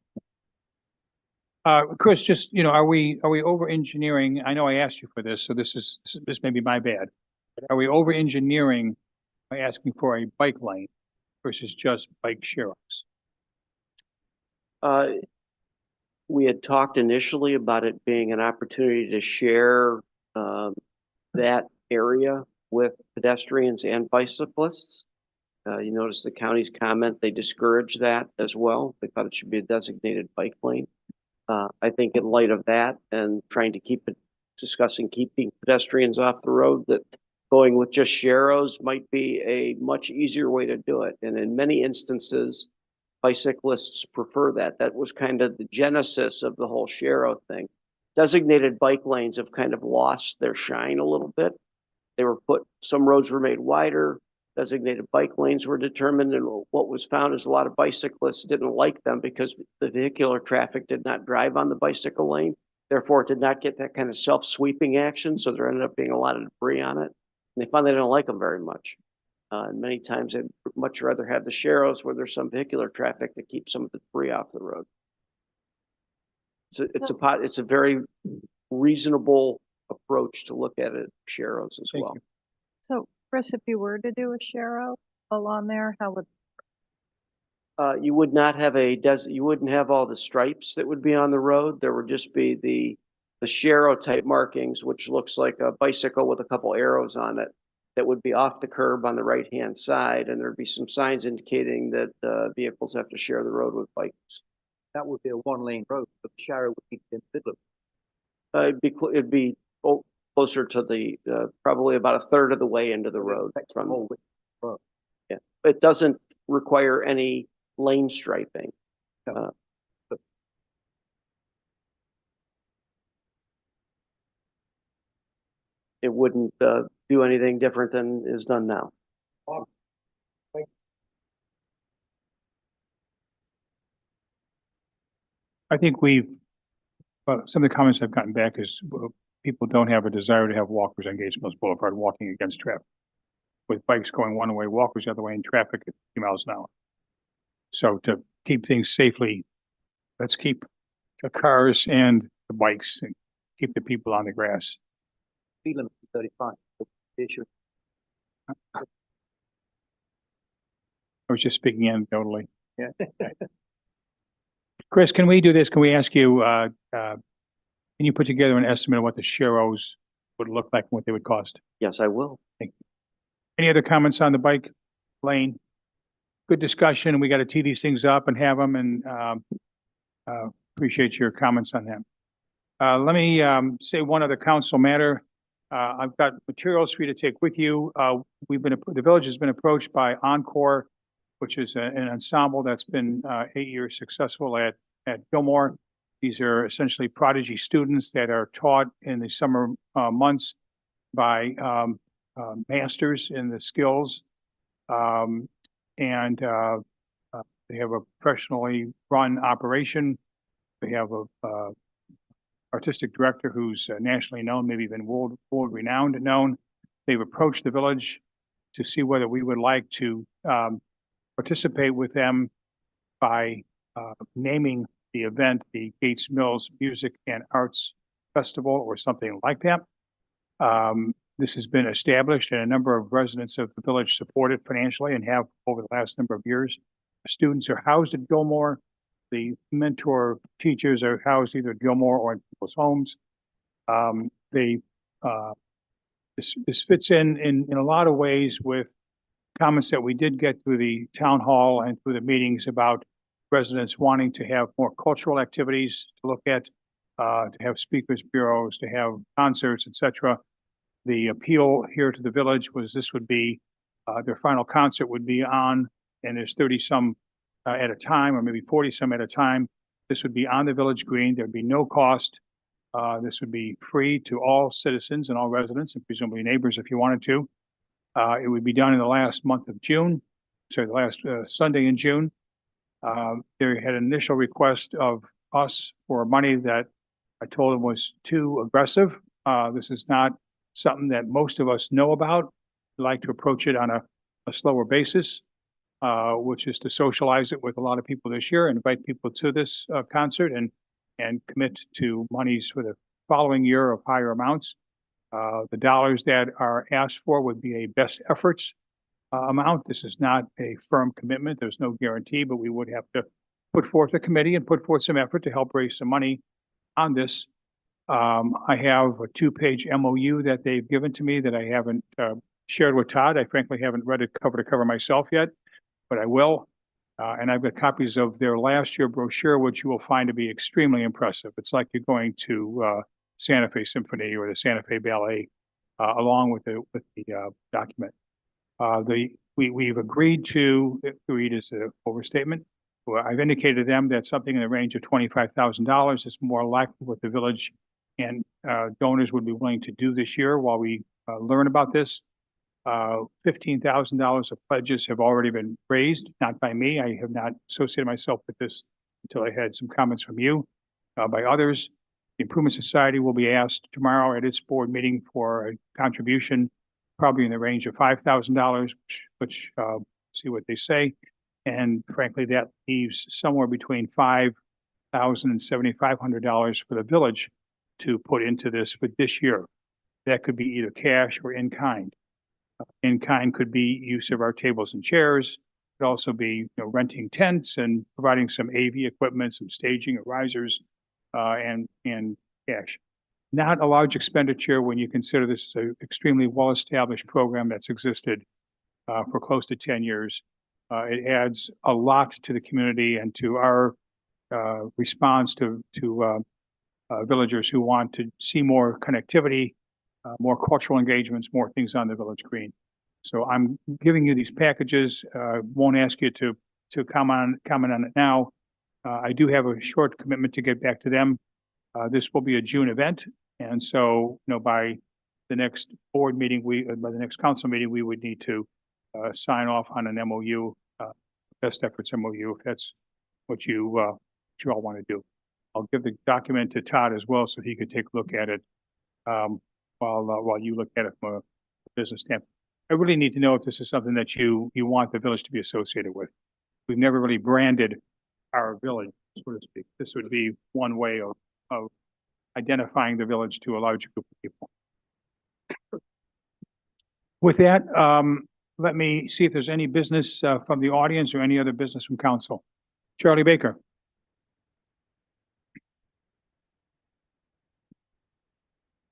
Chris, just, are we over engineering? I know I asked you for this, so this may be my bad. Are we over engineering by asking for a bike lane versus just bike share-ups? We had talked initially about it being an opportunity to share that area with pedestrians and bicyclists. You notice the county's comment, they discourage that as well. They thought it should be a designated bike lane. I think in light of that and trying to discussing keeping pedestrians off the road, that going with just sharrows might be a much easier way to do it. And in many instances, bicyclists prefer that. That was kind of the genesis of the whole sharrow thing. Designated bike lanes have kind of lost their shine a little bit. Some roads were made wider, designated bike lanes were determined, and what was found is a lot of bicyclists didn't like them because the vehicular traffic did not drive on the bicycle lane. Therefore, it did not get that kind of self-sweeping action, so there ended up being a lot of debris on it. And they found they didn't like them very much. And many times they'd much rather have the sharrows where there's some vehicular traffic to keep some of the debris off the road. It's a very reasonable approach to look at it, sharrows as Thank well. you. So Chris, if you were to do a sharrow along there, how would, You would not have you wouldn't have all the stripes that would be on the road. There would just be the sharrow type markings, which looks like a bicycle with a couple arrows on it that would be off the curb on the right-hand side. And there'd be some signs indicating that vehicles have to share the road with bikes. That would be a one-lane road, but the sharrow would be in the middle. It'd be closer to the, probably about a third of the way into the road. Yeah, it doesn't require any lane striping. It wouldn't do anything different than is done now. I think some of the comments I've gotten back is people don't have a desire to have walkers on Gates Mills Boulevard walking against traffic. With bikes going one way, walkers the other way, and traffic at 50 miles an hour. So to keep things safely, let's keep the cars and the bikes and keep the people on the grass. Speed limit is 35. Issue. I was just speaking anecdotally. Yeah. Chris, can we do this? Can we ask you, can you put together an estimate of what the sharrows would look like and what they would cost? Yes, I will. Thank you. Any other comments on the bike lane? Good discussion. We got to tee these things up and have them, and appreciate your comments on that. Let me say one other council matter. I've got materials for you to take with you. The village has been approached by Encore, which is an ensemble that's been 8 years successful at Gilmore. These are essentially prodigy students that are taught in the summer months by masters in the skills. And they have a professionally run operation. They have a artistic director who's nationally known, maybe even world renowned known. They've approached the village to see whether we would like to participate with them by naming the event the Gates Mills Music and Arts Festival or something like that. This has been established and a number of residents of the village support it financially and have over the last number of years. The students are housed at Gilmore. The mentor teachers are housed either at Gilmore or in people's homes. This fits in a lot of ways with comments that we did get through the town hall and through the meetings about residents wanting to have more cultural activities to look at, to have speakers bureaus, to have concerts, etc. The appeal here to the village was this would be their final concert would be on, and there's 30 some at a time, or maybe 40 some at a time. This would be on the village green. There'd be no cost. This would be free to all citizens and all residents, and presumably neighbors if you wanted to. It would be done in the last month of June, sorry, the last Sunday in June. They had an initial request of us for money that I told them was too aggressive. This is not something that most of us know about. We like to approach it on a slower basis, which is to socialize it with a lot of people this year, invite people to this concert and commit to monies for the following year of higher amounts. The dollars that are asked for would be a best efforts amount. This is not a firm commitment. There's no guarantee, but we would have to put forth a committee and put forth some effort to help raise some money on this. I have a 2-page MOU that they've given to me that I haven't shared with Todd. I frankly haven't read it cover to cover myself yet, but I will. And I've got copies of their last year brochure, which you will find to be extremely impressive. It's like you're going to Santa Fe Symphony or the Santa Fe Ballet, along with the document. We've agreed is an overstatement. Well, I've indicated to them that something in the range of $25,000 is more likely what the village and donors would be willing to do this year while we learn about this. $15,000 of pledges have already been raised, not by me. I have not associated myself with this until I had some comments from you, by others. The Improvement Society will be asked tomorrow at its board meeting for a contribution, probably in the range of $5,000, which see what they say. And frankly, that leaves somewhere between $5,000 and $7,500 for the village to put into this for this year. That could be either cash or in kind. In kind could be use of our tables and chairs. Could also be, renting tents and providing some AV equipment, some staging or risers, and cash. Not a large expenditure when you consider this an extremely well-established program that's existed for close to 10 years. It adds a lot to the community and to our response to villagers who want to see more connectivity, more cultural engagements, more things on the village green. So I'm giving you these packages. Won't ask you to comment on it now. I do have a short commitment to get back to them. This will be a June event, and so by the next board meeting, by the next council meeting, we would need to sign off on an MOU, best efforts MOU, if that's what you all want to do. I'll give the document to Todd as well, so he could take a look at it while you look at it from a business standpoint. I really need to know if this is something that you want the village to be associated with. We've never really branded our village, so to speak. This would be one way of identifying the village to a larger group of people. With that, let me see if there's any business from the audience or any other business from council. Charlie Baker.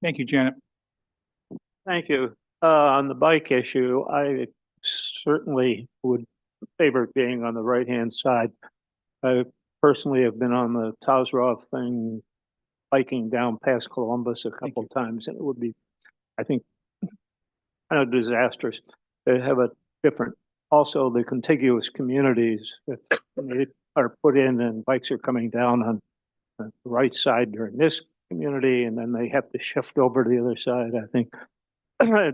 Thank you, Janet. Thank you. On the bike issue, I certainly would favor being on the right-hand side. I personally have been on the Tausroff thing, biking down past Columbus a couple of times, and it would be, I think, kind of disastrous. They have a different, also the contiguous communities, if they are put in and bikes are coming down on the right side during this community, and then they have to shift over to the other side. I think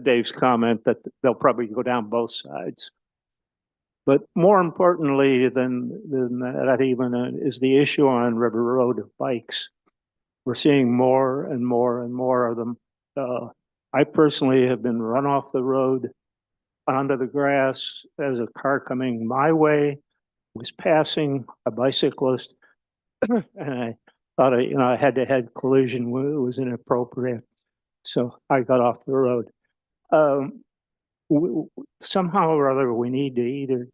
Dave's comment that they'll probably go down both sides. But more importantly than that even is the issue on River Road of bikes. We're seeing more and more and more of them. I personally have been run off the road onto the grass as a car coming my way was passing a bicyclist, and I thought a head-to-head collision was inappropriate, so I got off the road. Somehow or other, we need to either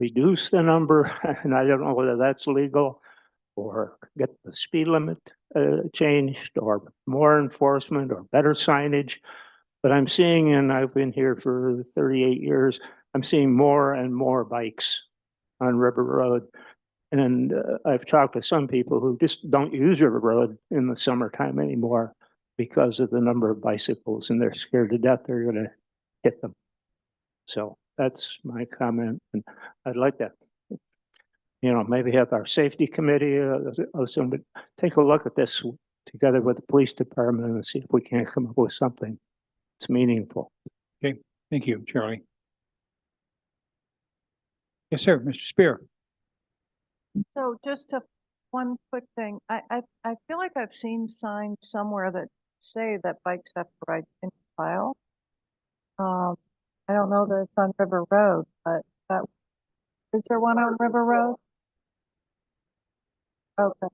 reduce the number, and I don't know whether that's legal, or get the speed limit changed, or more enforcement, or better signage. But I'm seeing, and I've been here for 38 years, I'm seeing more and more bikes on River Road. And I've talked to some people who just don't use River Road in the summertime anymore because of the number of bicycles, and they're scared to death they're going to hit them. So that's my comment, and I'd like to, maybe have our safety committee take a look at this together with the police department and see if we can't come up with something that's meaningful. Okay, thank you, Charlie. Yes, sir, Mr. Spear. So just one quick thing. I feel like I've seen signs somewhere that say that bikes have to ride in file. I don't know that it's on River Road, but is there one on River Road? Okay.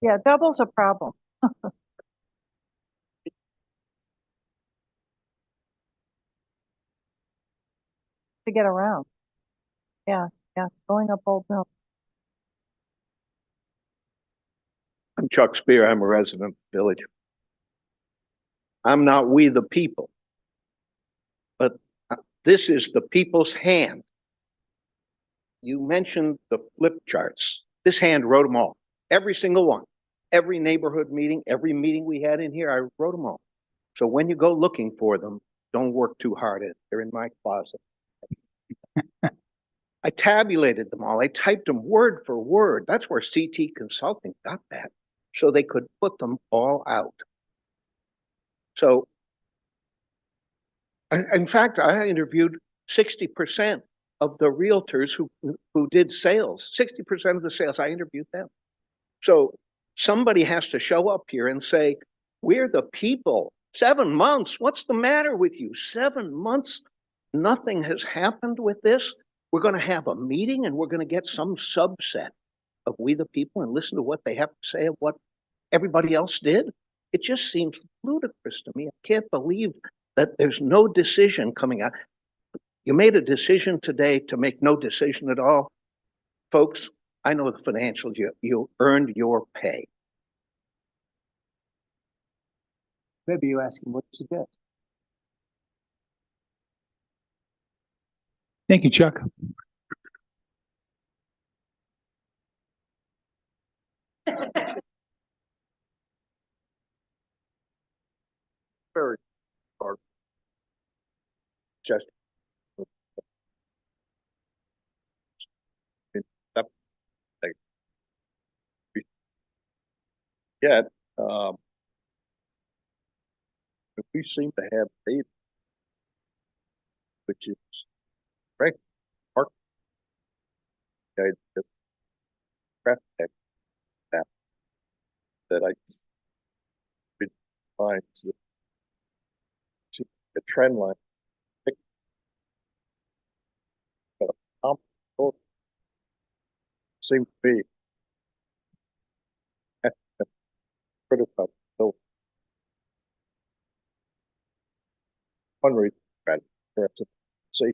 Yeah, double's a problem. To get around. Yeah, going up Old Mill. I'm Chuck Spear. I'm a resident of the village. I'm not we the people, but this is the people's hand. You mentioned the flip charts. This hand wrote them all, every single one. Every neighborhood meeting, every meeting we had in here, I wrote them all. So when you go looking for them, don't work too hard at it. They're in my closet. I tabulated them all. I typed them word for word. That's where CT Consulting got that, so they could put them all out. So in fact, I interviewed 60% of the realtors who did sales. 60% of the sales, I interviewed them. So somebody has to show up here and say, we're the people. 7 months, what's the matter with you? 7 months, nothing has happened with this. We're going to have a meeting and we're going to get some subset of we the people and listen to what they have to say of what everybody else did. It just seems ludicrous to me. I can't believe that there's no decision coming out. You made a decision today to make no decision at all. Folks, I know the financials, you earned your pay. Maybe you ask him what to suggest. Thank you, Chuck. Very hard. Just. Yet, we seem to have data, which is right. Mark, that I finds the trend line. Seems to be critical. So fundraising strategy. Say,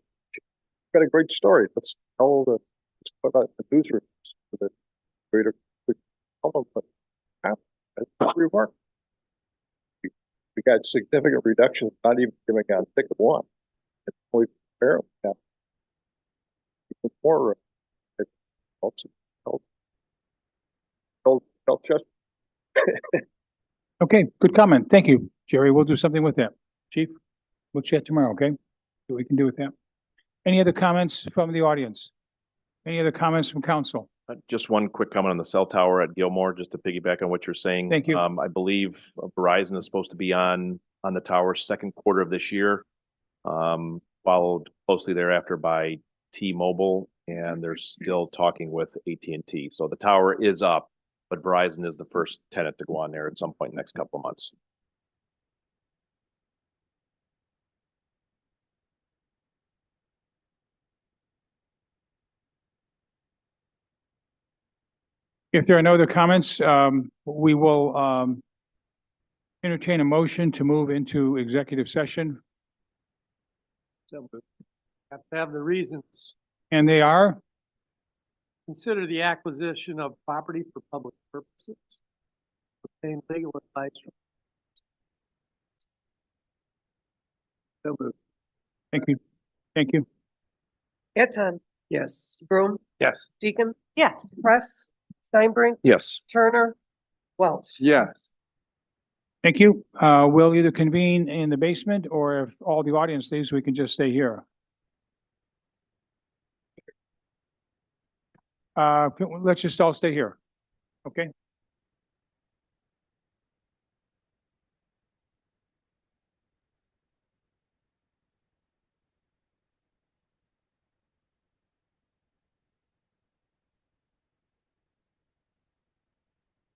got a great story. Let's tell the let's put out the newsrooms for the greater remark. We got significant reductions, not even giving out ticket one. It's only fair. Even more just Okay, good comment. Thank you, Jerry. We'll do something with that. Chief, we'll chat tomorrow, okay? See what we can do with that. Any other comments from the audience? Any other comments from council? Just one quick comment on the cell tower at Gilmore, just to piggyback on what you're saying. Thank you. I believe Verizon is supposed to be on the tower second quarter of this year, followed closely thereafter by T-Mobile, and they're still talking with AT&T. So the tower is up, but Verizon is the first tenant to go on there at some point in the next couple of months. If there are no other comments, we will entertain a motion to move into executive session. So have to have the reasons. And they are, Consider the acquisition of property for public purposes. Obtain legal advice from. So moved. thank you, thank you. Eton, Yes. Broom, Yes. Deacon, Yes. Press, Steinbrink, Yes. Turner, Welch. Yes. Thank you. We'll either convene in the basement, or if all the audience leaves, we can just stay here. Let's just all stay here. Okay?